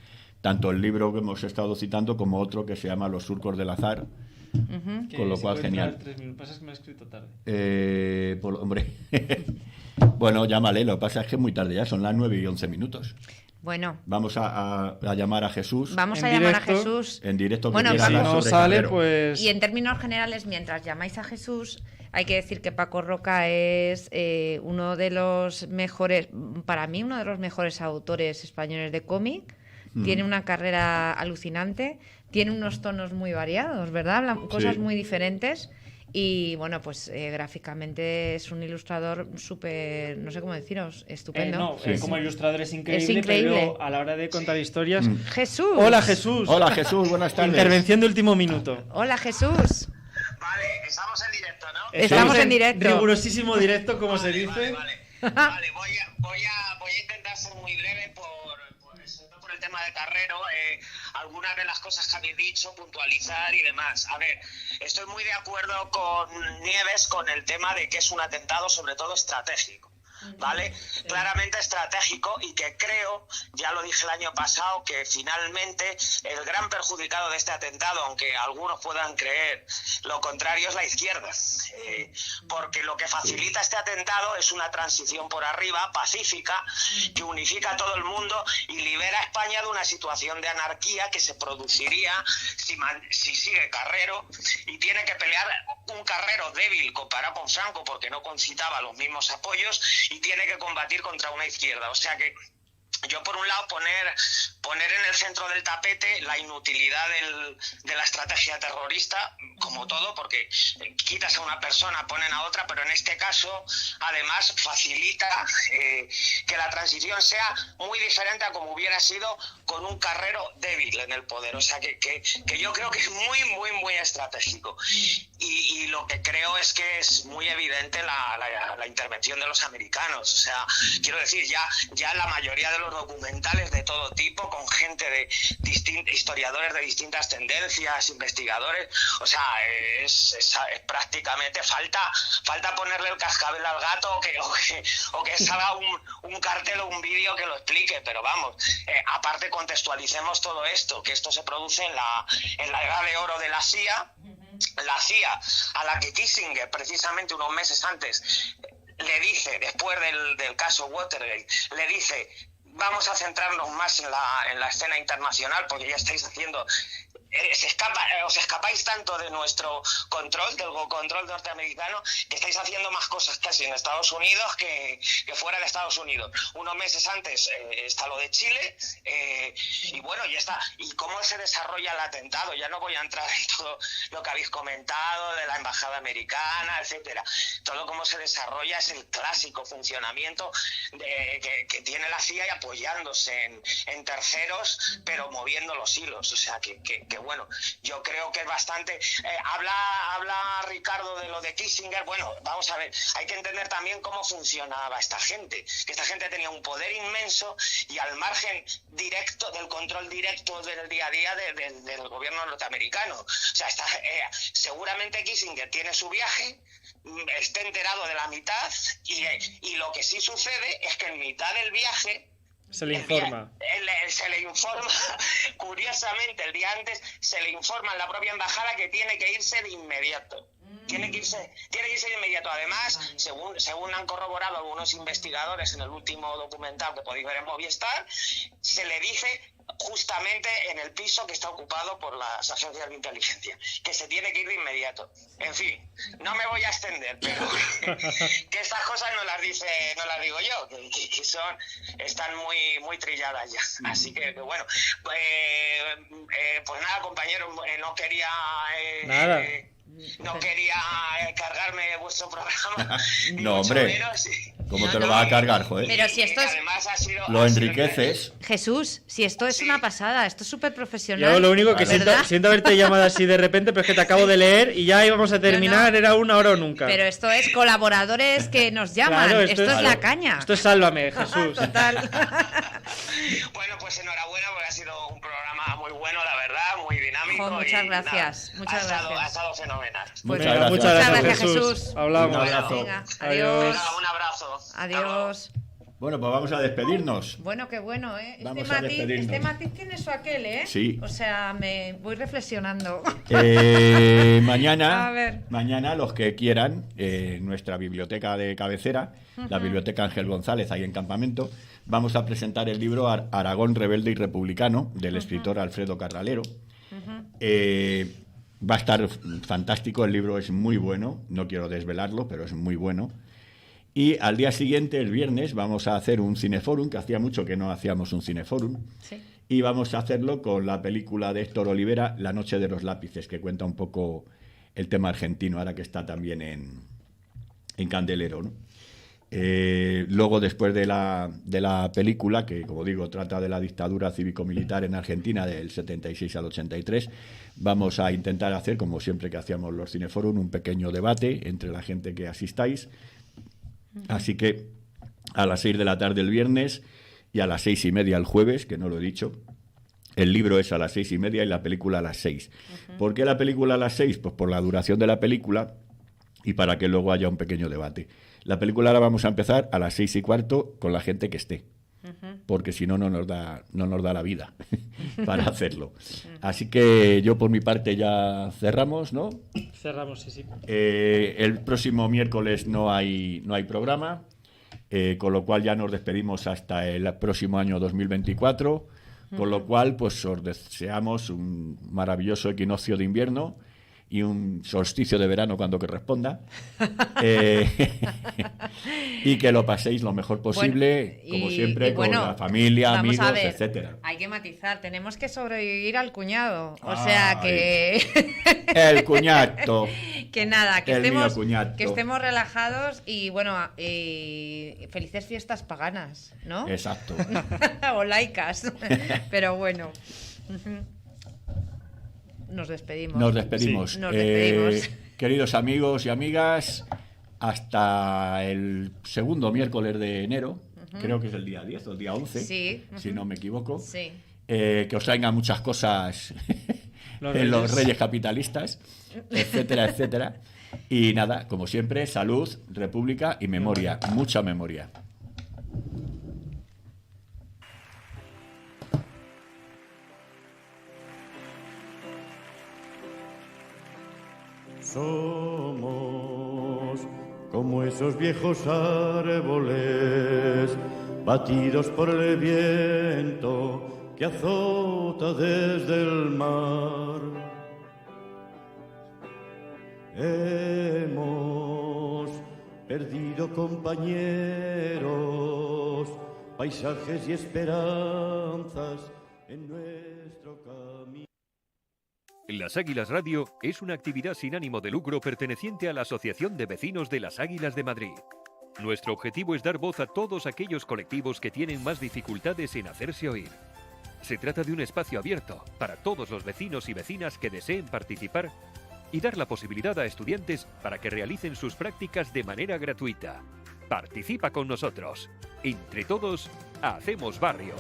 tanto el libro que hemos estado citando como otro que se llama Los surcos del azar. Ujú. Que con lo se cual, puede genial. entrar 3 minutos. Pasa es que me lo he escrito tarde. Hombre, bueno, llámale, lo que pasa es que es muy tarde ya, son las 9:11. Bueno, Vamos a llamar a Jesús vamos En a llamar a directo. Jesús. en directo. Que Bueno, quiere Si hablar no sobre sale, Cabrero. pues... Y en términos generales, mientras llamáis a Jesús, hay que decir que Paco Roca es uno de los mejores, para mí, uno de los mejores autores españoles de cómic. Tiene una carrera alucinante, tiene unos tonos muy variados, ¿verdad? Habla cosas Sí. muy diferentes. Y bueno, pues gráficamente es un ilustrador súper, no sé cómo deciros, estupendo. Como ilustrador es increíble, Es increíble. pero a la hora de contar historias... Jesús. Hola, Jesús. Hola, Jesús, buenas tardes. Intervención de último minuto. Hola, Jesús. Vale, estamos en directo, ¿no? Estamos en directo. Rigurosísimo directo, como se dice. Vale, voy a intentar ser muy breve por el tema de Carrero. Algunas de las cosas que habéis dicho, puntualizar y demás. A ver, estoy muy de acuerdo con Nieves con el tema de que es un atentado sobre todo estratégico. ¿Vale? Claramente estratégico, y que creo, ya lo dije el año pasado, que finalmente el gran perjudicado de este atentado, aunque algunos puedan creer lo contrario, es la izquierda, porque lo que facilita este atentado es una transición por arriba, pacífica, que unifica a todo el mundo y libera a España de una situación de anarquía que se produciría si sigue Carrero, y tiene que pelear un Carrero débil comparado con Franco porque no concitaba los mismos apoyos, y tiene que combatir contra una izquierda. O sea que yo, por un lado, poner en el centro del tapete la inutilidad de la estrategia terrorista, como todo, porque quitas a una persona, ponen a otra, pero en este caso, además, facilita que la transición sea muy diferente a como hubiera sido con un Carrero débil en el poder. O sea que yo creo que es muy, muy, muy estratégico. Y lo que creo es que es muy evidente la intervención de los americanos. O sea, quiero decir, ya la mayoría de los documentales de todo tipo, con gente de historiadores de distintas tendencias, investigadores, o sea, es prácticamente falta ponerle el cascabel al gato o que salga un cartel o un vídeo que lo explique, pero vamos, aparte contextualicemos todo esto, que esto se produce en la edad de oro de la CIA, a la que Kissinger, precisamente unos meses antes, le dice, después del caso Watergate, le dice: vamos a centrarnos más en la escena internacional, porque ya estáis haciendo... os escapáis tanto de nuestro control, del control norteamericano, que estáis haciendo más cosas casi en Estados Unidos que fuera de Estados Unidos. Unos meses antes está lo de Chile, y bueno, ya está. ¿Y cómo se desarrolla el atentado? Ya no voy a entrar en todo lo que habéis comentado de la embajada americana, etcétera. Todo cómo se desarrolla es el clásico funcionamiento que tiene la CIA, y apoyándose en terceros, pero moviendo los hilos. O sea, que bueno, yo creo que es bastante... Habla Ricardo de lo de Kissinger. Bueno, vamos a ver, hay que entender también cómo funcionaba esta gente, que esta gente tenía un poder inmenso, y al margen directo del control directo del día a día del gobierno norteamericano. O sea, seguramente Kissinger tiene su viaje, esté enterado de la mitad, y lo que sí sucede es que en mitad del viaje se le informa. Se le informa, curiosamente, el día antes se le informa en la propia embajada que tiene que irse de inmediato. Tiene que irse de inmediato. Además, según han corroborado algunos investigadores en el último documental que podéis ver en Movistar, se le dice justamente en el piso que está ocupado por las agencias de inteligencia, que se tiene que ir de inmediato. En fin, no me voy a extender, pero que estas cosas no las digo yo, que están muy trilladas ya. Así que bueno, pues nada, compañeros, no quería... No quería cargarme vuestro programa. No, hombre. Menos, ¿Cómo te lo vas a cargar, joder? Pero si esto es... Lo enriqueces. Jesús, si esto es una pasada, esto es súper profesional. Yo lo único que siento haberte llamado así de repente, pero es que te acabo de leer y ya íbamos a terminar, era una hora o nunca. Pero esto es colaboradores que nos llaman, claro, esto es la caña. Esto es Sálvame, Jesús. Total. Bueno, pues enhorabuena, porque ha sido un programa muy bueno, la verdad, muy dinámico. Muchas gracias, muchas gracias. Ha estado fenomenal. Pues muchas gracias, Jesús. Hablamos. Un abrazo. Venga, adiós. Un abrazo. Adiós. Bueno, pues vamos a despedirnos. Bueno, qué bueno, ¿eh? Vamos a despedirnos. Este matiz tiene su aquel, ¿eh? Sí. O sea, me voy reflexionando. Mañana, los que quieran, nuestra biblioteca de cabecera, la Biblioteca Ángel González, ahí en Campamento, vamos a presentar el libro Aragón rebelde y republicano, del escritor Alfredo Carralero. Va a estar fantástico, el libro es muy bueno, no quiero desvelarlo, pero es muy bueno. Y al día siguiente, el viernes, vamos a hacer un cineforum, que hacía mucho que no hacíamos un cineforum, sí. Y vamos a hacerlo con la película de Héctor Olivera, La noche de los lápices, que cuenta un poco el tema argentino, ahora que está también en candelero, ¿no? Luego, después de la película, que como digo trata de la dictadura cívico-militar en Argentina del 76 al 83, vamos a intentar hacer, como siempre que hacíamos los Cineforum, un pequeño debate entre la gente que asistáis. Así que a las 6 de la tarde el viernes y a las 6:30 el jueves, que no lo he dicho. El libro es a las 6:30 y la película a las 6. ¿Por qué la película a las 6? Pues por la duración de la película y para que luego haya un pequeño debate. La película ahora vamos a empezar a las 6:15 con la gente que esté, porque si no, no nos da la vida para hacerlo. Así que yo por mi parte ya cerramos, ¿no? Cerramos, sí. El próximo miércoles no hay programa, con lo cual ya nos despedimos hasta el próximo año 2024, con lo cual pues os deseamos un maravilloso equinoccio de invierno y un solsticio de verano cuando corresponda, y que lo paséis lo mejor posible, como siempre, con la familia, amigos, etcétera. Hay que matizar, tenemos que sobrevivir al cuñado, o sea que... El cuñato. Que nada, que que estemos relajados y bueno, felices fiestas paganas, ¿no? Exacto. O laicas, pero bueno... Nos despedimos. Nos despedimos. Sí. Nos despedimos. Queridos amigos y amigas, hasta el segundo miércoles de enero, creo que es el día 10 o el día 11, si no me equivoco, que os traigan muchas cosas en los Reyes Capitalistas, etcétera, etcétera. Y nada, como siempre, salud, república y memoria, mucha memoria. Somos como esos viejos árboles batidos por el viento que azota desde el mar. Hemos perdido compañeros, paisajes y esperanzas en nuestro camino. Las Águilas Radio es una actividad sin ánimo de lucro perteneciente a la Asociación de Vecinos de las Águilas de Madrid. Nuestro objetivo es dar voz a todos aquellos colectivos que tienen más dificultades en hacerse oír. Se trata de un espacio abierto para todos los vecinos y vecinas que deseen participar y dar la posibilidad a estudiantes para que realicen sus prácticas de manera gratuita. Participa con nosotros. Entre todos, hacemos barrio.